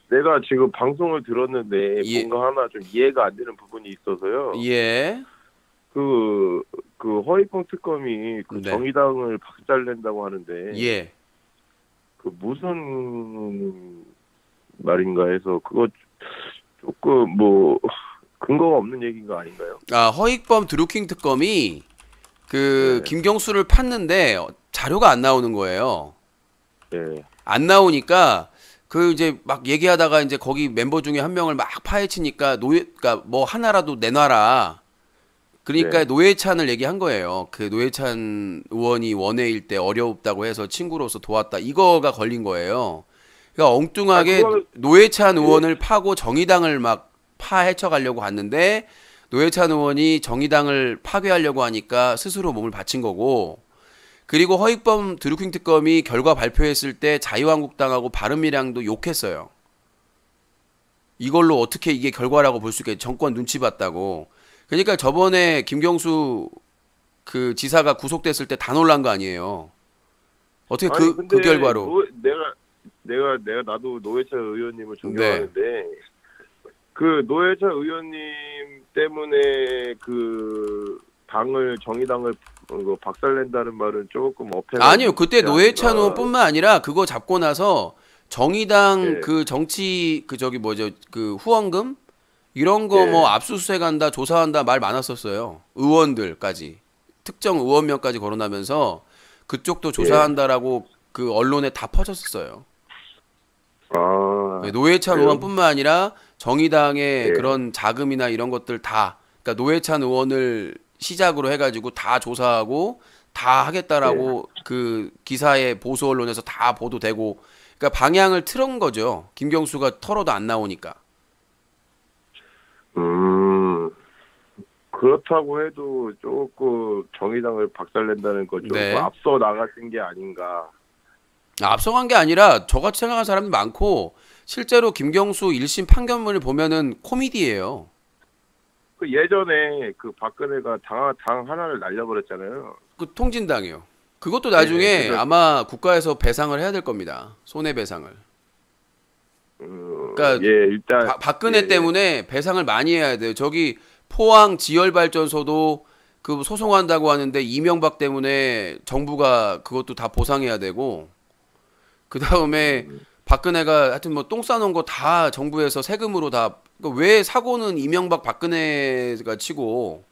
내가 지금 방송을 들었는데 예. 뭔가 하나 좀 이해가 안 되는 부분이 있어서요. 예. 그 허익범 특검이 그 네. 정의당을 박살낸다고 하는데 예. 그 무슨 말인가 해서 그거 조금 뭐 근거가 없는 얘기인 거 아닌가요? 허익범 드루킹 특검이 그 네. 김경수를 팠는데 자료가 안 나오는 거예요. 예. 안 나오니까 그 이제 막 얘기하다가 이제 거기 멤버 중에 한 명을 막 파헤치니까 그러니까 뭐 하나라도 내놔라. 그러니까 네. 노회찬을 얘기한 거예요. 그 노회찬 의원이 원외일 때 어렵다고 해서 친구로서 도왔다. 이거가 걸린 거예요. 그러니까 엉뚱하게 그거는- 노회찬 의원을 파고 정의당을 막 파헤쳐 가려고 갔는데 노회찬 의원이 정의당을 파괴하려고 하니까 스스로 몸을 바친 거고, 그리고 허익범 드루킹 특검이 결과 발표했을 때 자유한국당하고 바른미래당도 욕했어요. 이걸로 어떻게 이게 결과라고 볼 수 있게 정권 눈치 봤다고. 그러니까 저번에 김경수 그 지사가 구속됐을 때 다 놀란 거 아니에요. 어떻게 아니, 그 결과로? 내가 나도 노회찬 의원님을 존경하는데 그 노회찬 의원님 때문에 그 정의당을 박살낸다는 말은 조금 어폐가 아니요, 그때 있지 노회찬 않나. 의원뿐만 아니라 그거 잡고 나서 정의당 네. 그 정치 그 저기 뭐죠 그 후원금 이런 거 네. 뭐 압수수색한다 조사한다 말 많았었어요. 의원들까지 특정 의원명까지 거론하면서 그쪽도 조사한다라고 그 언론에 다 퍼졌었어요. 아, 노회찬 그래요? 의원뿐만 아니라 정의당의 네. 그런 자금이나 이런 것들 다, 그러니까 노회찬 의원을 시작으로 해가지고 다 조사하고 다 하겠다라고 그 기사에 보수 언론에서 다 보도되고, 그러니까 방향을 틀은 거죠. 김경수가 털어도 안 나오니까. 그렇다고 해도 조금 정의당을 박살낸다는 거죠. 네. 앞서 나가신 게 아닌가. 앞서간 게 아니라 저같이 생각하는 사람이 많고, 실제로 김경수 1심 판결문을 보면은 코미디예요. 그 예전에 그 박근혜가 당 하나를 날려버렸잖아요. 그 통진당이요. 그것도 나중에 네, 그래서- 아마 국가에서 배상을 해야 될 겁니다. 손해배상을. 그러니까 예, 일단 박근혜 예, 때문에 배상을 많이 해야 돼요. 저기 포항 지열발전소도 그 소송한다고 하는데 이명박 때문에 정부가 그것도 다 보상해야 되고, 그 다음에 박근혜가 하여튼 뭐 똥 싸놓은 거 다 정부에서 세금으로 다, 그러니까 왜 사고는 이명박 박근혜가 치고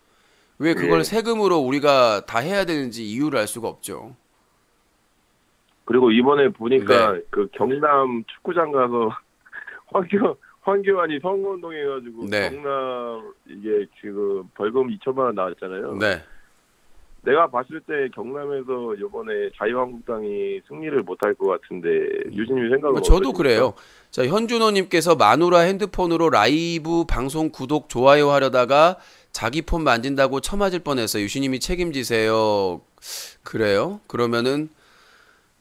왜 그걸 예. 세금으로 우리가 다 해야 되는지 이유를 알 수가 없죠. 그리고 이번에 보니까 네. 그 경남 축구장 가서 황교안이 선거운동 해가지고 네. 경남 이게 지금 벌금 2천만 원 나왔잖아요. 네. 내가 봤을 때 경남에서 이번에 자유한국당이 승리를 못할 것 같은데 유진님 생각은 저도 어떠십니까? 그래요. 자, 현준호님께서 마누라 핸드폰으로 라이브 방송 구독 좋아요 하려다가 자기 폰 만진다고 쳐맞을 뻔했어요. 유시님이 책임지세요. 그래요? 그러면은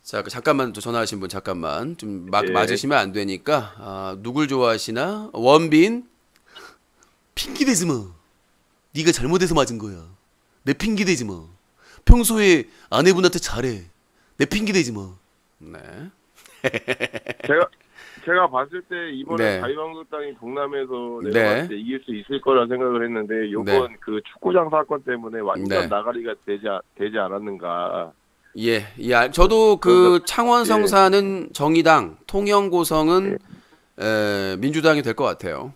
자, 잠깐만 전화하신 분 잠깐만 좀 예. 맞으시면 안 되니까. 누굴 좋아하시나? 원빈. 핑계 대지 마. 네가 잘못해서 맞은 거야. 내 핑계 대지 마. 평소에 아내분한테 잘해. 내 핑계 대지 마. 네. 제가 봤을 때 이번에 네. 자유한국당이 경남에서 내가 네. 봤을 때 이길 수 있을 거라 생각을 했는데 이번 네. 그 축구장 사건 때문에 완전 네. 나가리가 되지 않았는가. 예, 예, 저도 그 창원 성사는 정의당, 통영고성은 민주당이 될 것 같아요.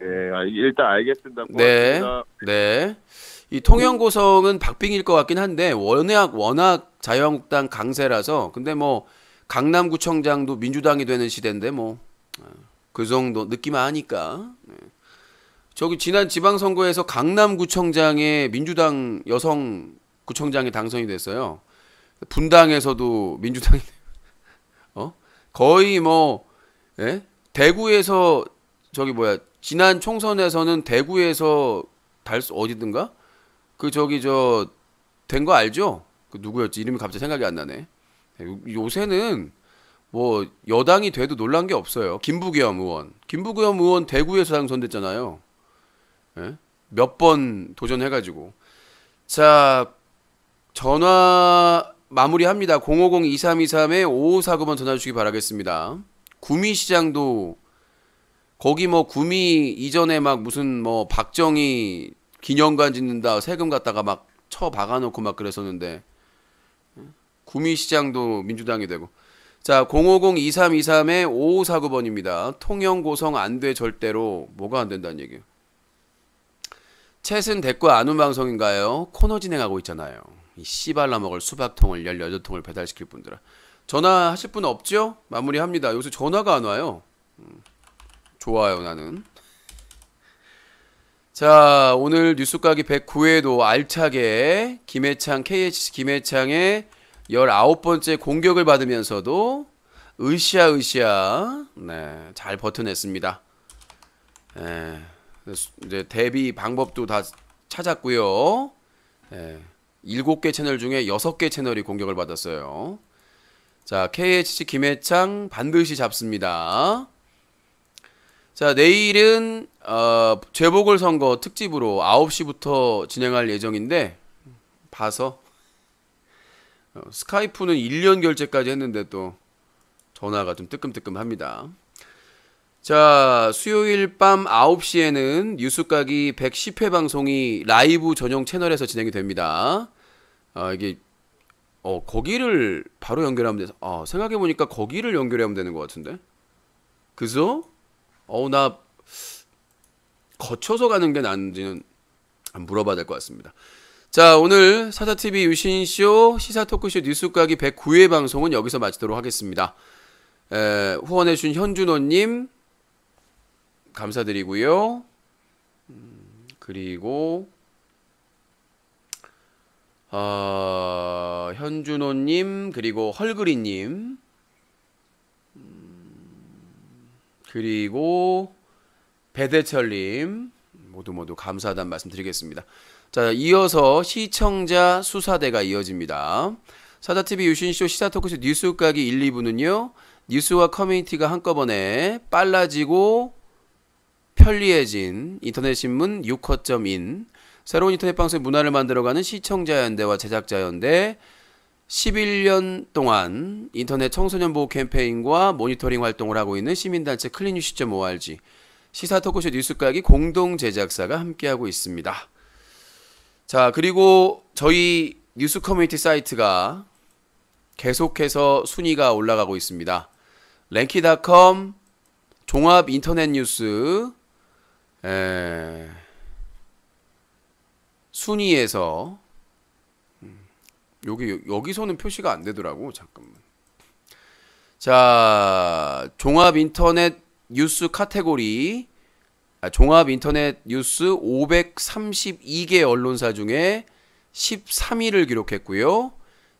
예, 일단 알겠습니다. 네, 고맙습니다. 네. 이 통영고성은 박빙일 것 같긴 한데 워낙 자유한국당 강세라서, 근데 뭐 강남구청장도 민주당이 되는 시대인데 뭐 그 정도 느낌만 하니까. 네. 저기 지난 지방선거에서 강남구청장에 민주당 여성 구청장이 당선이 됐어요. 분당에서도 민주당이 거의 뭐 예? 대구에서 저기 뭐야 지난 총선에서는 대구에서 어디든가 그 저기 저 된 거 알죠? 그 누구였지? 이름이 갑자기 생각이 안 나네. 요새는 뭐 여당이 돼도 놀란 게 없어요. 김부겸 의원 대구에서 당선됐잖아요. 예? 몇 번 도전해가지고. 자, 전화 마무리합니다. 050-2323-5549번 전화 주시기 바라겠습니다. 구미시장도 거기 뭐 구미 이전에 막 무슨 뭐 박정희 기념관 짓는다 세금 갖다가 막 쳐 박아놓고 막 그랬었는데 구미시장도 민주당이 되고. 자, 050-2323-5549번입니다. 통영고성 안 돼 절대로. 뭐가 안 된다는 얘기예요? 챗은 댓글 안운 방송인가요? 코너 진행하고 있잖아요. 이 씨발라 먹을 수박통을 18통을 배달시킬 분들아. 전화하실 분 없죠? 마무리합니다. 요새 전화가 안 와요. 좋아요, 나는. 자, 오늘 뉴스가기 109회도 알차게 KHC 김해창의 19번째 공격을 받으면서도 으쌰 네, 잘 버텨냈습니다. 이제 대비 방법도 다 찾았고요. 예, 7개 채널 중에 6개 채널이 공격을 받았어요. 자, KHC 김해창 반드시 잡습니다. 자, 내일은 재보궐선거 특집으로 9시부터 진행할 예정인데 봐서 스카이프는 1년 결제까지 했는데 또 전화가 좀 뜨끔뜨끔합니다. 자, 수요일 밤 9시에는 뉴스각이 110회 방송이 라이브 전용 채널에서 진행이 됩니다. 이게 거기를 바로 연결하면 돼서 생각해보니까 거기를 연결하면 되는 것 같은데 그죠? 나 거쳐서 가는 게 나은지는 한번 물어봐야 될 것 같습니다. 자, 오늘 사자TV 유신쇼 시사토크쇼 뉴스각이 109회 방송은 여기서 마치도록 하겠습니다. 후원해주신 현준호님 감사드리고요. 그리고 현준호님 그리고 헐그리님 그리고 배대철님 모두 감사하다는 말씀 드리겠습니다. 자, 이어서 시청자 수사대가 이어집니다. 사자TV 유신쇼 시사토크쇼 뉴스각이 1, 2부는요 뉴스와 커뮤니티가 한꺼번에 빨라지고 편리해진 인터넷신문 유커.인 새로운 인터넷 방송의 문화를 만들어가는 시청자연대와 제작자연대 11년 동안 인터넷 청소년 보호 캠페인과 모니터링 활동을 하고 있는 시민단체 클린뉴스.org 시사토크쇼 뉴스각이 공동 제작사가 함께하고 있습니다. 자, 그리고 저희 뉴스 커뮤니티 사이트가 계속해서 순위가 올라가고 있습니다. 랭키닷컴 종합 인터넷 뉴스 순위에서 여기서는 표시가 안 되더라고. 잠깐만. 자, 종합 인터넷 뉴스 카테고리 종합 인터넷 뉴스 532개 언론사 중에 13위를 기록했고요.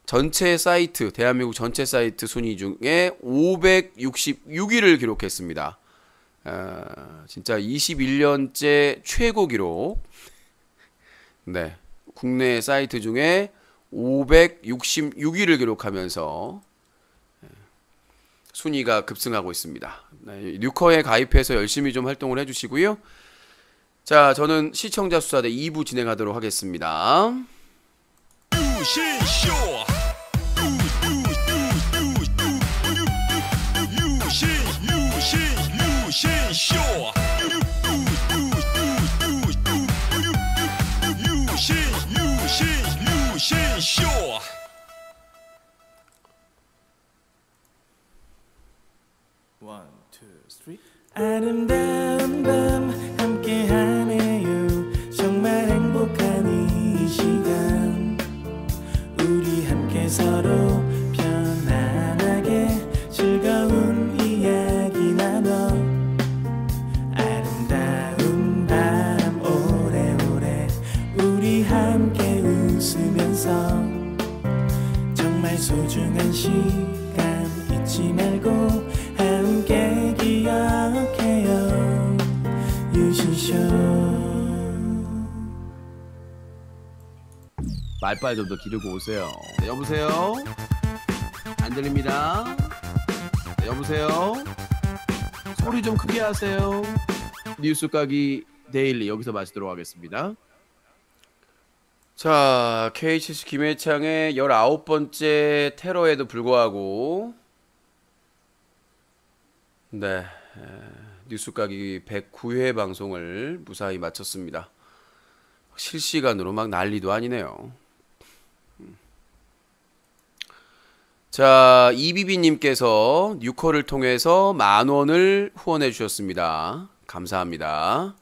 전체 사이트, 대한민국 전체 사이트 순위 중에 566위를 기록했습니다. 진짜 21년째 최고 기록. 네, 국내 사이트 중에 566위를 기록하면서 순위가 급승하고 있습니다. 네, 뉴커에 가입해서 열심히 좀 활동을 해주시고요. 자, 저는 시청자 수사대 2부 진행하도록 하겠습니다. 아름다운 밤 함께하네요. 정말 행복한 이 시간 우리 함께 서로 편안하게 즐거운 이야기 나눠 아름다운 밤 오래오래 우리 함께 웃으면서 정말 소중한 시간 잊지 말고 함께 기억해요. 유신쇼. 말빨 좀 더 기르고 오세요. 네, 여보세요? 안 들립니다. 네, 여보세요? 소리 좀 크게 하세요. 뉴스각이 데일리 여기서 마치도록 하겠습니다. 자, KHC 김해창의 19번째 테러에도 불구하고 네, 뉴스각이 109회 방송을 무사히 마쳤습니다. 실시간으로 막 난리도 아니네요. 자, 이비비님께서 뉴커를 통해서 10,000원을 후원해 주셨습니다. 감사합니다.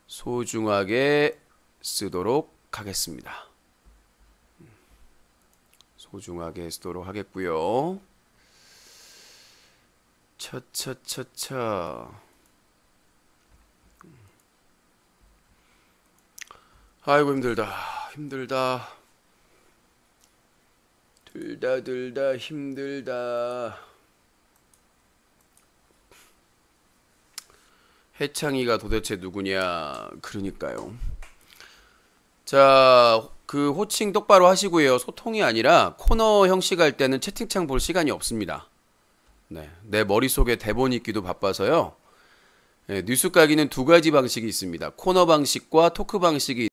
소중하게 쓰도록 하겠습니다. 소중하게 쓰도록 하겠고요. 차차차차. 아이고 힘들다. 들다 힘들다. 해창이가 도대체 누구냐. 그러니까요. 자, 그 호칭 똑바로 하시고요. 소통이 아니라 코너 형식 할 때는 채팅창 볼 시간이 없습니다. 네, 내 머릿속에 대본 읽기도 바빠서요. 네, 뉴스 까기는 두 가지 방식이 있습니다. 코너 방식과 토크 방식이